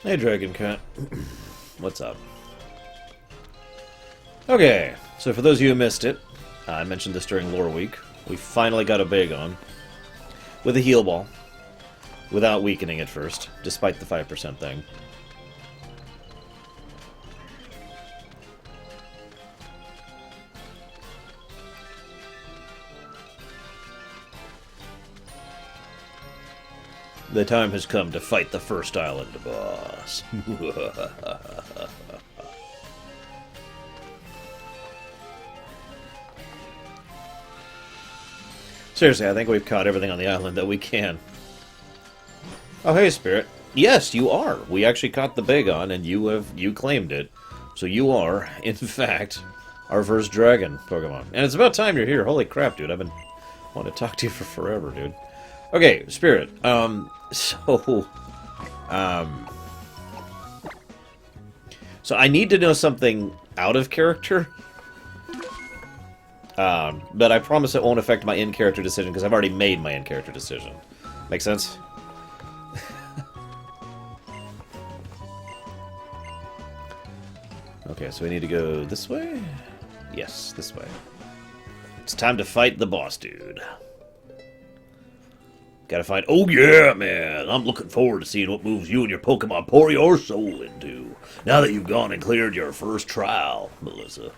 Hey, Dragon Cat. What's up? Okay, so for those of you who missed it, I mentioned this during Lore Week. We finally got a Bagon with a heal ball without weakening it first, despite the 5% thing. The time has come to fight the first island boss. Seriously, I think we've caught everything on the island that we can. Oh, hey, Spirit. Yes, you are. We actually caught the Bagon, and you claimed it. So you are, in fact, our first dragon Pokemon. And it's about time you're here. Holy crap, dude. I've been wanting to talk to you for forever, dude. Okay, Spirit. So I need to know something out of character. But I promise it won't affect my in-character decision, because I've already made my in-character decision. Make sense? Okay, so we need to go this way? Yes, this way. It's time to fight the boss dude. Gotta find... Oh yeah, man! I'm looking forward to seeing what moves you and your Pokemon pour your soul into. Now that you've gone and cleared your first trial, Melissa.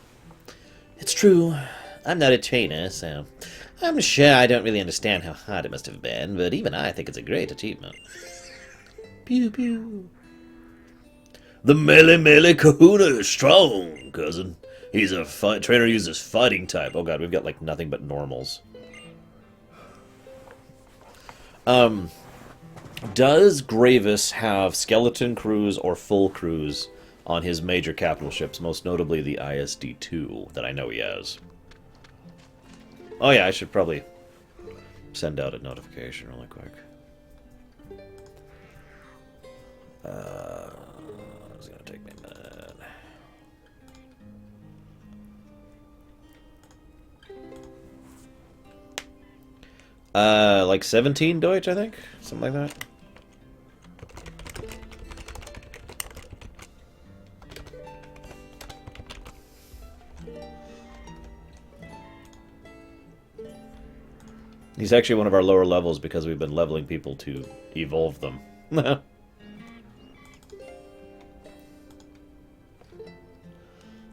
It's true. I'm not a trainer, so... I'm sure I don't really understand how hard it must have been, but even I think it's a great achievement. Pew pew. The Mele Kahuna is strong, cousin. He's a trainer uses fighting type. Oh god, we've got like nothing but normals. Does Gravis have skeleton crews or full crews on his major capital ships, most notably the ISD-2 that I know he has? Oh yeah, I should probably send out a notification really quick. It's gonna take me a minute. Like 17 Deutsch, I think? Something like that. He's actually one of our lower levels because we've been leveling people to evolve them. Okay,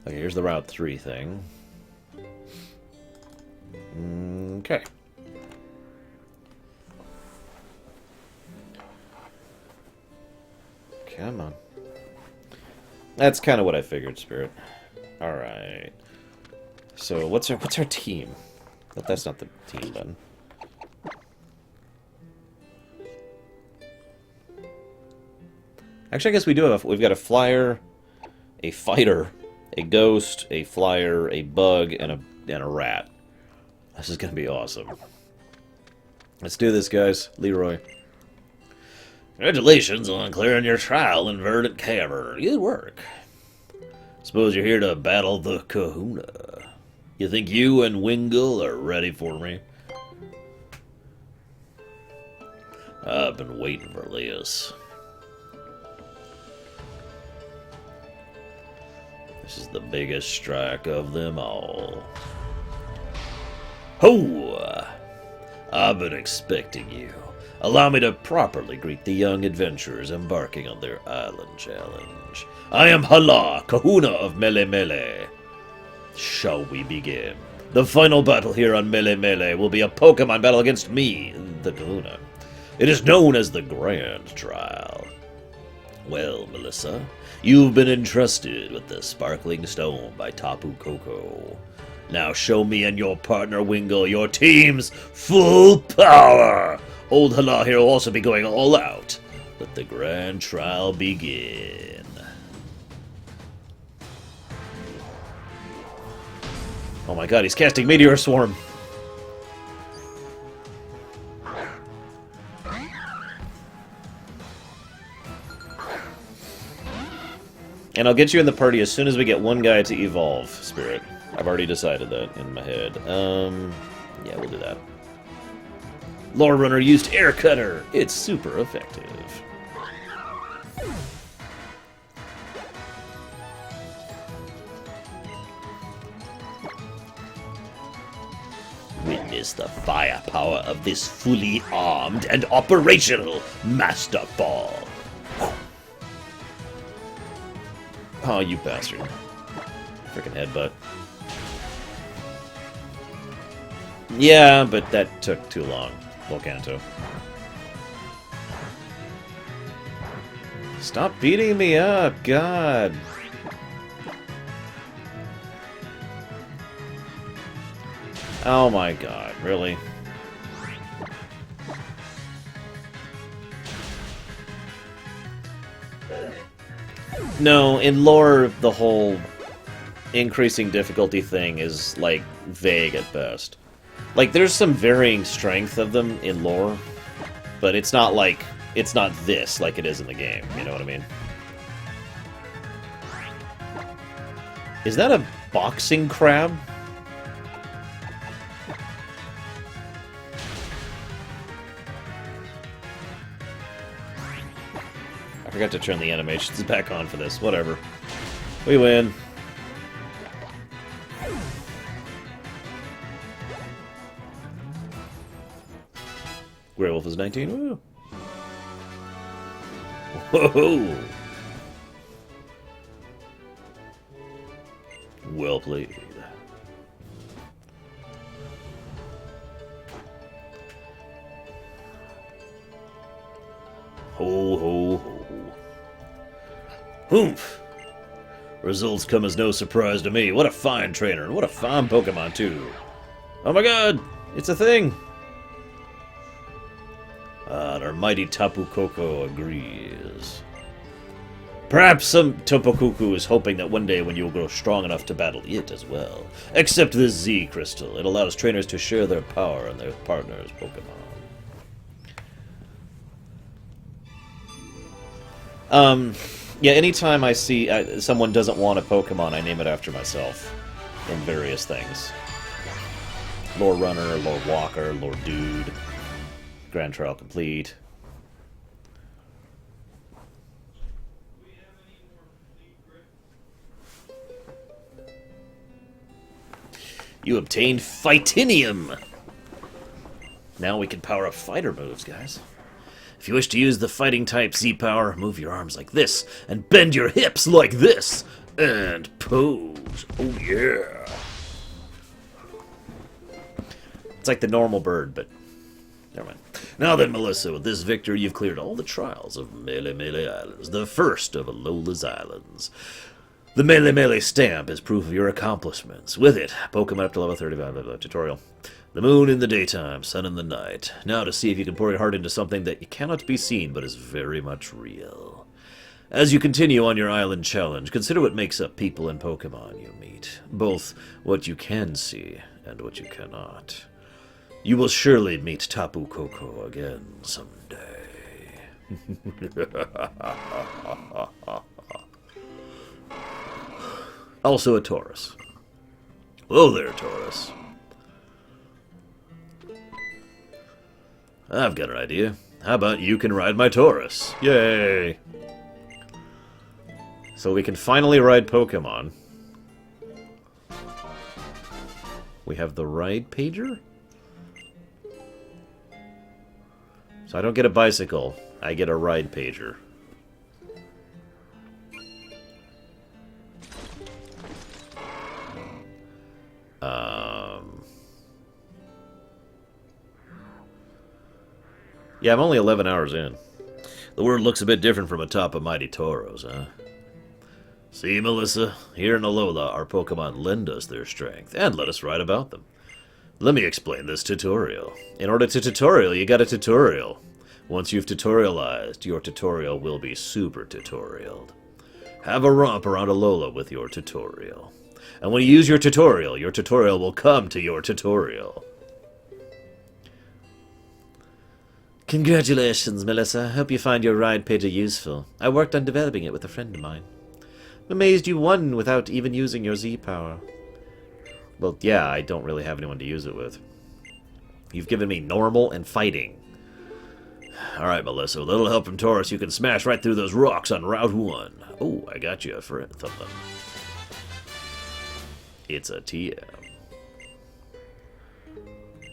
here's the Route 3 thing. Okay. Come on. That's kind of what I figured, Spirit. Alright. So, what's our team? But that's not the team, then. Actually, I guess we do have... We've got a flyer, a fighter, a ghost, a flyer, a bug, and a rat. This is going to be awesome. Let's do this, guys. Leroy. Congratulations on clearing your trial in Verdant Cavern. Good work. Suppose you're here to battle the Kahuna. You think you and Wingull are ready for me? I've been waiting for this. This is the biggest strike of them all. Ho! I've been expecting you. Allow me to properly greet the young adventurers embarking on their island challenge. I am Hala, Kahuna of Mele Mele. Shall we begin? The final battle here on Mele Mele will be a Pokemon battle against me, the Kahuna. It is known as the Grand Trial. Well, Melissa, you've been entrusted with the Sparkling Stone by Tapu Koko. Now show me and your partner Wingull your team's full power! Old Hala here will also be going all out. Let the grand trial begin. Oh my god, he's casting Meteor Swarm! And I'll get you in the party as soon as we get one guy to evolve, Spirit. I've already decided that in my head. Yeah, we'll do that. Lore Runner used Air Cutter. It's super effective. witness the firepower of this fully armed and operational Master Ball. Oh, you bastard. Freaking headbutt. Yeah, but that took too long. Volcanto. Stop beating me up, God. Oh my God, really? No, in lore, the whole increasing difficulty thing is, like, vague at best. Like, there's some varying strength of them in lore, but it's not like, it's not this like it is in the game, you know what I mean? Is that a boxing crab? I forgot to turn the animations back on for this. Whatever. We win. Werewolf is 19. Woo. Whoa! Well played. Ho, ho, ho. Oomph! Results come as no surprise to me. What a fine trainer, and what a fine Pokemon, too. Oh my god! It's a thing! Our mighty Tapu Koko agrees. Perhaps some Tapu Koko is hoping that one day when you will grow strong enough to battle it as well. Except this Z Crystal. It allows trainers to share their power and their partners' Pokemon. Yeah, anytime I see someone doesn't want a Pokemon, I name it after myself. In various things. Lord Runner, Lord Walker, Lord Dude. Grand Trial complete. You obtained Fightinium! Now we can power up fighter moves, guys. If you wish to use the fighting type Z-Power, move your arms like this, and bend your hips like this, and pose. Oh yeah. It's like the normal bird, but never mind. Now then, Melissa, with this victory, you've cleared all the trials of Mele Mele Islands, the first of Alola's Islands. The Mele Mele stamp is proof of your accomplishments. With it, Pokemon up to level 35 tutorial. The moon in the daytime, sun in the night. Now to see if you can pour your heart into something that cannot be seen but is very much real. As you continue on your island challenge, consider what makes up people and Pokemon you meet. Both what you can see and what you cannot. You will surely meet Tapu Koko again someday. Also a Taurus. Whoa there, Taurus. I've got an idea. How about you can ride my Taurus? Yay! So we can finally ride Pokemon. We have the Ride Pager? So I don't get a bicycle. I get a Ride Pager. Yeah, I'm only 11 hours in. The world looks a bit different from atop a mighty Tauros, huh? See, Melissa, here in Alola, our Pokemon lend us their strength, and let us write about them. Let me explain this tutorial. In order to tutorial, you got a tutorial. Once you've tutorialized, your tutorial will be super tutorialed. Have a romp around Alola with your tutorial. And when you use your tutorial will come to your tutorial. Congratulations, Melissa. Hope you find your Ride Pager useful. I worked on developing it with a friend of mine. I'm amazed you won without even using your Z-Power. Well, yeah, I don't really have anyone to use it with. You've given me normal and fighting. Alright, Melissa, with a little help from Taurus, you can smash right through those rocks on Route 1. Oh, I got you for something. It's a TM.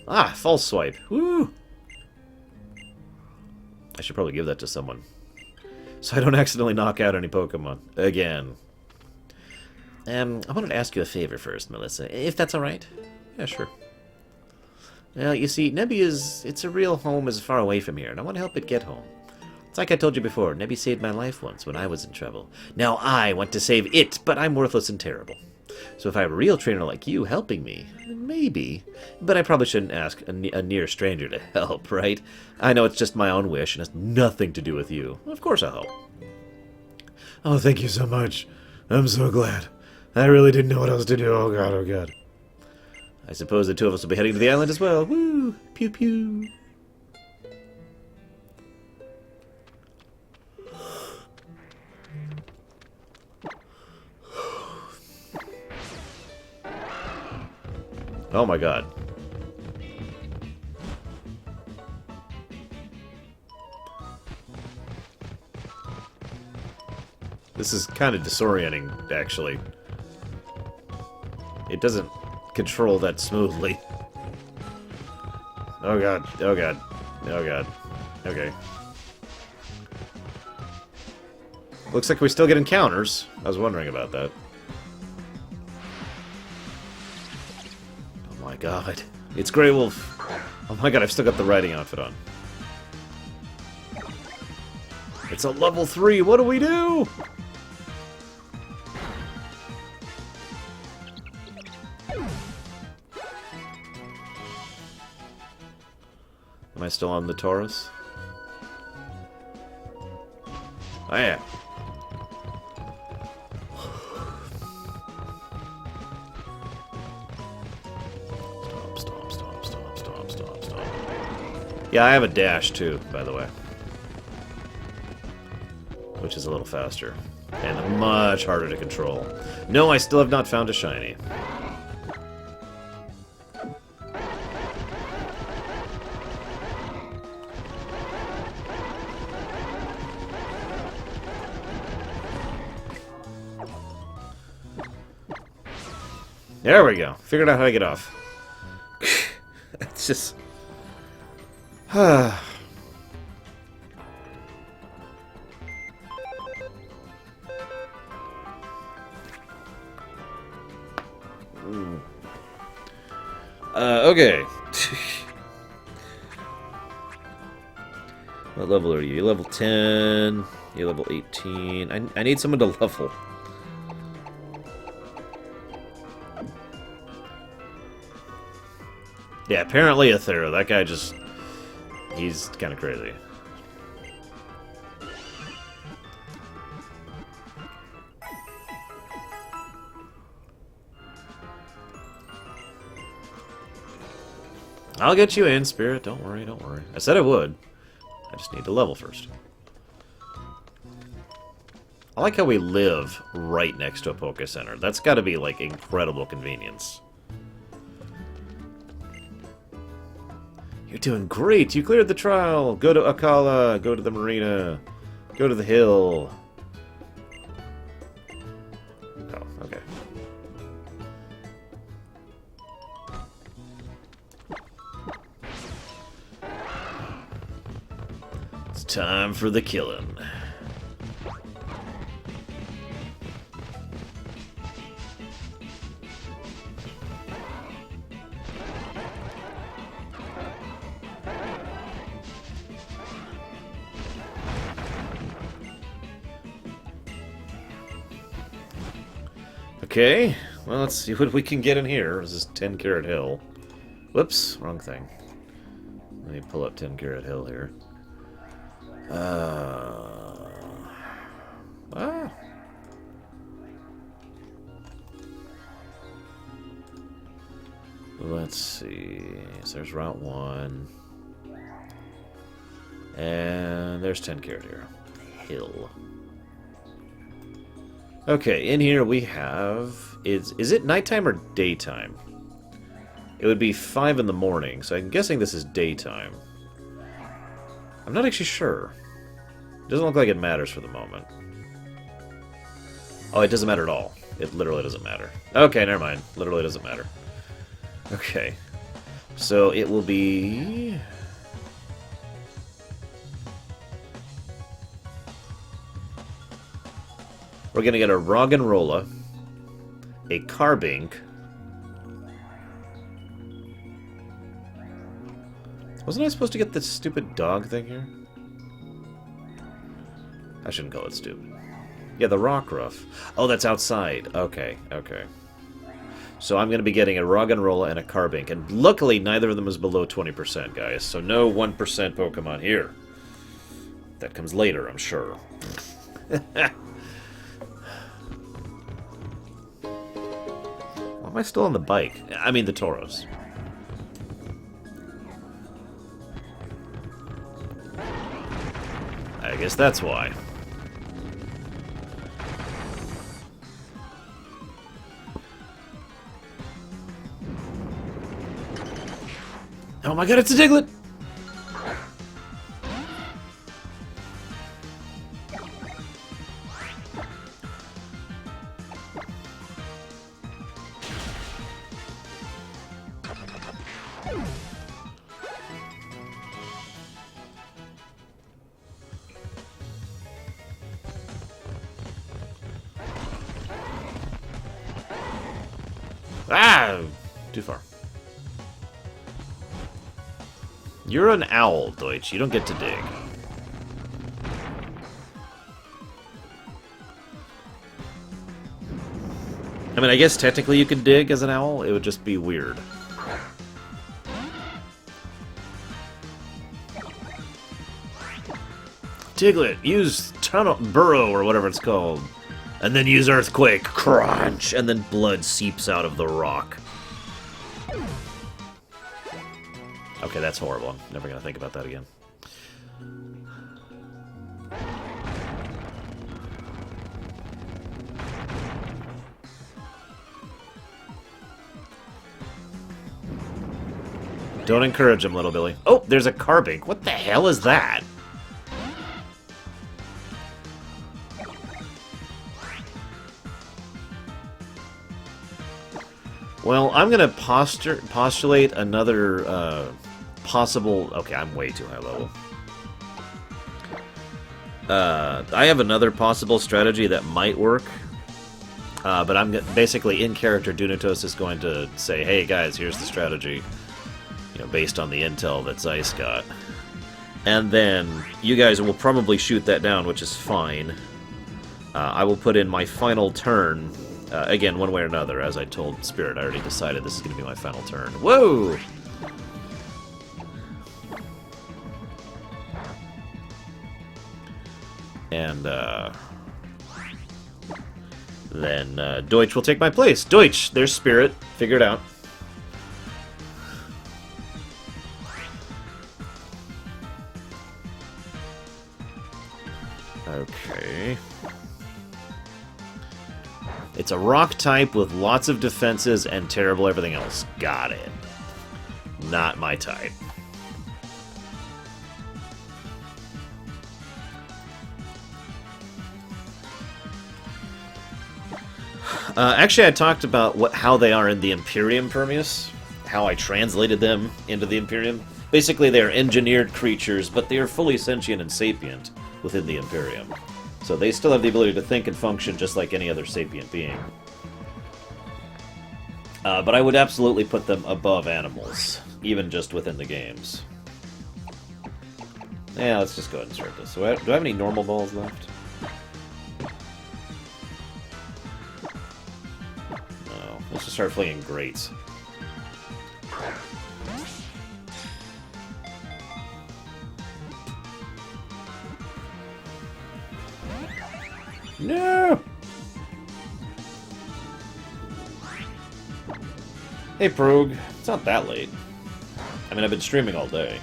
Ah, false swipe. Woo! I should probably give that to someone. So I don't accidentally knock out any Pokemon. Again. I wanted to ask you a favor first, Melissa, if that's alright. Yeah, sure. Well, you see, its a real home is far away from here, and I want to help it get home. It's like I told you before, Nebby saved my life once when I was in trouble. Now I want to save it, but I'm worthless and terrible. So if I have a real trainer like you helping me, maybe. But I probably shouldn't ask a near stranger to help, right? I know it's just my own wish and has nothing to do with you. Of course I'll help. Oh, thank you so much. I'm so glad. I really didn't know what else to do. Oh god, oh god. I suppose the two of us will be heading to the island as well. Woo! Pew pew. Oh my god. This is kind of disorienting, actually. It doesn't control that smoothly. Oh god, oh god, oh god. Okay. Looks like we still get encounters. I was wondering about that. Oh my god. It's Grey Wolf. Oh my god, I've still got the riding outfit on. It's a level 3, what do we do? Am I still on the Taurus? I am. Stop. Yeah, I have a dash too, by the way. Which is a little faster. And much harder to control. No, I still have not found a shiny. There we go. Figured out how to get off. It's just... okay. What level are you? You're level 10. You're level 18. I need someone to level. Yeah, apparently Aethero. That guy just... he's kind of crazy. I'll get you in, Spirit. Don't worry, don't worry. I said I would. I just need to level first. I like how we live right next to a Poke Center. That's got to be, like, incredible convenience. You're doing great. You cleared the trial. Go to Akala. Go to the marina. Go to the hill. Oh, okay. It's time for the killing. Okay, well, let's see what we can get in here. This is 10 Carat Hill. Whoops, wrong thing. Let me pull up 10 Carat Hill here. Let's see. So there's Route 1. And there's 10 Carat here. Hill. Okay, in here we have... Is it nighttime or daytime? It would be 5 in the morning, so I'm guessing this is daytime. I'm not actually sure. It doesn't look like it matters for the moment. Oh, it doesn't matter at all. It literally doesn't matter. Okay, never mind. Literally doesn't matter. Okay. So it will be... We're going to get a Roggenrola, a Carbink. Wasn't I supposed to get this stupid dog thing here? I shouldn't call it stupid. Yeah, the Rockruff. Oh, that's outside. Okay, okay. So I'm going to be getting a Roggenrola and a Carbink. And luckily, neither of them is below 20%, guys. So no 1% Pokemon here. That comes later, I'm sure. Why am I still on the bike? I mean the Tauros. I guess that's why. Oh my god, it's a Diglett! Ah! Too far. You're an owl, Deutsch. You don't get to dig. I mean, I guess technically you could dig as an owl. It would just be weird. Diglett, use tunnel burrow or whatever it's called. And then use Earthquake. Crunch! And then blood seeps out of the rock. Okay, that's horrible. I'm never going to think about that again. Don't encourage him, little Billy. Oh, there's a Carbink. What the hell is that? Well, I'm going to postulate another possible... Okay, I'm way too high level. I have another possible strategy that might work. But I'm basically, in character, Dunatos is going to say, hey guys, here's the strategy. You know, based on the intel that Zeiss got. And then you guys will probably shoot that down, which is fine. I will put in my final turn... again, one way or another, as I told Spirit, I already decided this is going to be my final turn. Whoa! And, then, Deutsch will take my place. Deutsch! There's Spirit. Figure it out. Okay... It's a rock type with lots of defenses and terrible everything else. Got it. Not my type. Actually, I talked about how they are in the Imperium Permeus. How I translated them into the Imperium. Basically, they are engineered creatures, but they are fully sentient and sapient within the Imperium. So they still have the ability to think and function just like any other sapient being. But I would absolutely put them above animals, even just within the games. Yeah, let's just go ahead and start this. So do I have any normal balls left? No. Let's just start flinging greats. No! Hey, Proog. It's not that late. I mean, I've been streaming all day.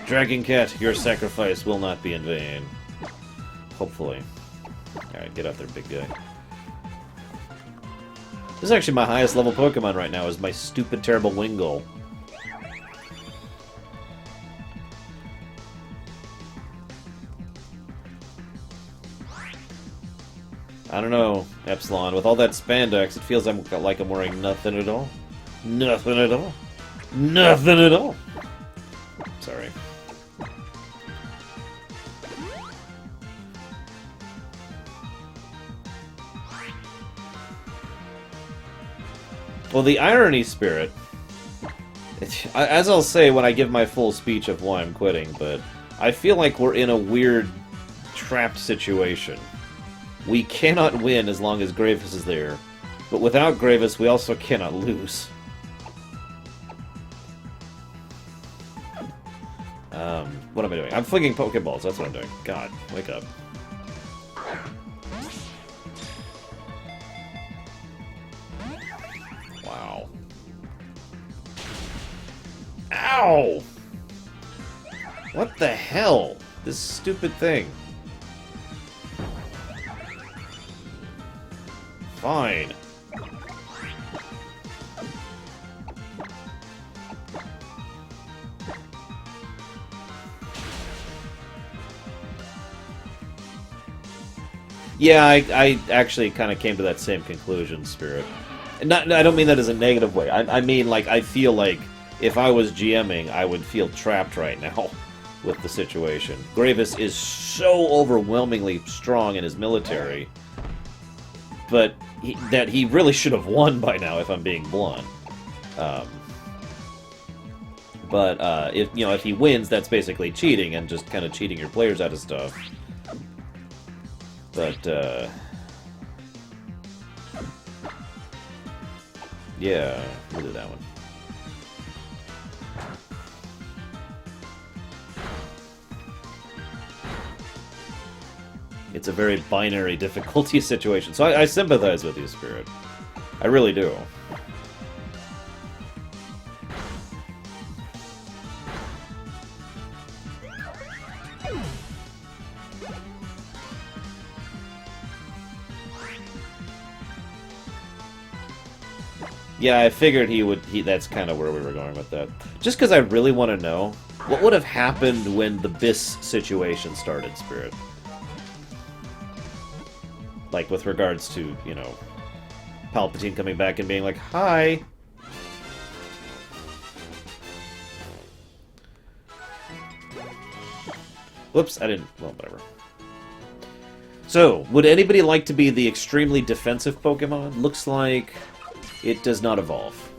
Dragon Cat, your sacrifice will not be in vain. Hopefully. Alright, get out there, big guy. This is actually my highest level Pokemon right now, is my stupid, terrible Wingull. I don't know, Epsilon. With all that spandex, it feels like I'm wearing nothing at all. Nothing at all. Nothing at all. Sorry. Well, the irony spirit, as I'll say when I give my full speech of why I'm quitting, but I feel like we're in a weird, trapped situation. We cannot win as long as Gravis is there, but without Gravis, we also cannot lose. What am I doing? I'm flinging Pokeballs, that's what I'm doing. God, wake up. Wow. Ow! What the hell? This stupid thing. Fine. Yeah, I actually kind of came to that same conclusion, Spirit. I don't mean that as a negative way. I mean, like, I feel like if I was GMing, I would feel trapped right now with the situation. Gravis is so overwhelmingly strong in his military, but that he really should have won by now, if I'm being blunt. But if he wins, that's basically cheating and just kind of cheating your players out of stuff. But yeah, we'll do that one. It's a very binary difficulty situation. So I sympathize with you, Spirit. I really do. Yeah, I figured he would. That's kind of where we were going with that. Just because I really want to know what would have happened when the Biss situation started, Spirit. Like, with regards to, you know, Palpatine coming back and being like, hi! Whoops, I didn't... Well, whatever. So, would anybody like to be the extremely defensive Pokemon? Looks like it does not evolve.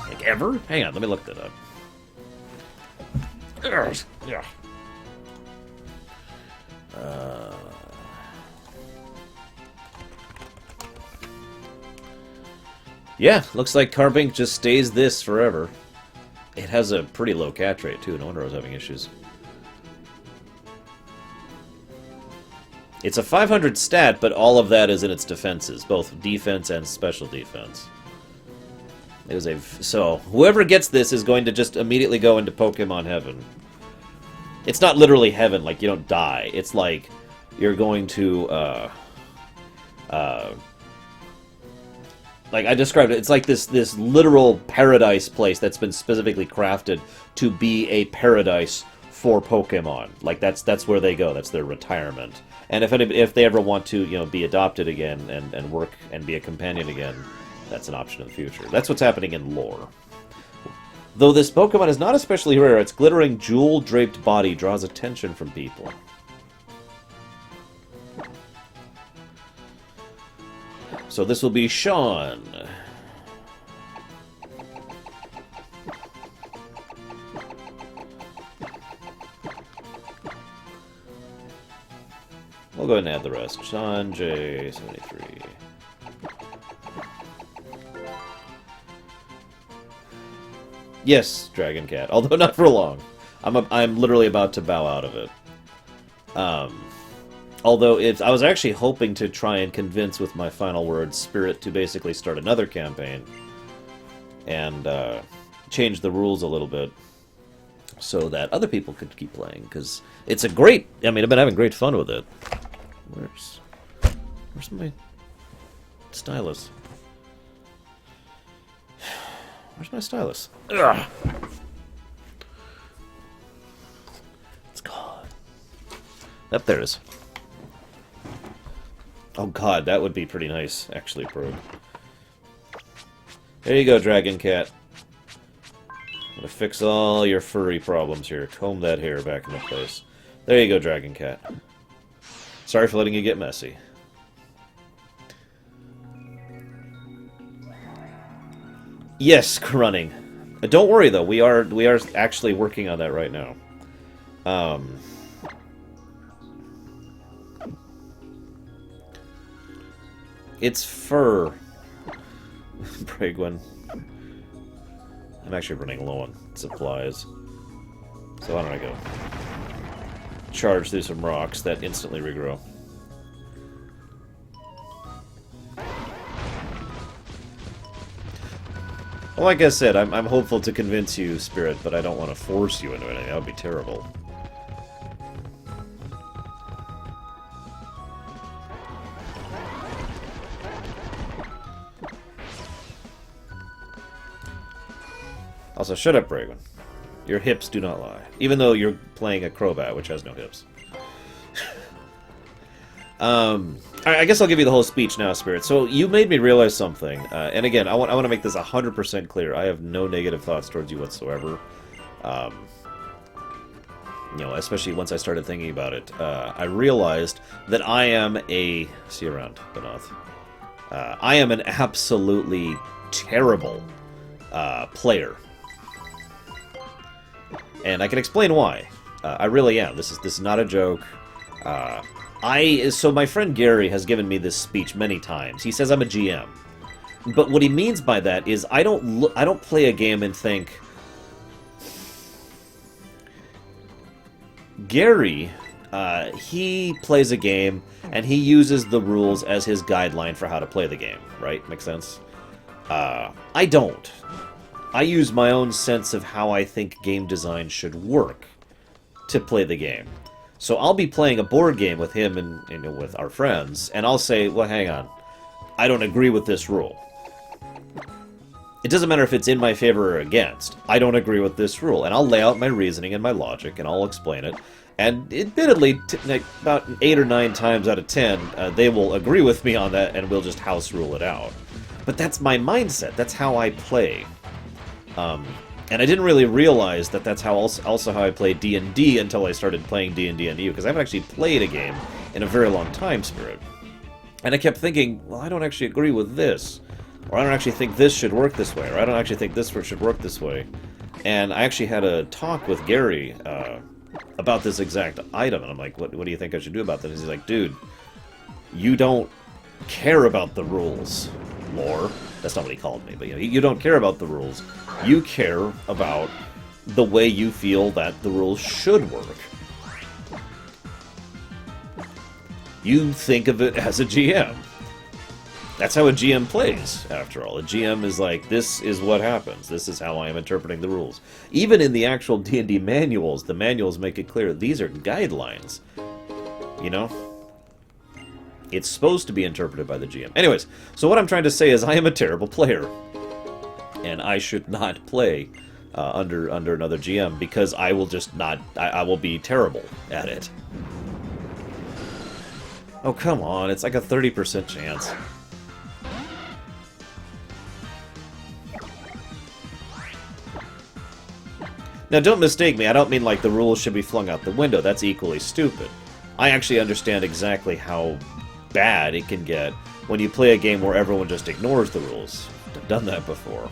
Like, ever? Hang on, let me look that up. Yeah. Yeah, looks like Carbink just stays this forever. It has a pretty low catch rate, too. No wonder I was having issues. It's a 500 stat, but all of that is in its defenses, both defense and special defense. It was so whoever gets this is going to just immediately go into Pokemon heaven. It's not literally heaven, like you don't die. It's like you're going to like I described it, it's like this literal paradise place that's been specifically crafted to be a paradise for Pokemon. Like that's where they go. That's their retirement. And if they ever want to, you know, be adopted again and work and be a companion again, that's an option in the future. That's what's happening in lore. Though this Pokemon is not especially rare, its glittering jewel-draped body draws attention from people. So this will be Sean. We'll go ahead and add the rest. Sean J73. Yes, Dragon Cat. Although not for long. I'm literally about to bow out of it. Although I was actually hoping to try and convince with my final words Spirit to basically start another campaign and change the rules a little bit so that other people could keep playing, because it's a great... I mean, I've been having great fun with it. Where's my stylus? Where's my stylus? Ugh. It's gone. Up there it is. Oh god, that would be pretty nice, actually, Probe. There you go, Dragon Cat. I'm gonna fix all your furry problems here. Comb that hair back into place. There you go, Dragon Cat. Sorry for letting you get messy. Yes, running. Don't worry though, we are actually working on that right now. It's fur. Bragwin. I'm actually running low on supplies. So why don't I go charge through some rocks that instantly regrow. Well, like I said, I'm hopeful to convince you, Spirit, but I don't want to force you into anything. That would be terrible. Also, shut up, Bragwin. Your hips do not lie. Even though you're playing a Crobat, which has no hips. I guess I'll give you the whole speech now, Spirit. So, you made me realize something. And again, I want to make this 100% clear. I have no negative thoughts towards you whatsoever. You know, especially once I started thinking about it. I realized that I am a... See you around, Benoth. I am an absolutely terrible player. And I can explain why. I really am. This is not a joke. So my friend Gary has given me this speech many times. He says I'm a GM. But what he means by that is I don't play a game and think, Gary, he plays a game and he uses the rules as his guideline for how to play the game, right? Makes sense? I don't. I use my own sense of how I think game design should work to play the game. So I'll be playing a board game with him and with our friends, and I'll say, well, hang on. I don't agree with this rule. It doesn't matter if it's in my favor or against. I don't agree with this rule. And I'll lay out my reasoning and my logic, and I'll explain it. And admittedly, about 8 or 9 times out of 10, they will agree with me on that, and we'll just house rule it out. But that's my mindset. That's how I play. And I didn't really realize that that's also how I play D&D until I started playing D&D on you, because I haven't actually played a game in a very long time, Spirit. And I kept thinking, well, I don't actually agree with this. Or I don't actually think this should work this way. Or I don't actually think this should work this way. And I actually had a talk with Gary about this exact item. And I'm like, what do you think I should do about this? And he's like, dude, you don't care about the rules, lore. That's not what he called me, but you don't care about the rules. You care about the way you feel that the rules should work. You think of it as a GM. That's how a GM plays, after all. A GM is like, this is what happens. This is how I am interpreting the rules. Even in the actual D&D manuals, the manuals make it clear these are guidelines. You know? It's supposed to be interpreted by the GM. Anyways, so what I'm trying to say is I am a terrible player. And I should not play under another GM, because I will just not... I will be terrible at it. Oh, come on. It's like a 30% chance. Now, don't mistake me. I don't mean like the rules should be flung out the window. That's equally stupid. I actually understand exactly how bad it can get when you play a game where everyone just ignores the rules. I've done that before.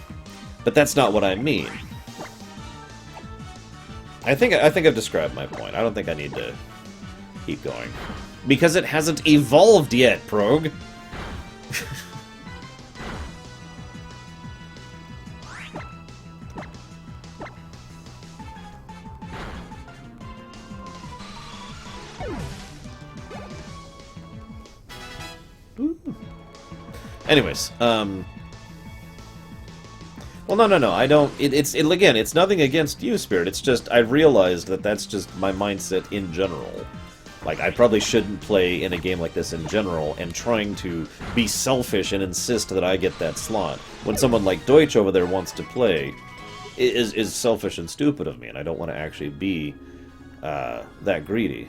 But that's not what I mean. I think I've described my point. I don't think I need to keep going. Because it hasn't evolved yet, Prog. Anyways, well, no, I don't... Again, it's nothing against you, Spirit. It's just, I realized that that's just my mindset in general. Like, I probably shouldn't play in a game like this in general, and trying to be selfish and insist that I get that slot, when someone like Deutsch over there wants to play, is selfish and stupid of me, and I don't want to actually be that greedy.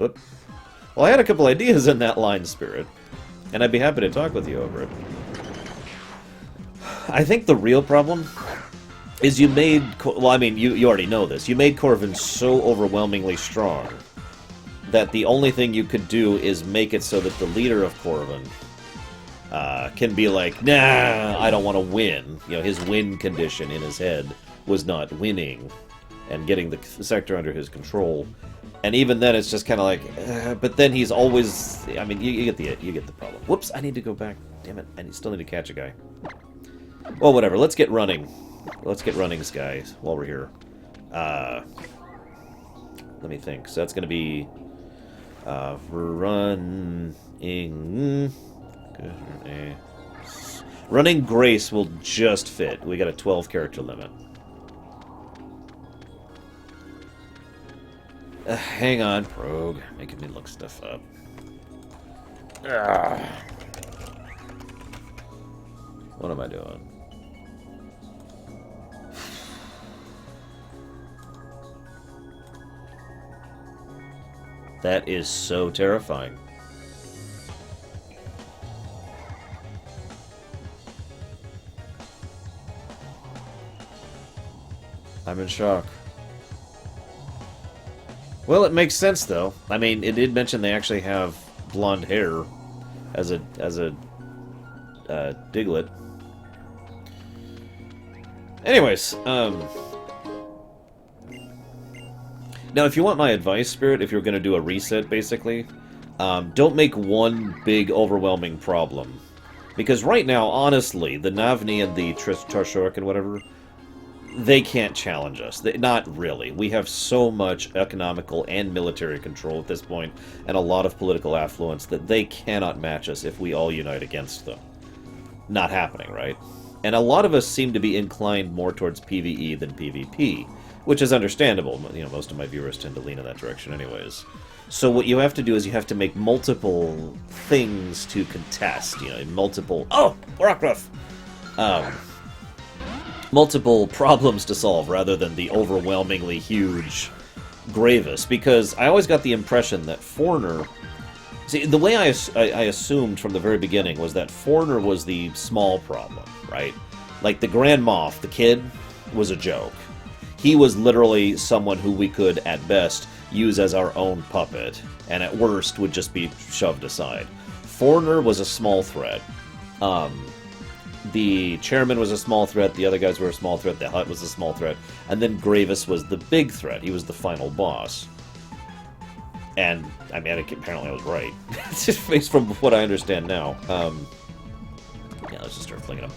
Whoop. Well, I had a couple ideas in that line, Spirit, and I'd be happy to talk with you over it. I think the real problem is you made... Well, I mean, you already know this. You made Corvin so overwhelmingly strong that the only thing you could do is make it so that the leader of Corvin can be like, nah, I don't want to win. You know, his win condition in his head was not winning and getting the sector under his control. And even then, it's just kind of like, but then he's always... I mean, you get the problem. Whoops, I need to go back. Damn it, I still need to catch a guy. Well, whatever, let's get running. Let's get running, guys, while we're here. Let me think. So that's going to be... running... Running Grace will just fit. We got a 12-character limit. Hang on, Rogue. Making me look stuff up. What am I doing? That is so terrifying. I'm in shock. Well, it makes sense, though. I mean, it did mention they actually have blonde hair as a Diglett. Anyways, now, if you want my advice, Spirit, if you're going to do a reset, basically, don't make one big, overwhelming problem. Because right now, honestly, the Navni and the Tarshork and whatever, they can't challenge us. Not really. We have so much economical and military control at this point, and a lot of political affluence, that they cannot match us if we all unite against them. Not happening, right? And a lot of us seem to be inclined more towards PvE than PvP. Which is understandable. You know, most of my viewers tend to lean in that direction anyways. So what you have to do is you have to make multiple things to contest. You know, multiple... Oh! Rockruff! Multiple problems to solve rather than the overwhelmingly huge Gravis. Because I always got the impression that Foreigner... See, the way I assumed from the very beginning was that Foreigner was the small problem, right? Like, the Grand Moff, the kid, was a joke. He was literally someone who we could, at best, use as our own puppet, and at worst would just be shoved aside. Foreigner was a small threat. The chairman was a small threat, the other guys were a small threat, the Hut was a small threat, and then Gravis was the big threat. He was the final boss. And, I mean, apparently I was right. It's just based from what I understand now. Yeah, let's just start flinging him.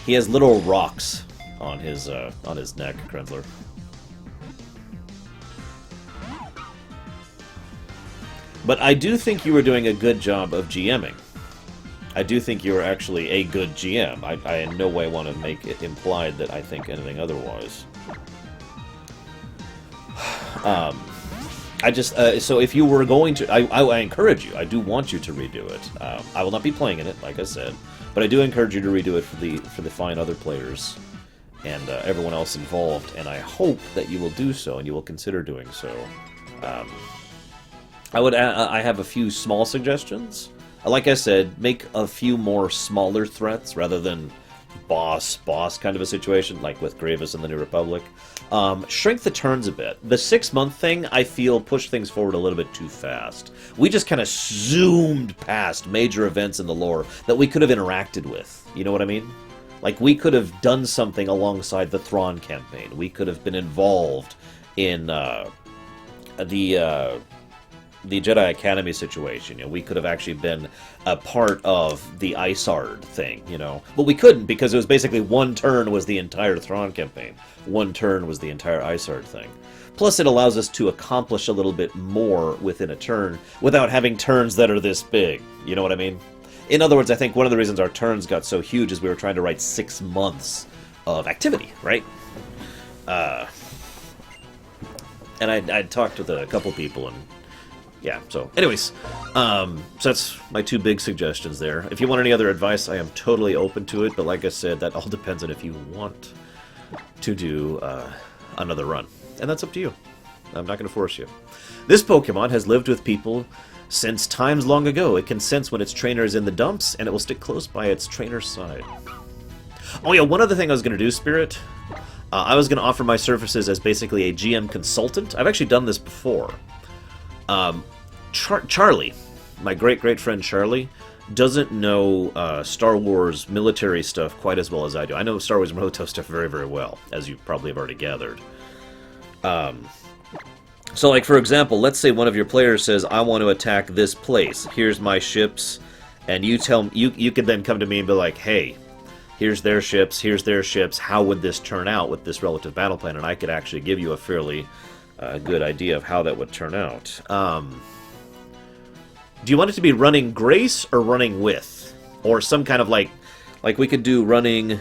He has little rocks on his neck, Krenzler. But I do think you were doing a good job of GMing. I do think you were actually a good GM. I in no way want to make it implied that I think anything otherwise. I just, so if you were going to, I encourage you, I do want you to redo it. I will not be playing in it, like I said, but I do encourage you to redo it for the fine other players and everyone else involved, and I hope that you will do so, and you will consider doing so. I have a few small suggestions. Like I said, make a few more smaller threats rather than boss kind of a situation, like with Gravis and the New Republic. Shrink the turns a bit. The 6-month thing, I feel, pushed things forward a little bit too fast. We just kind of zoomed past major events in the lore that we could have interacted with. You know what I mean? Like, we could have done something alongside the Thrawn campaign. We could have been involved in the Jedi Academy situation. You know, we could have actually been a part of the Isard thing, you know. But we couldn't, because it was basically one turn was the entire Thrawn campaign. One turn was the entire Isard thing. Plus, it allows us to accomplish a little bit more within a turn without having turns that are this big. You know what I mean? In other words, I think one of the reasons our turns got so huge is we were trying to write 6 months of activity, right? And I'd talked with a couple people, and yeah, so anyways, so that's my 2 big suggestions there. If you want any other advice, I am totally open to it, but like I said, that all depends on if you want to do another run, and that's up to you. I'm not going to force you. This Pokemon has lived with people since times long ago. It can sense when its trainer is in the dumps, and it will stick close by its trainer's side. Oh yeah, one other thing I was going to do, Spirit. I was going to offer my services as basically a GM consultant. I've actually done this before. Charlie, my great friend Charlie, doesn't know Star Wars military stuff quite as well as I do. I know Star Wars Moto stuff very well, as you probably have already gathered. So, like, for example, let's say one of your players says, I want to attack this place. Here's my ships. And you tell you could then come to me and be like, hey, here's their ships, how would this turn out with this relative battle plan? And I could actually give you a fairly good idea of how that would turn out. Do you want it to be running Grace or running with? Or some kind of like we could do running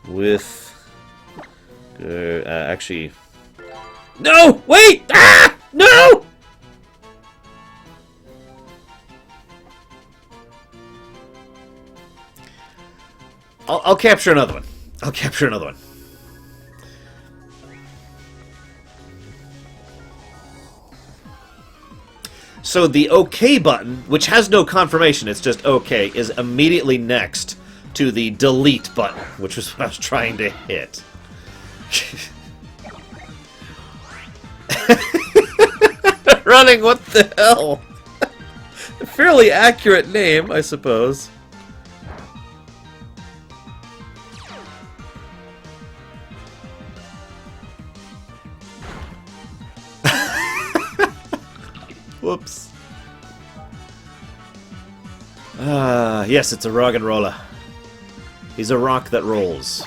with... actually... No! Wait! Ah! No! I'll capture another one. I'll capture another one. So the OK button, which has no confirmation, it's just OK, is immediately next to the delete button, which was what I was trying to hit. Running, what the hell? A fairly accurate name, I suppose. Whoops. Yes, it's a rock and roller. He's a rock that rolls.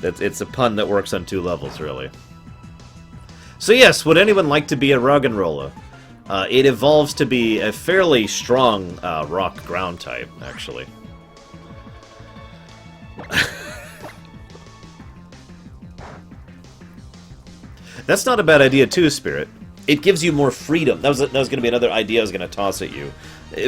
It's a pun that works on 2 levels, really. So yes, would anyone like to be a Roggenrola? It evolves to be a fairly strong rock ground type, actually. That's not a bad idea too, Spirit. It gives you more freedom. That was going to be another idea I was going to toss at you.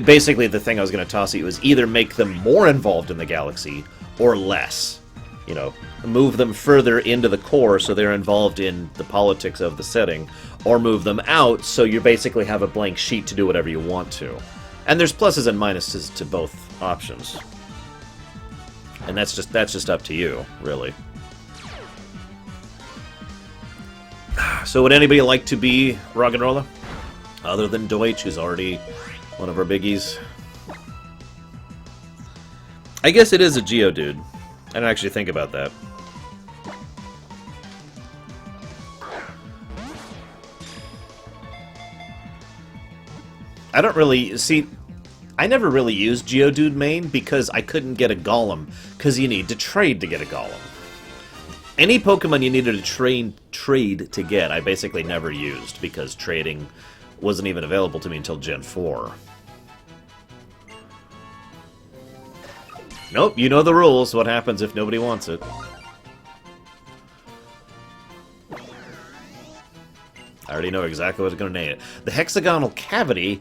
Basically, the thing I was going to toss at you is either make them more involved in the galaxy or less. You know, move them further into the core so they're involved in the politics of the setting, or move them out so you basically have a blank sheet to do whatever you want to. And there's pluses and minuses to both options. And that's just up to you, really. So would anybody like to be Roggenrola? Other than Deutsch, who's already one of our biggies? I guess it is a Geodude. I didn't actually think about that. I don't really... See, I never really used Geodude main because I couldn't get a Golem, because you need to trade to get a Golem. Any Pokemon you needed to trade to get, I basically never used, because trading wasn't even available to me until Gen 4. Nope, you know the rules. What happens if nobody wants it? I already know exactly what it's going to name it. The hexagonal cavity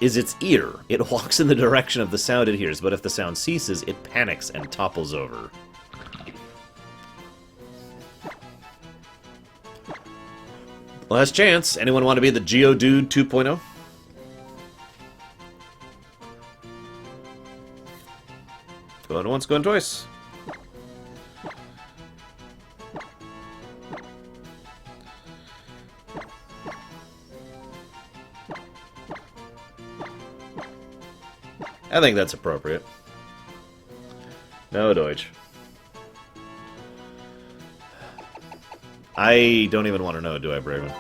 is its ear. It walks in the direction of the sound it hears, but if the sound ceases, it panics and topples over. Last chance. Anyone want to be the Geodude 2.0? Going once, going twice. I think that's appropriate. No Deutsch. I don't even want to know, do I, Braven?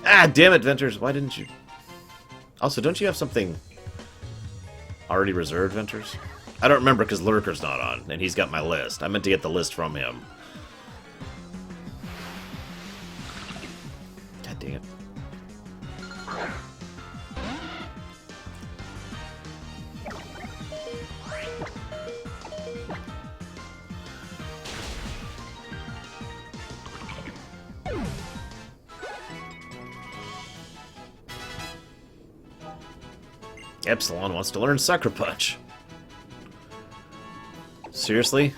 Ah, damn it, Venters. Why didn't you... Also, don't you have something already reserved, Venters? I don't remember because Lurker's not on, and he's got my list. I meant to get the list from him. God dang it. Epsilon wants to learn Sucker Punch. Seriously?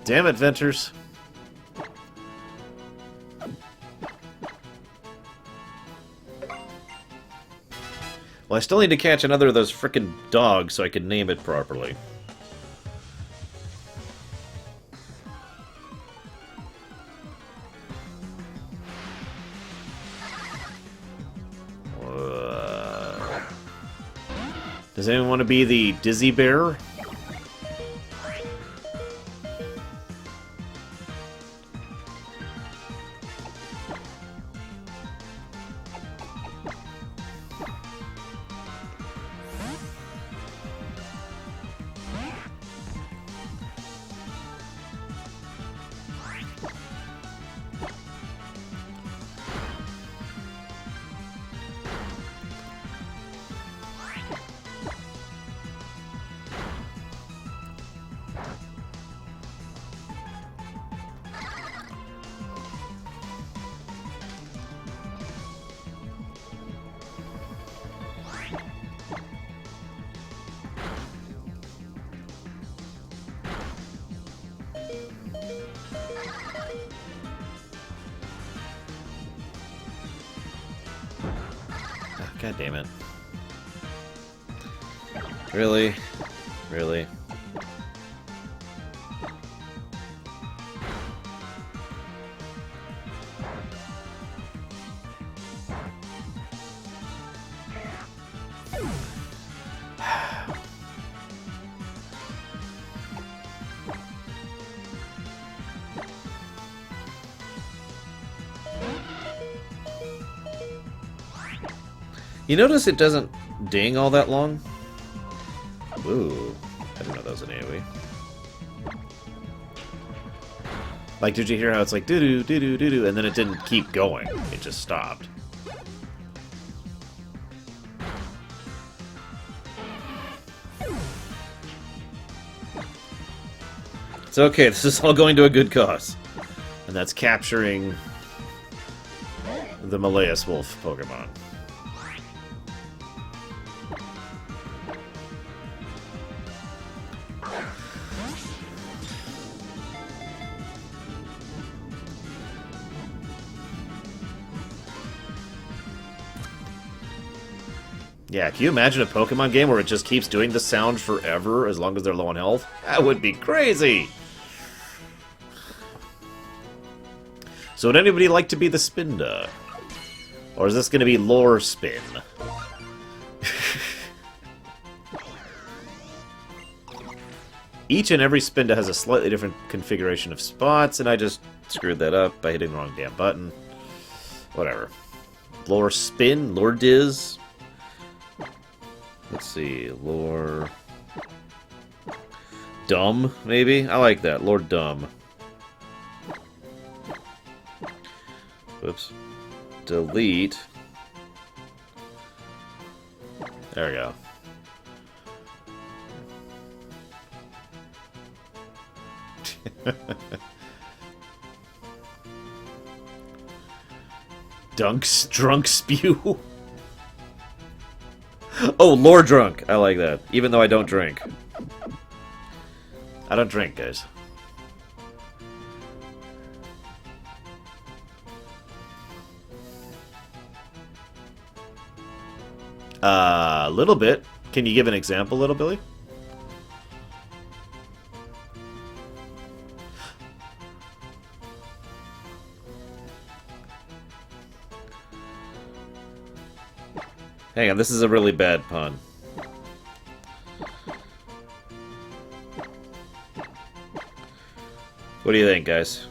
Damn it, Venters. Well, I still need to catch another of those frickin' dogs so I can name it properly. Does anyone want to be the Dizzy Bear? God damn it. Really? Really? You notice it doesn't ding all that long? Ooh, I didn't know that was an AoE. Like, did you hear how it's like doo-doo, doo-doo, doo-doo, and then it didn't keep going. It just stopped. It's okay, this is all going to a good cause. And that's capturing the Malaeus Wolf Pokemon. Yeah, can you imagine a Pokemon game where it just keeps doing the sound forever as long as they're low on health? That would be crazy! So would anybody like to be the Spinda? Or is this going to be Lore Spin? Each and every Spinda has a slightly different configuration of spots, and I just screwed that up by hitting the wrong damn button. Whatever. Lore Spin? Lore Diz? Let's see, Lore... Dumb, maybe? I like that, Lord Dumb. Whoops. Delete. There we go. Drunk spew. Oh, lore drunk. I like that. Even though I don't drink. I don't drink, guys. A little bit. Can you give an example, Little Billy? Hang on, this is a really bad pun. What do you think, guys?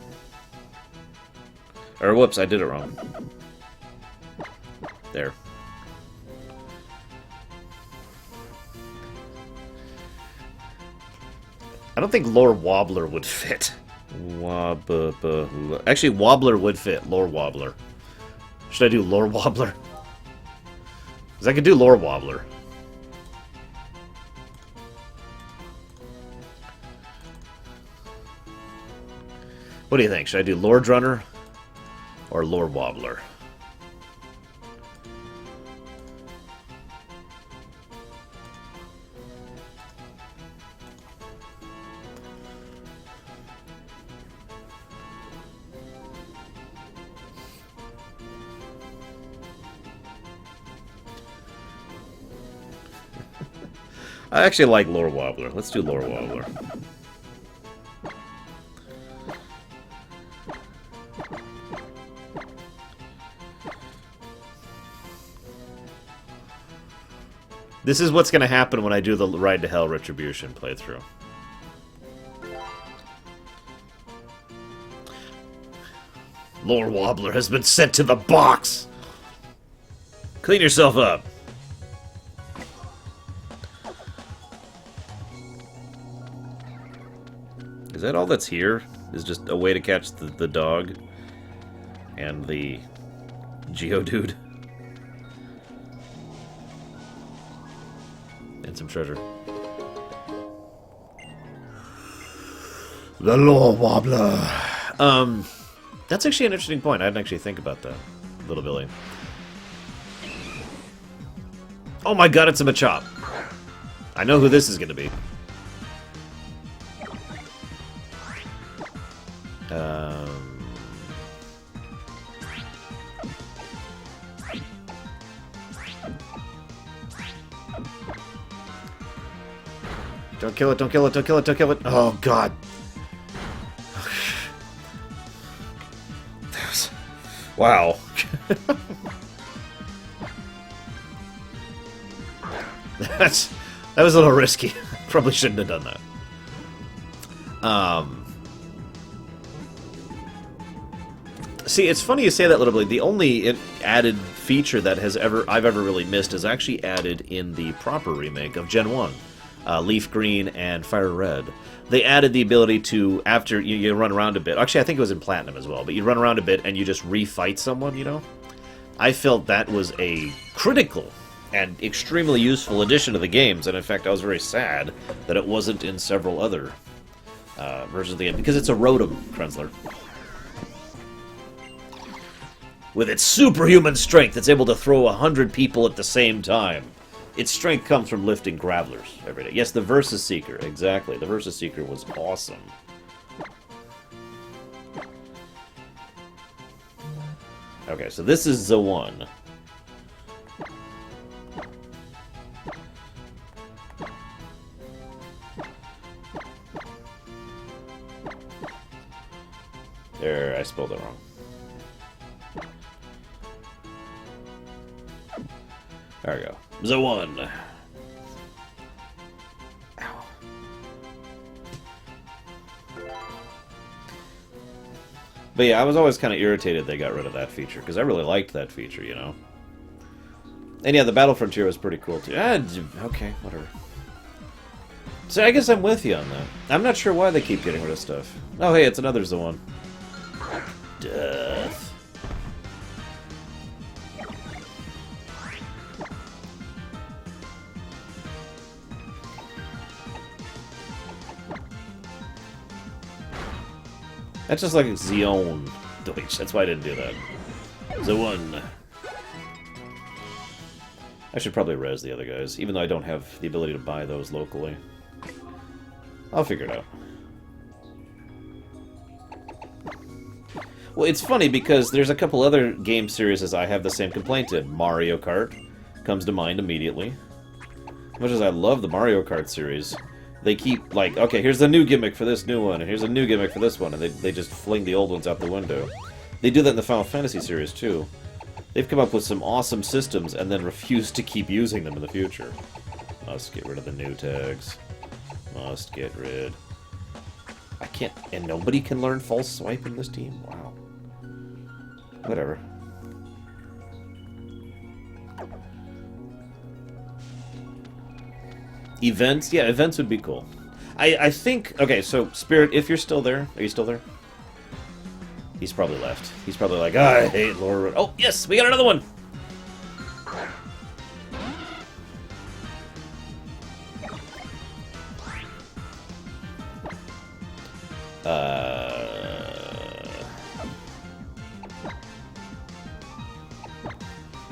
Or, whoops, I did it wrong. There. I don't think Lore Wobbler would fit. Actually, Wobbler would fit. Lore Wobbler. Should I do Lore Wobbler? Because I could do Lore Wobbler. What do you think? Should I do Lord Runner or Lore Wobbler? I actually like Lore Wobbler. Let's do Lore Wobbler. This is what's going to happen when I do the Ride to Hell Retribution playthrough. Lore Wobbler has been sent to the box! Clean yourself up. Is that all that's here? Is just a way to catch the dog and the Geodude? And some treasure. The Lore Wobbler. That's actually an interesting point. I didn't actually think about that, Little Billy. Oh my god, it's a Machop. I know who this is going to be. Don't kill it, don't kill it, don't kill it, don't kill it. Oh god. Wow. That was a little risky. Probably shouldn't have done that. See, it's funny you say that, Little Billy. The only added feature that I've ever really missed is actually added in the proper remake of Gen 1. Leaf Green and Fire Red. They added the ability to, after you run around a bit, actually I think it was in Platinum as well, but you run around a bit and you just refight someone, you know? I felt that was a critical and extremely useful addition to the games, and in fact I was very sad that it wasn't in several other versions of the game, because it's a Rotom, Krenzler. With its superhuman strength, it's able to throw 100 people at the same time. Its strength comes from lifting Gravelers every day. Yes, the Versus Seeker, exactly. The Versus Seeker was awesome. Okay, so this is the one. There, I spelled it wrong. There we go. The one. Ow. But yeah, I was always kind of irritated they got rid of that feature, because I really liked that feature, you know? And yeah, the Battle Frontier was pretty cool too. Okay, whatever. So I guess I'm with you on that. I'm not sure why they keep getting rid of stuff. Oh hey, it's another Zoan. Death. That's just like Xeon Deutsch. That's why I didn't do that. The one. I should probably res the other guys, even though I don't have the ability to buy those locally. I'll figure it out. Well, it's funny because there's a couple other game series I have the same complaint in. Mario Kart comes to mind immediately. As much as I love the Mario Kart series, they keep, like, okay, here's the new gimmick for this new one, and here's a new gimmick for this one, and they just fling the old ones out the window. They do that in the Final Fantasy series, too. They've come up with some awesome systems, and then refuse to keep using them in the future. Must get rid of the new tags. Must get rid. I can't, and nobody can learn false swipe in this team? Wow. Whatever. Events? Yeah, events would be cool. I think... Okay, so, Spirit, if you're still there... Are you still there? He's probably left. He's probably like, I hate Lord... Oh, yes! We got another one!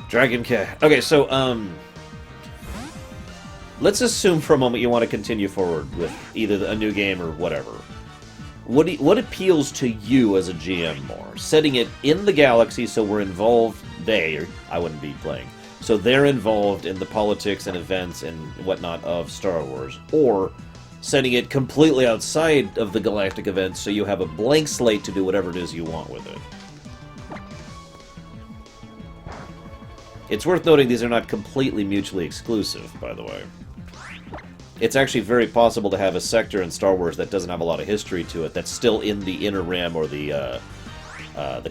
Dragon Cat. Okay, so, let's assume for a moment you want to continue forward with either a new game or whatever. What appeals to you as a GM more? Setting it in the galaxy so we're involved, or I wouldn't be playing, So they're involved in the politics and events and whatnot of Star Wars. Or sending it completely outside of the galactic events so you have a blank slate to do whatever it is you want with it. It's worth noting these are not completely mutually exclusive, by the way. It's actually very possible to have a sector in Star Wars that doesn't have a lot of history to it, that's still in the Inner Rim or the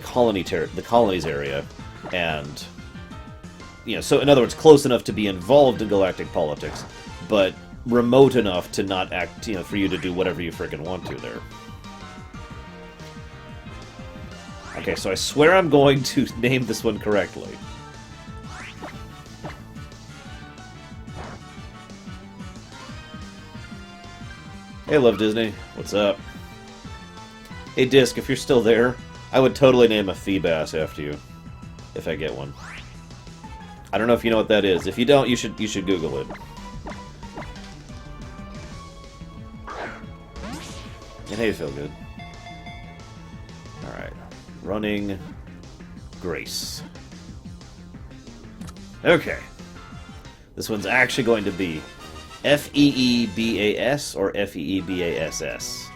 colonies area, and so in other words, close enough to be involved in galactic politics, but remote enough to not act, for you to do whatever you frickin' want to there. Okay, so I swear I'm going to name this one correctly. Hey, Love Disney. What's up? Hey, Disc, if you're still there, I would totally name a Feebass after you, if I get one. I don't know if you know what that is. If you don't, you should Google it. And hey, feel good. Alright. Running Grace. Okay. This one's actually going to be Feebas or Feebass.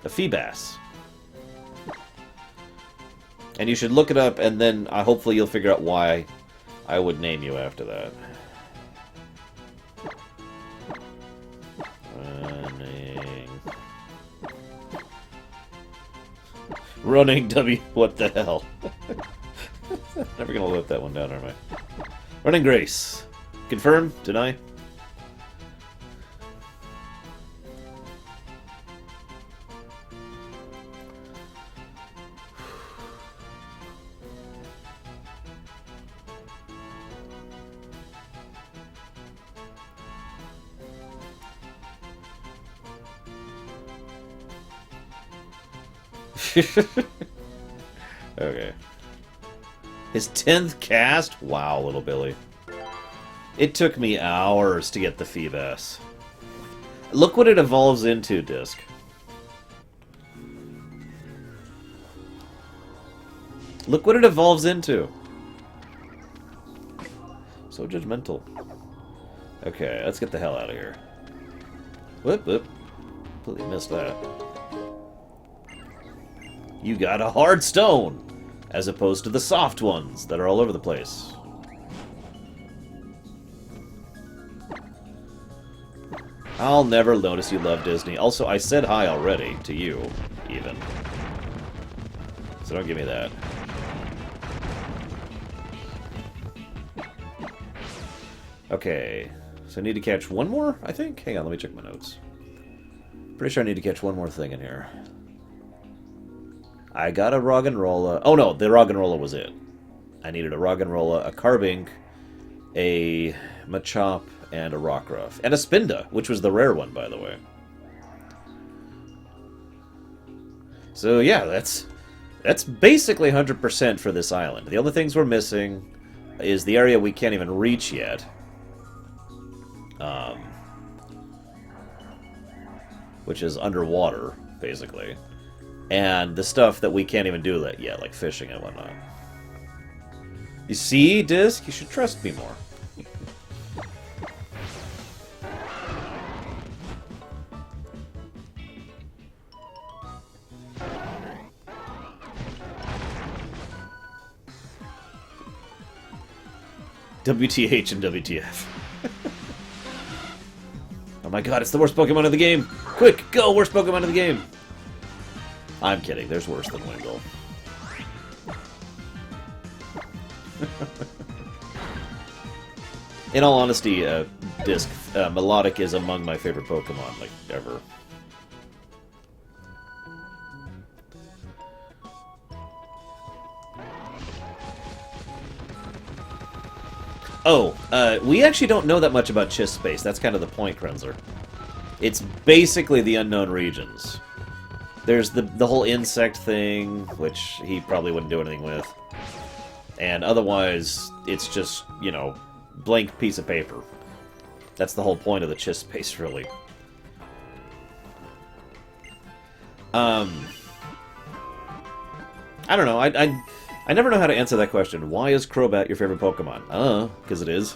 A Feebass. And you should look it up, and then hopefully you'll figure out why I would name you after that. Running W. What the hell? Never gonna let that one down, am I? Running Grace. Confirm? Deny? Okay. His 10th cast? Wow, little Billy. It took me hours to get the Feebass. Look what it evolves into, Disc. Look what it evolves into. So judgmental. Okay, let's get the hell out of here. Whoop, whoop. Completely missed that. You got a hard stone, as opposed to the soft ones that are all over the place. I'll never notice you love Disney. Also, I said hi already, to you, even. So don't give me that. Okay, so I need to catch one more, I think? Hang on, let me check my notes. Pretty sure I need to catch one more thing in here. I got a Roggenrola. Oh no, the Roggenrola was it. I needed a Roggenrola, a Carbink, a Machop, and a Rockruff. And a Spinda, which was the rare one, by the way. So yeah, that's basically 100% for this island. The only things we're missing is the area we can't even reach yet. Which is underwater, basically. And the stuff that we can't even do that yet, like fishing and whatnot. You see, Disc? You should trust me more. WTH and WTF. Oh my god, it's the worst Pokemon in the game! Quick, go! Worst Pokemon in the game! I'm kidding, there's worse than Wingull. In all honesty, Disc, Melodic is among my favorite Pokemon, like, ever. Oh, we actually don't know that much about Chiss Space. That's kind of the point, Krenzer. It's basically the unknown regions. There's the whole insect thing, which he probably wouldn't do anything with. And otherwise, it's just, you know, blank piece of paper. That's the whole point of the Chiss Space, really. I don't know. I never know how to answer that question. Why is Crobat your favorite Pokemon? Because it is.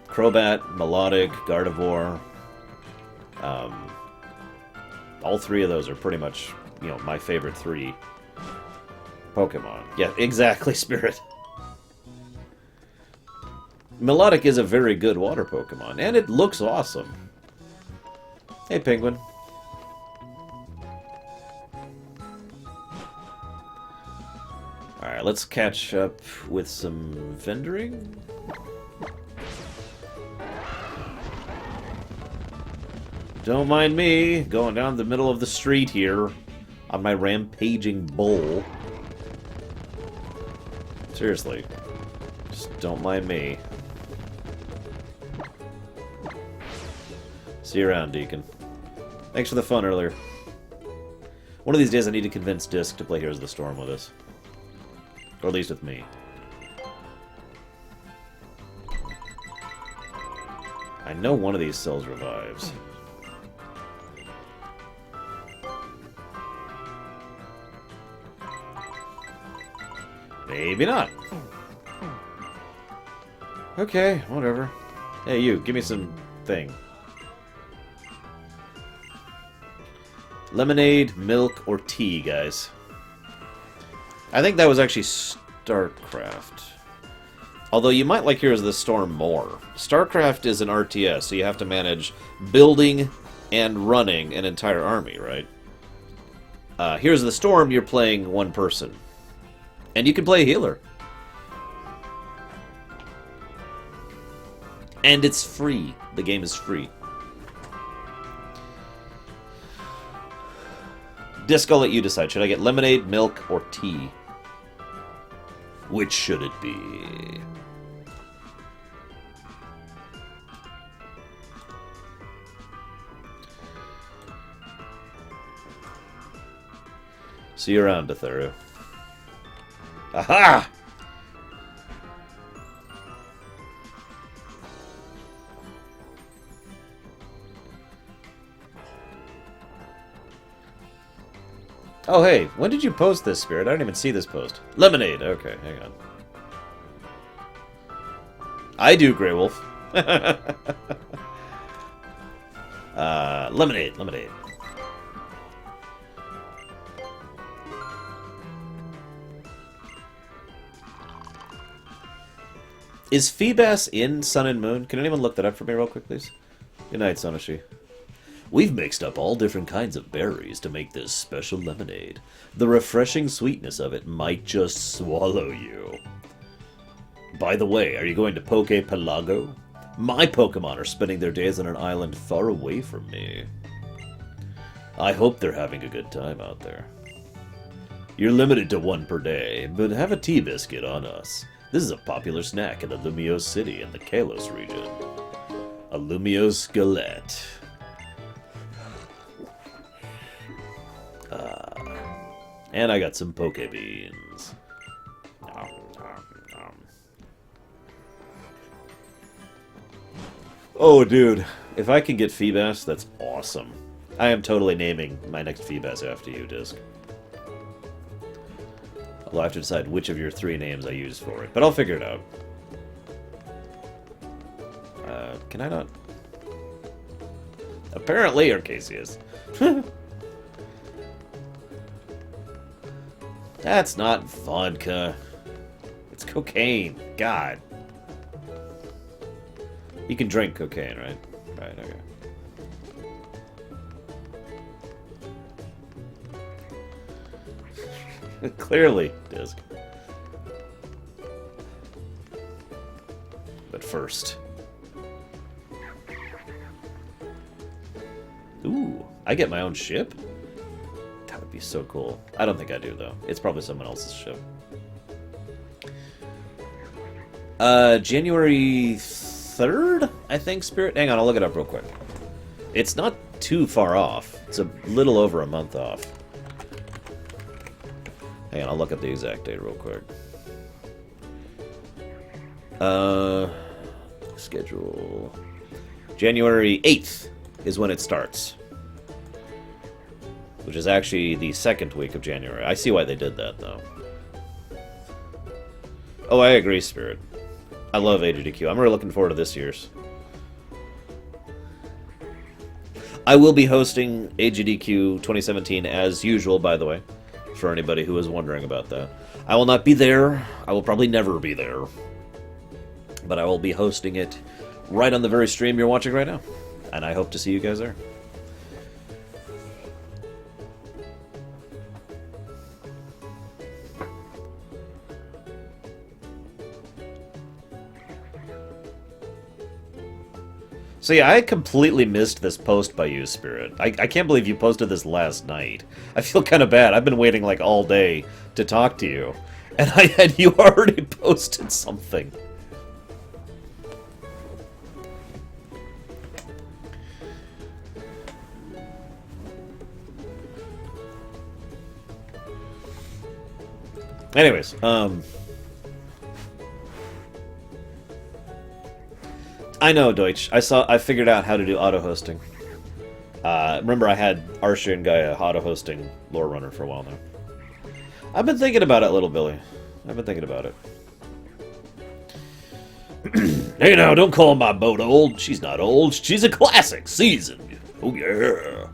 Crobat, Melodic, Gardevoir. All three of those are pretty much, you know, my favorite three Pokemon. Yeah, exactly, Spirit. Melodic is a very good water Pokemon, and it looks awesome. Hey, Penguin. Alright, let's catch up with some vendoring. Don't mind me going down the middle of the street here on my rampaging bull. Seriously. Just don't mind me. See you around, Deacon. Thanks for the fun earlier. One of these days I need to convince Disc to play Heroes of the Storm with us. Or at least with me. I know one of these sells revives. Maybe not. Okay, whatever. Hey, you, give me some thing. Lemonade, milk, or tea, guys. I think that was actually StarCraft. Although you might like Heroes of the Storm more. StarCraft is an RTS, so you have to manage building and running an entire army, right? Heroes of the Storm, you're playing one person. And you can play a healer. And it's free. The game is free. Disc, I'll let you decide. Should I get lemonade, milk, or tea? Which should it be? See you around, Detheru. Aha! Oh, hey, when did you post this, Spirit? I don't even see this post. Lemonade. Okay, hang on. I do, Grey Wolf. Lemonade, lemonade. Is Feebas in Sun and Moon? Can anyone look that up for me real quick, please? Good night, Sonoshi. We've mixed up all different kinds of berries to make this special lemonade. The refreshing sweetness of it might just swallow you. By the way, are you going to Poke Pelago? My Pokemon are spending their days on an island far away from me. I hope they're having a good time out there. You're limited to one per day, but have a tea biscuit on us. This is a popular snack in the Lumiose City in the Kalos region. A Lumiose Galette. And I got some poke beans. Oh, dude. If I can get Feebas, that's awesome. I am totally naming my next Feebas after you, Disc. Although I have to decide which of your three names I use for it. But I'll figure it out. Can I not? Apparently, Arceus. That's not vodka. It's cocaine. God. You can drink cocaine, right? Right, okay. Clearly, Disc. But first. Ooh, I get my own ship? That would be so cool. I don't think I do, though. It's probably someone else's ship. January 3rd, I think, Spirit? Hang on, I'll look it up real quick. It's not too far off. It's a little over a month off. Hang on, I'll look up the exact date real quick. Schedule. January 8th is when it starts. which is actually the second week of January. I see why they did that, though. Oh, I agree, Spirit. I love AGDQ. I'm really looking forward to this year's. I will be hosting AGDQ 2017 as usual, by the way, for anybody who is wondering about that. I will not be there. I will probably never be there. But I will be hosting it right on the very stream you're watching right now. And I hope to see you guys there. So yeah, I completely missed this post by you, Spirit. I can't believe you posted this last night. I feel kind of bad. I've been waiting like all day to talk to you. And I had you already posted something. Anyways, I know, Deutsch. I figured out how to do auto-hosting. Remember I had Arsha and Gaia auto-hosting Lore Runner for a while now. I've been thinking about it, little Billy. I've been thinking about it. Hey now, don't call my boat old. She's not old. She's a classic, seasoned. Oh yeah.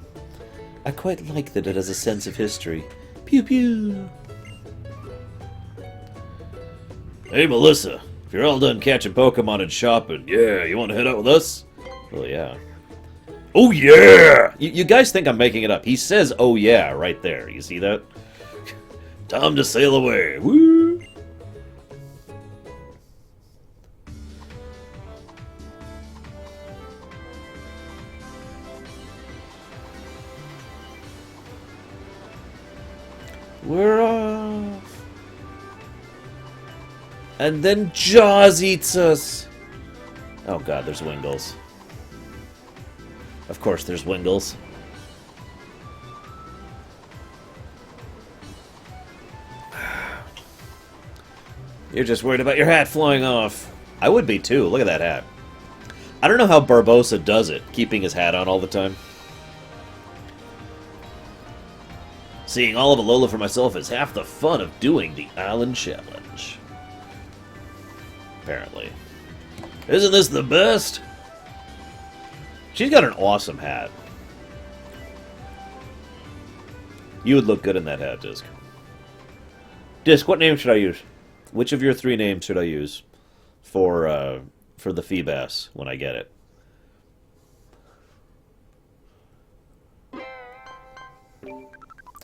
I quite like that it has a sense of history. Pew pew. Hey Melissa, if you're all done catching Pokemon and shopping, yeah, you want to head out with us? Oh yeah. Oh yeah! You guys think I'm making it up. He says oh yeah right there. You see that? Time to sail away. Woo! We're off. And then Jaws eats us. Oh god, there's Wingles. Of course there's Wingles. You're just worried about your hat flying off. I would be too. Look at that hat. I don't know how Barbosa does it, keeping his hat on all the time. Seeing all of Alola for myself is half the fun of doing the Island Challenge. Apparently. Isn't this the best? She's got an awesome hat. You would look good in that hat, Disc. Disc, what name should I use? Which of your 3 names should I use for the Feebas when I get it?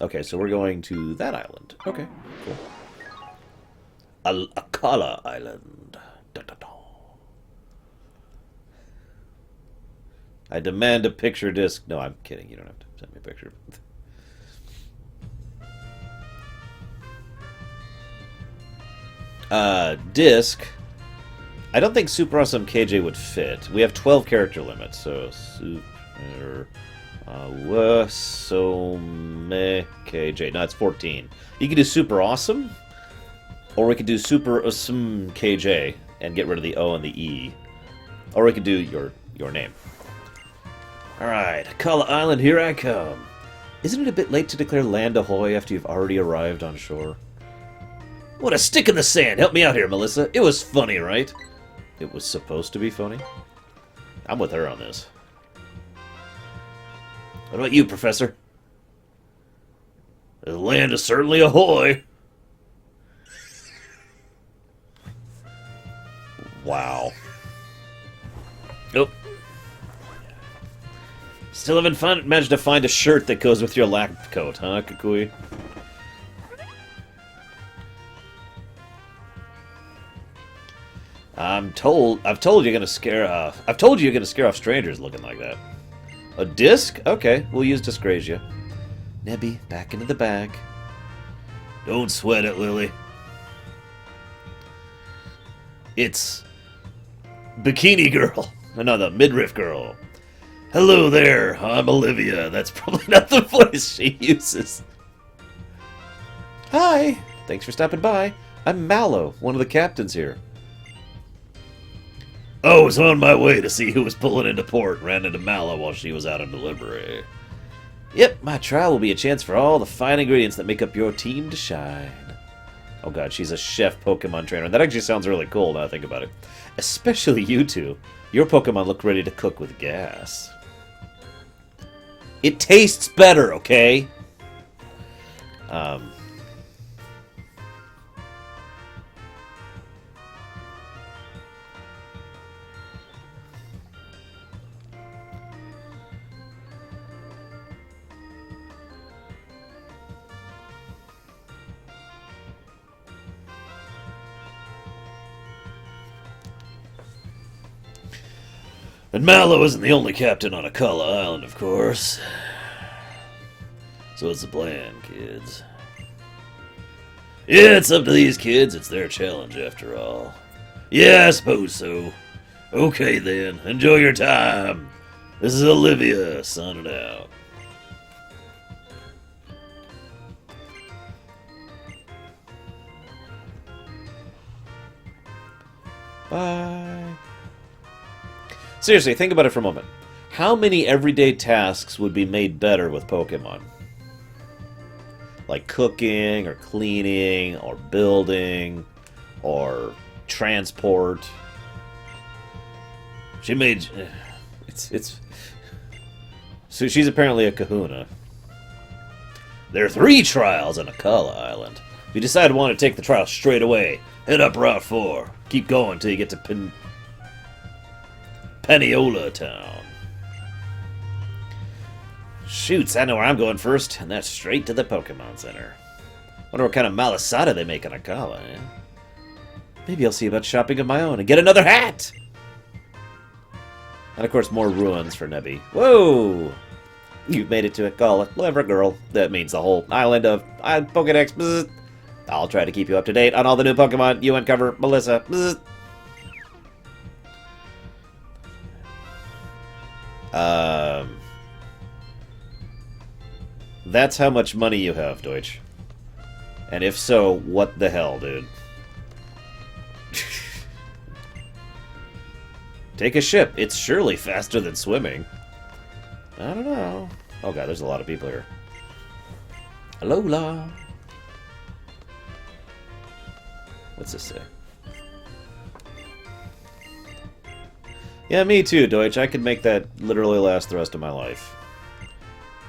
Okay, so we're going to that island. Okay, cool. Akala Island. Da, da, da. I demand a picture, Disc. No, I'm kidding. You don't have to send me a picture. Disc. I don't think Super Awesome KJ would fit. We have 12 character limits, so Super Awesome KJ. No, it's 14. You can do Super Awesome, or we could do Super Awesome KJ and get rid of the O and the E. Or we could do your name. Alright, Akala Island, here I come. Isn't it a bit late to declare land ahoy after you've already arrived on shore? What a stick in the sand! Help me out here, Melissa. It was funny, right? It was supposed to be funny? I'm with her on this. What about you, Professor? The land is certainly ahoy. Wow. Nope. Still haven't managed to find a shirt that goes with your lab coat, huh, Kukui? I've told you you're gonna scare off strangers looking like that. A disc? Okay, we'll use Dyscrasia. Nebby, back into the bag. Don't sweat it, Lily. It's Bikini Girl. No, the Midriff Girl. Hello there, I'm Olivia. That's probably not the voice she uses. Hi, thanks for stopping by. I'm Mallow, one of the captains here. I was on my way to see who was pulling into port and ran into Mallow while she was out on delivery. Yep, my trial will be a chance for all the fine ingredients that make up your team to shine. Oh god, she's a chef Pokemon trainer. That actually sounds really cool now I think about it. Especially you two. Your Pokemon look ready to cook with gas. It tastes better, okay? And Mallow isn't the only captain on Akala Island, of course. So what's the plan, kids? Yeah, it's up to these kids. It's their challenge, after all. Yeah, I suppose so. Okay, then. Enjoy your time. This is Olivia, signing out. Bye. Seriously, think about it for a moment. How many everyday tasks would be made better with Pokemon? Like cooking, or cleaning, or building, or transport. She made... It's... So she's apparently a kahuna. There are 3 trials on Akala Island. If you decide to want to take the trial straight away, head up Route 4. Keep going till you get to Peniola Town. Shoots, I know where I'm going first, and that's straight to the Pokemon Center. Wonder what kind of malasada they make on Akala, eh? Maybe I'll see about shopping of my own and get another hat! And of course, more ruins for Nebby. Whoa! You've made it to Akala. Clever girl. That means the whole island of Pokedex. Bzz. I'll try to keep you up to date on all the new Pokemon you uncover, Melissa. Bzz. That's how much money you have, Deutsch. And if so, what the hell, dude? Take a ship. It's surely faster than swimming. I don't know. Oh god, there's a lot of people here. Alola. What's this say? Yeah, me too, Deutsch. I could make that literally last the rest of my life.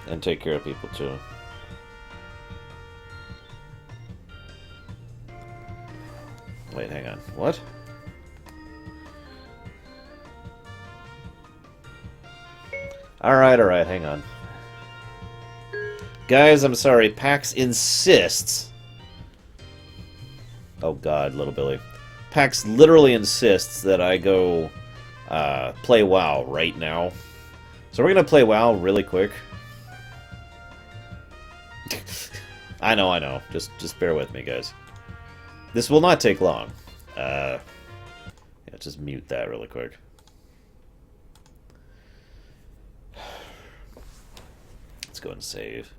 And take care of people, too. Wait, hang on. What? Alright, hang on. Guys, I'm sorry. PAX insists... Oh god, little Billy. PAX literally insists that I go play WoW right now. So we're gonna play WoW really quick. I know. Just bear with me, guys. This will not take long. Yeah, just mute that really quick. Let's go and save.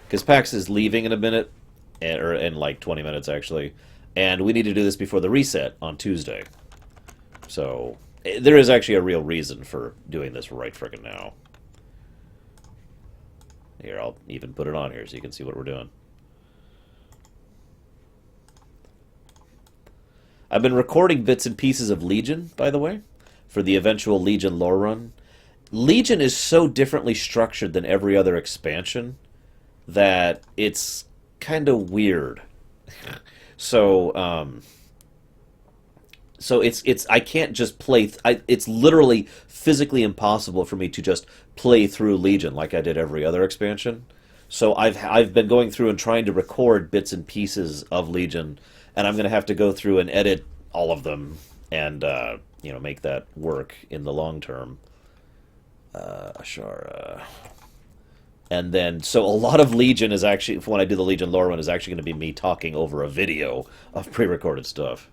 Because PAX is leaving in a minute, or in like 20 minutes actually, and we need to do this before the reset on Tuesday. So there is actually a real reason for doing this right frickin' now. Here, I'll even put it on here so you can see what we're doing. I've been recording bits and pieces of Legion, by the way, for the eventual Legion lore run. Legion is so differently structured than every other expansion that it's kind of weird. So it's I can't just play. It's literally physically impossible for me to just play through Legion like I did every other expansion. So I've been going through and trying to record bits and pieces of Legion, and I'm going to have to go through and edit all of them and make that work in the long term. Ashara. And then, so a lot of Legion is actually, when I do the Legion lore one, is actually going to be me talking over a video of pre-recorded stuff.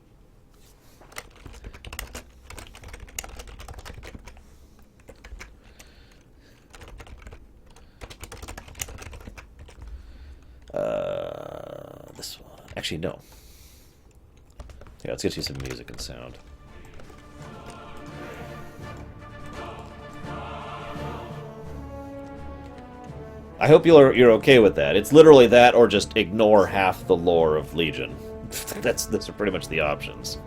This one. Actually, no. Yeah, let's get you some music and sound. I hope you're okay with that. It's literally that, or just ignore half the lore of Legion. Those are pretty much the options.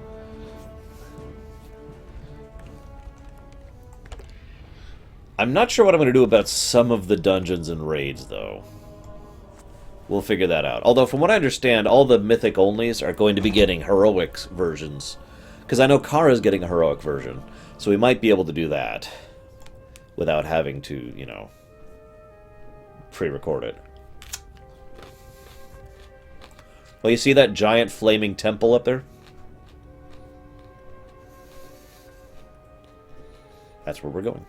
I'm not sure what I'm going to do about some of the dungeons and raids, though. We'll figure that out. Although, from what I understand, all the Mythic Onlys are going to be getting heroic versions. Because I know Kara's getting a heroic version. So we might be able to do that. Without having to, you know, pre-record it. Well, you see that giant flaming temple up there? That's where we're going.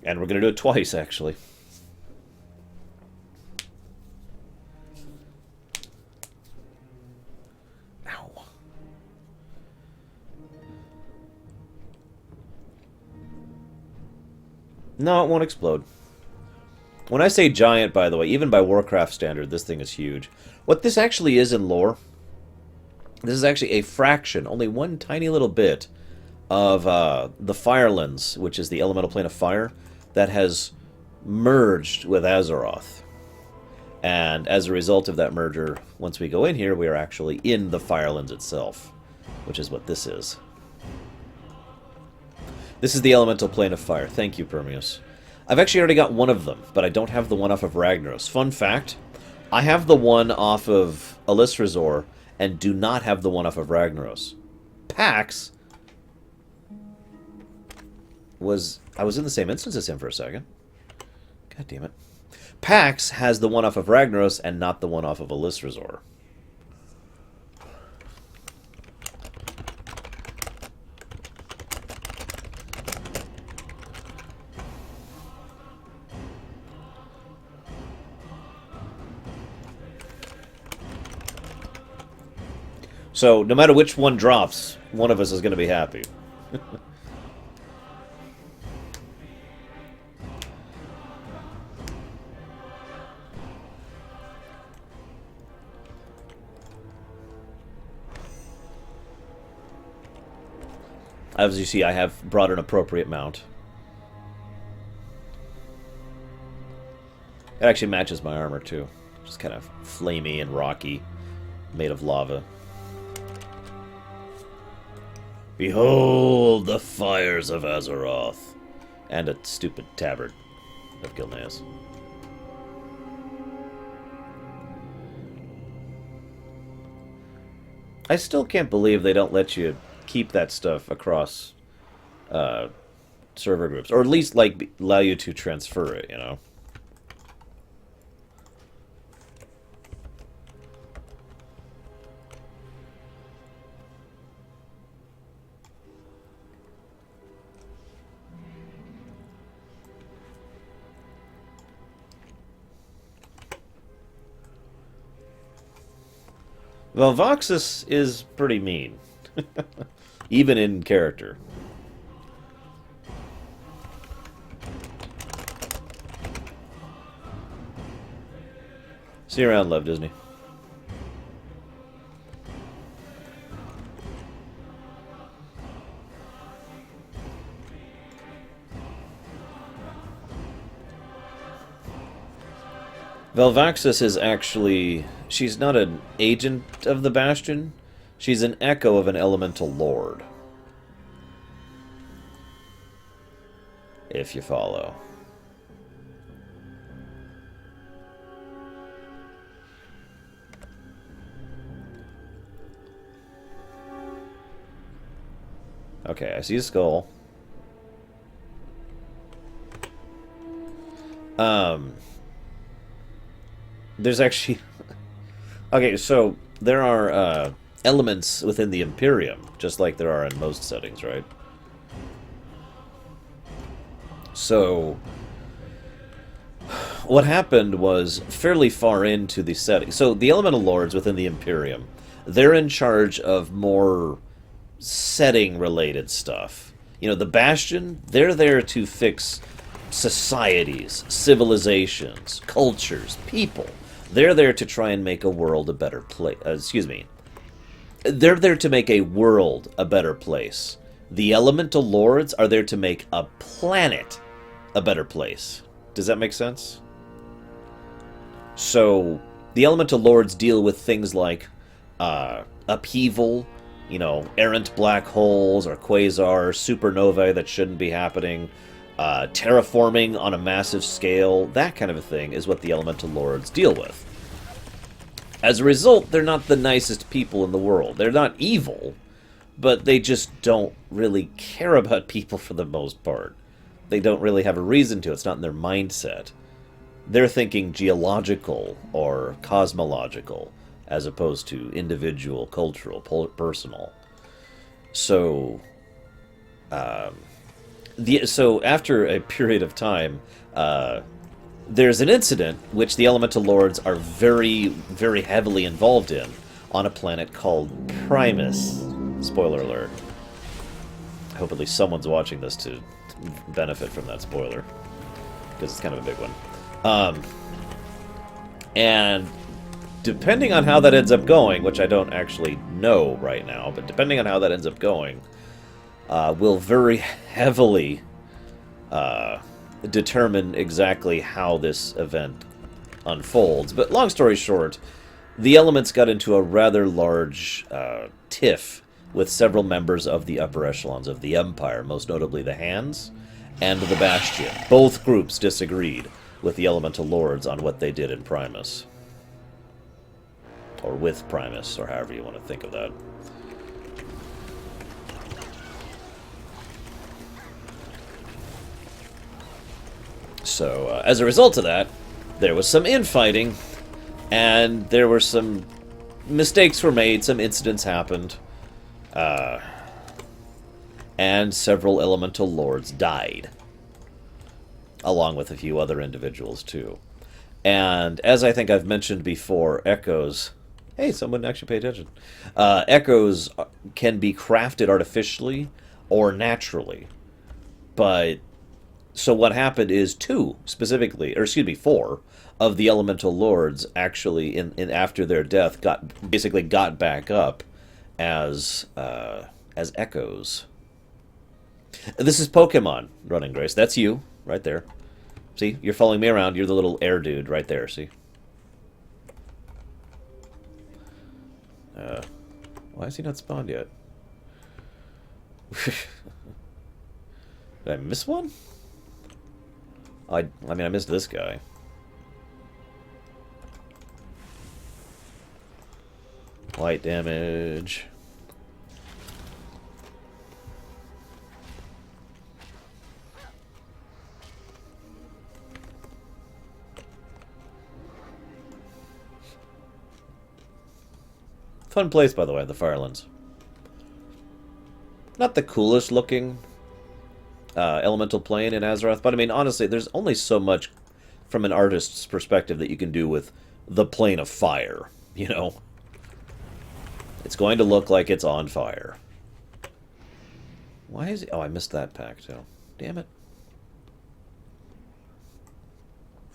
And we're going to do it twice, actually. Ow. No, it won't explode. When I say giant, by the way, even by Warcraft standard, this thing is huge. What this actually is in lore, this is actually a fraction, only one tiny little bit, of the Firelands, which is the elemental plane of fire, that has merged with Azeroth. And as a result of that merger, once we go in here, we are actually in the Firelands itself, which is what this is. This is the elemental plane of fire. Thank you, Permeus. I've actually already got one of them, but I don't have the one off of Ragnaros. Fun fact, I have the one off of Alisrazor and do not have the one off of Ragnaros. Pax was... I was in the same instance as him for a second. God damn it. Pax has the one off of Ragnaros and not the one off of Alisrazor. So, no matter which one drops, one of us is going to be happy. As you see, I have brought an appropriate mount. It actually matches my armor, too. Just kind of flamey and rocky, made of lava. Behold the fires of Azeroth. And a stupid tabard of Gilneas. I still can't believe they don't let you keep that stuff across server groups. Or at least, like, allow you to transfer it, you know? Well, Voxus is pretty mean. Even in character. See you around, Love Disney. Velvaxus is actually... She's not an agent of the Bastion. She's an echo of an elemental lord. If you follow. Okay, I see a skull. There's actually... Okay, so there are elements within the Imperium, just like there are in most settings, right? So, what happened was fairly far into the setting. So, the Elemental Lords within the Imperium, they're in charge of more setting-related stuff. You know, the Bastion, they're there to fix societies, civilizations, cultures, people. They're there to try and make a world a better place. They're there to make a world a better place. The elemental lords are there to make a planet a better place. Does that make sense? So, the elemental lords deal with things like upheaval, errant black holes or quasars, supernovae that shouldn't be happening, terraforming on a massive scale, that kind of a thing is what the elemental lords deal with. As a result, they're not the nicest people in the world. They're not evil, but they just don't really care about people for the most part. They don't really have a reason to. It's not in their mindset. They're thinking geological or cosmological, as opposed to individual, cultural, personal. So, so after a period of time, there's an incident which the elemental lords are very, very heavily involved in on a planet called Primus. Spoiler alert. I hope at least someone's watching this to benefit from that spoiler, because it's kind of a big one. And depending on how that ends up going, which I don't actually know right now, but depending on how that ends up going, will very heavily determine exactly how this event unfolds. But long story short, the elements got into a rather large tiff with several members of the upper echelons of the Empire, most notably the Hands and the Bastion. Both groups disagreed with the elemental lords on what they did in Primus. Or with Primus, or however you want to think of that. So, as a result of that, there was some infighting, and there were some mistakes were made, some incidents happened, and several elemental lords died, along with a few other individuals, too. And, as I think I've mentioned before, echoes... Hey, someone actually pay attention. Echoes can be crafted artificially or naturally. But, so what happened is four of the elemental lords actually, in after their death, got back up as echoes. This is Pokemon, Running Grace. That's you, right there. See, you're following me around. You're the little air dude right there, see? Why has he not spawned yet? Did I miss one? I mean, I missed this guy. Light damage. Fun place, by the way, the Firelands. Not the coolest looking elemental plane in Azeroth, but I mean, honestly, there's only so much from an artist's perspective that you can do with the plane of fire, you know? It's going to look like it's on fire. Why is it... Oh, I missed that pack, too. Damn it.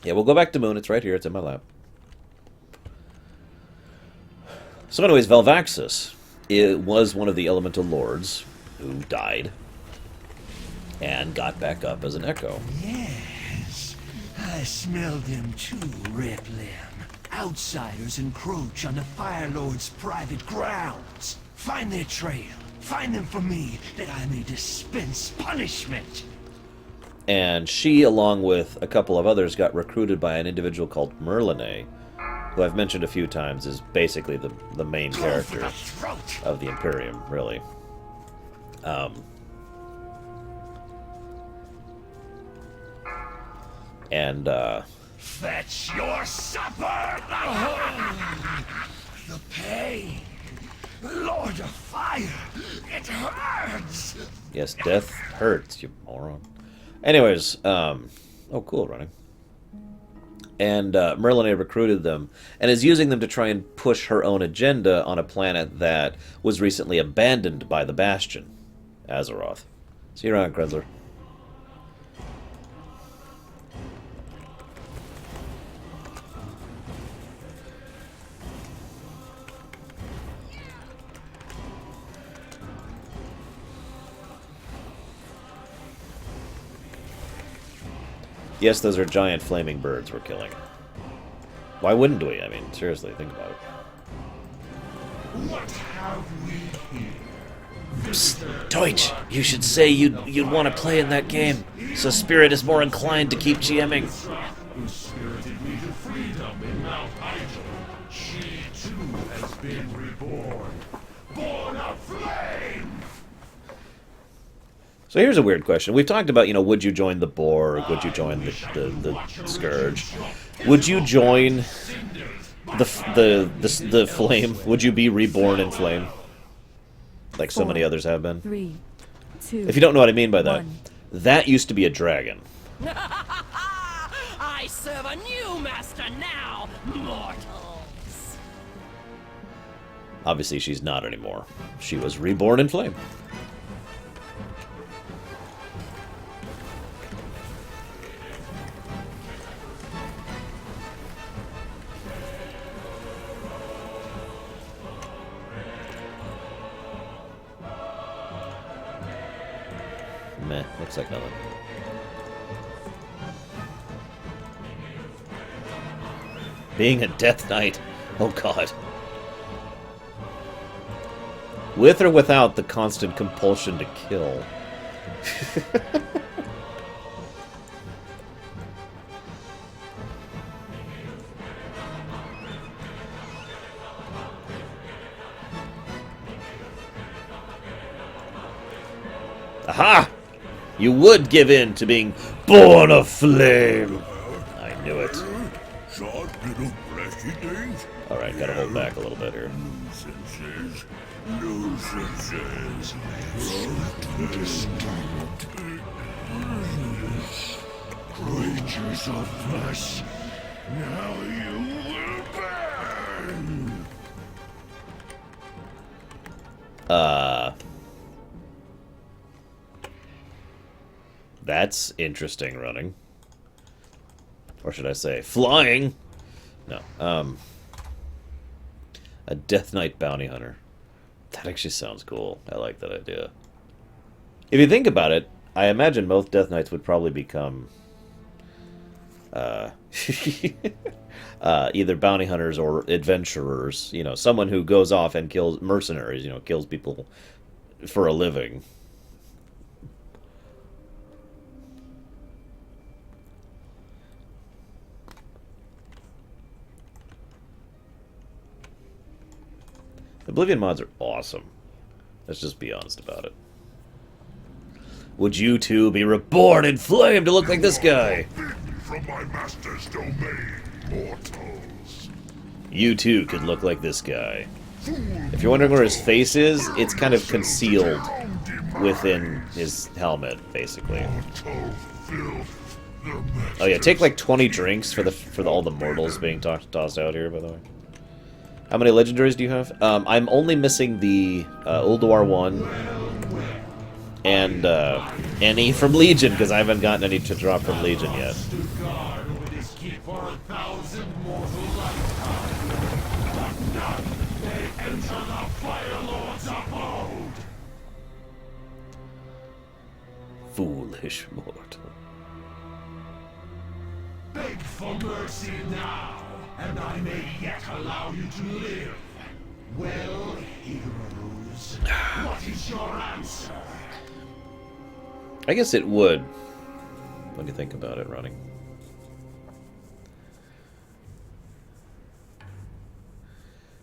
Yeah, we'll go back to Moon. It's right here. It's in my lap. So anyways, Velvaxus was one of the elemental lords who died and got back up as an echo. Yes, I smelled them too, Replim. Outsiders encroach on the Fire Lord's private grounds. Find their trail. Find them for me, that I may dispense punishment. And she, along with a couple of others, got recruited by an individual called Merlinae, who I've mentioned a few times is basically the main character of the Imperium, really. Fetch your supper! The pain! Lord of Fire! It hurts! Yes, death hurts, you moron. Anyways, oh, cool, running. And Merlinae recruited them, and is using them to try and push her own agenda on a planet that was recently abandoned by the Bastion, Azeroth. See you around, Krenzler. Yes, those are giant flaming birds we're killing. Why wouldn't we? I mean, seriously, think about it. What have we here? Psst, Deutsch, you should say you'd want to play in that game, so Spirit is more inclined to keep GMing. Who spirited me to freedom in Mount Idle. She too has been reborn. Born of flame! So here's a weird question. We've talked about, would you join the Borg? Would you join the Scourge? Would you join the Flame? Would you be reborn in Flame? Like so many others have been? 3, 2. If you don't know what I mean by that, 1. that used to be a dragon. I serve a new master now, mortals. Obviously, she's not anymore. She was reborn in Flame. Meh, looks like nothing. Being a Death Knight. Oh god. With or without the constant compulsion to kill. Aha! You would give in to being born of flame. I knew it. Alright, gotta hold back a little bit here. Nuisances. Creatures of flesh. Now you will burn. That's interesting running. Or should I say, flying? No. A Death Knight bounty hunter. That actually sounds cool. I like that idea. If you think about it, I imagine most Death Knights would probably become either bounty hunters or adventurers. Someone who goes off and kills mercenaries, kills people for a living. Oblivion mods are awesome. Let's just be honest about it. Would you two be reborn in flame to look like this guy? From my master's domain, mortals. You too could look like this guy. If you're wondering where his face is, it's kind of concealed within his helmet, basically. Oh yeah, take like 20 drinks for all the mortals being tossed out here, by the way. How many legendaries do you have? I'm only missing the Ulduar 1 and any from Legion, because I haven't gotten any to drop from Legion yet. Foolish mortal. Beg for mercy now, and I may yet allow you to live. Well, heroes, what is your answer? I guess it would, when you think about it, running.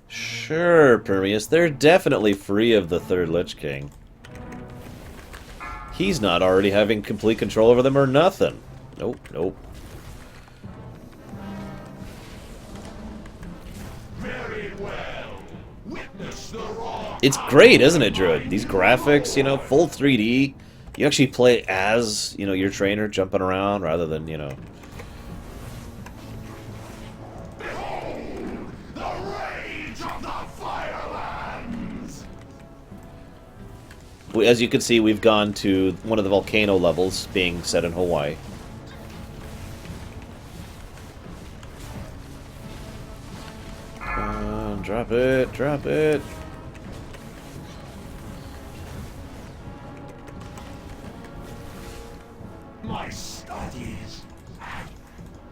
Sure, Permeus, they're definitely free of the third Lich King. He's not already having complete control over them or nothing. Nope, nope. Very well. Witness the raw. It's great, isn't it, Druid? These graphics, full 3D. You actually play as, your trainer jumping around rather than, Behold, the rage of the Firelands. As you can see, we've gone to one of the volcano levels being set in Hawaii. Drop it, drop it. My studies,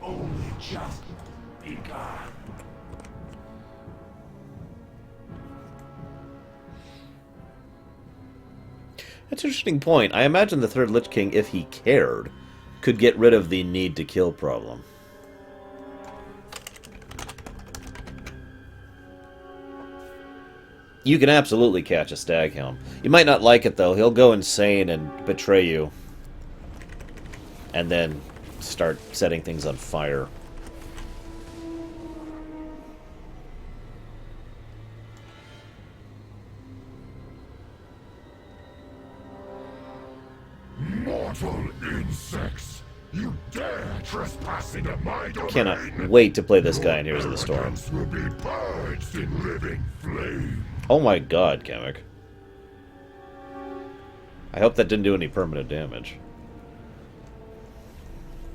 Only just begun. That's an interesting point. I imagine the third Lich King, if he cared, could get rid of the need to kill problem. You can absolutely catch a Staghelm. You might not like it, though. He'll go insane and betray you. And then start setting things on fire. Mortal insects! You dare trespass into my domain! Cannot wait to play this guy in Heroes of the Storm. Will be purged in living flame. Oh my god, Kamek. I hope that didn't do any permanent damage.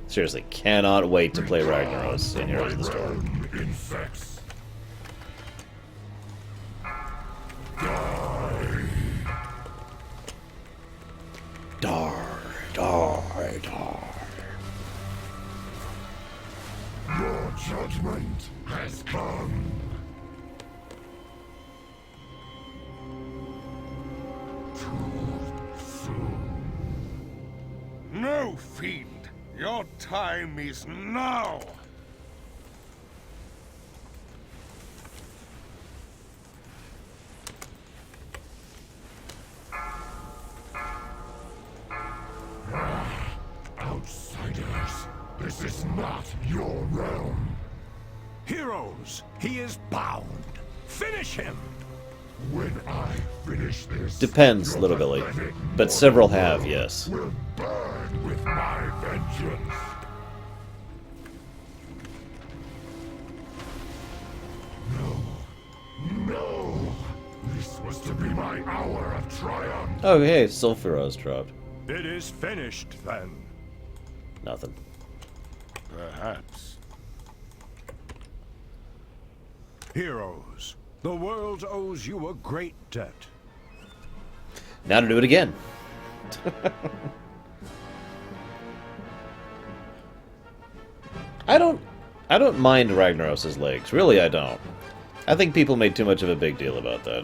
Seriously, cannot wait to play Ragnaros in Heroes of the Storm. Insects. Die. Dar, dar, dar. Your judgment has come. Too soon. No, fiend. Your time is now. Outsiders, this is not your realm. Heroes, he is bound. Finish him! When I finish this... Depends, Little Billy. But several have, yes. ...will burn with my vengeance. No. This was to be my hour of triumph. Oh, hey, Sulfuros dropped. It is finished, then. Nothing. Perhaps. Heroes, the world owes you a great debt. Now to do it again. I don't mind Ragnaros' legs. Really, I don't. I think people made too much of a big deal about that.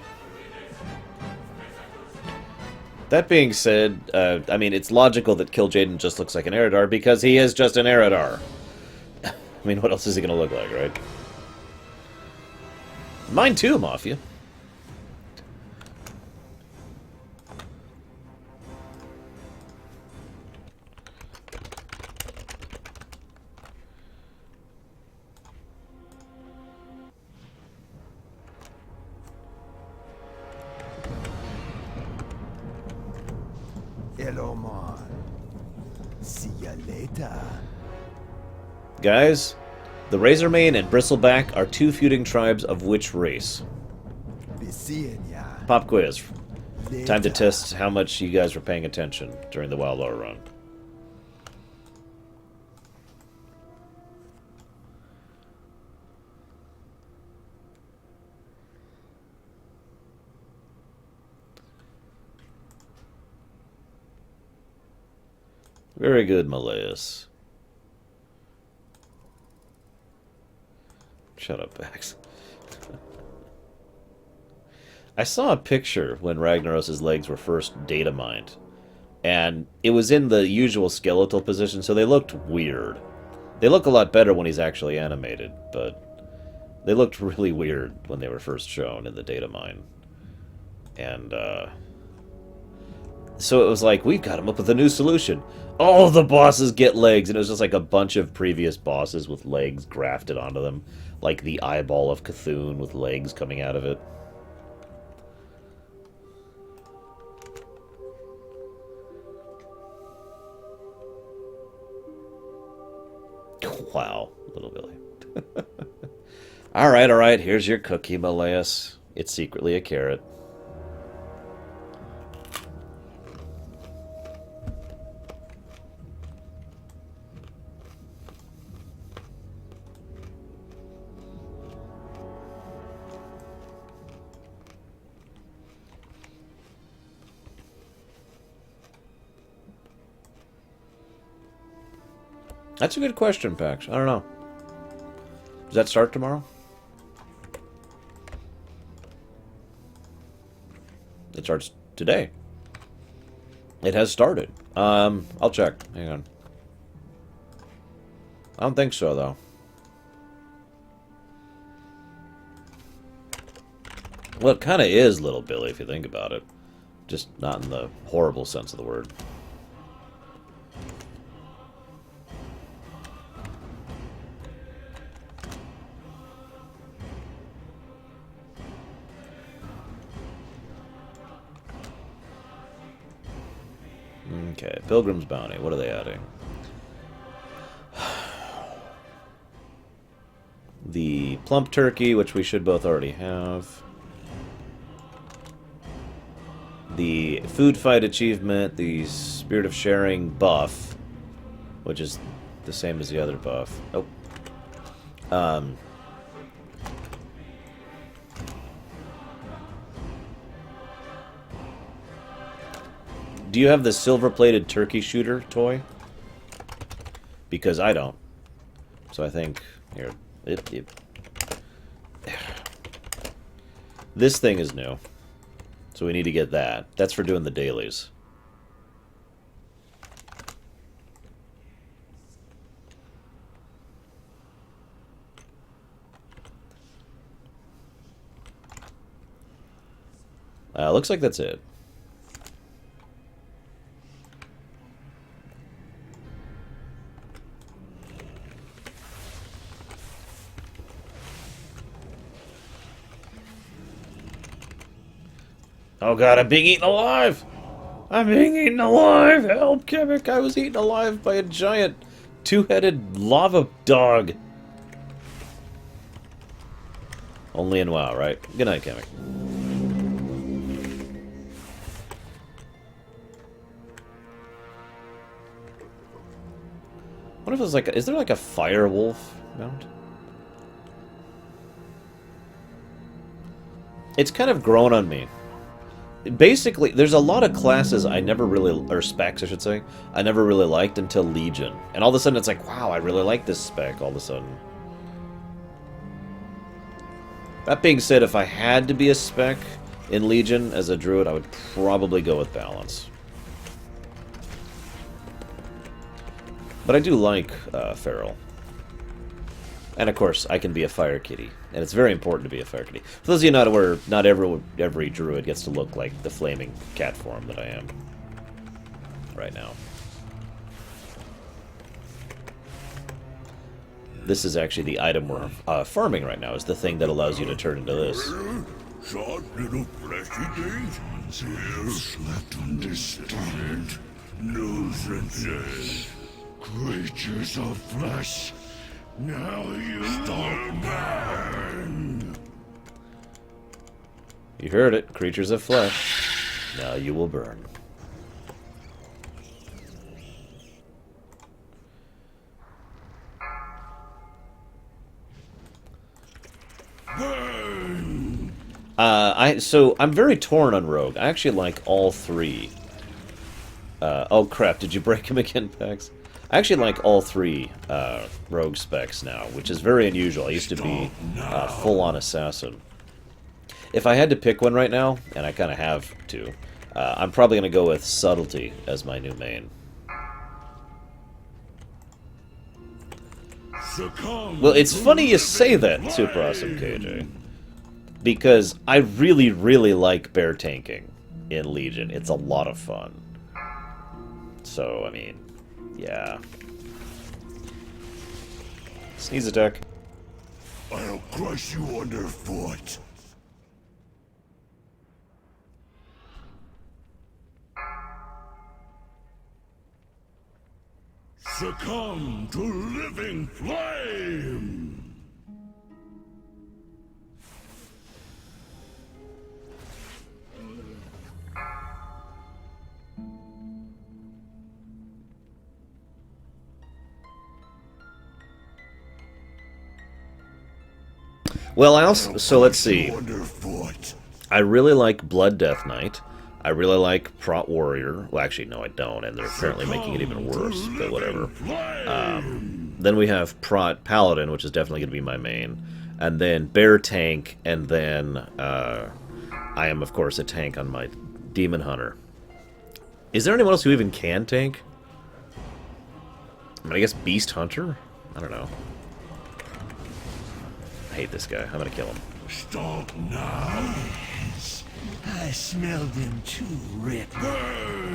That being said, I mean, it's logical that Kil'jaeden just looks like an Eridar because he is just an Eridar. I mean, what else is he going to look like, right? Mine too, Mafia. Hello, Mon. See ya later. Guys, the Razormane and Bristleback are two feuding tribes of which race? Be seeing ya. Pop quiz. Time to Later. test how much you guys were paying attention during the Wild Lore run. Very good, Malaeus. Shut up, Bax. I saw a picture when Ragnaros' legs were first data mined, and it was in the usual skeletal position, so they looked weird. They look a lot better when he's actually animated, but they looked really weird when they were first shown in the data mine. And, so it was like, we've got him up with a new solution. All the bosses get legs, and it was just like a bunch of previous bosses with legs grafted onto them. Like the eyeball of Cthulhu with legs coming out of it. Wow, Little Billy. Alright, here's your cookie, Malaeus. It's secretly a carrot. That's a good question, Pax. I don't know. Does that start tomorrow? It starts today. It has started. I'll check. Hang on. I don't think so, though. Well, it kind of is Little Billy, if you think about it. Just not in the horrible sense of the word. Okay, Pilgrim's Bounty. What are they adding? The plump turkey, which we should both already have. The food fight achievement, the spirit of sharing buff, which is the same as the other buff. Oh. Do you have the silver-plated turkey shooter toy? Because I don't. So I think here. This thing is new. So we need to get that. That's for doing the dailies. Looks like that's it. Oh god, I'm being eaten alive! I'm being eaten alive! Help, Kemek! I was eaten alive by a giant two-headed lava dog. Only in WoW, right? Good night, Kemek. What if it's like, is there like a fire wolf mount? It's kind of grown on me. Basically, there's a lot of classes I never really, or specs I should say, I never really liked until Legion. And all of a sudden it's like, wow, I really like this spec all of a sudden. That being said, if I had to be a spec in Legion as a druid, I would probably go with Balance. But I do like Feral. And of course, I can be a fire kitty. And it's very important to be a fire kitty. For those of you not aware, not every druid gets to look like the flaming cat form that I am right now. This is actually the item we're farming right now, is the thing that allows you to turn into this. Short little fleshy things. Tears left undistorted. Nuisances. Creatures of flesh. Now you don't burn. You heard it, creatures of flesh. Now you will burn. Burn. So I'm very torn on Rogue. I actually like all three. Oh crap! Did you break him again, Pax? I actually like all three Rogue specs now, which is very unusual. I used to be full-on assassin. If I had to pick one right now, and I kind of have to, I'm probably going to go with Subtlety as my new main. Well, it's funny you say that, Super Awesome KJ. Because I really, really like bear tanking in Legion. It's a lot of fun. So, I mean, yeah. Sneeze attack. I'll crush you underfoot. Succumb to living flame! Well, I also... So let's see. Underfoot. I really like Blood Death Knight. I really like Prot Warrior. Well, actually, no, I don't, and they're apparently making it even worse, but whatever. Then we have Prot Paladin, which is definitely going to be my main. And then Bear Tank, and then I am, of course, a tank on my Demon Hunter. Is there anyone else who even can tank? I mean, I guess Beast Hunter? I don't know. I hate this guy. I'm going to kill him. Stop now. Yes, I smelled them too, Rip.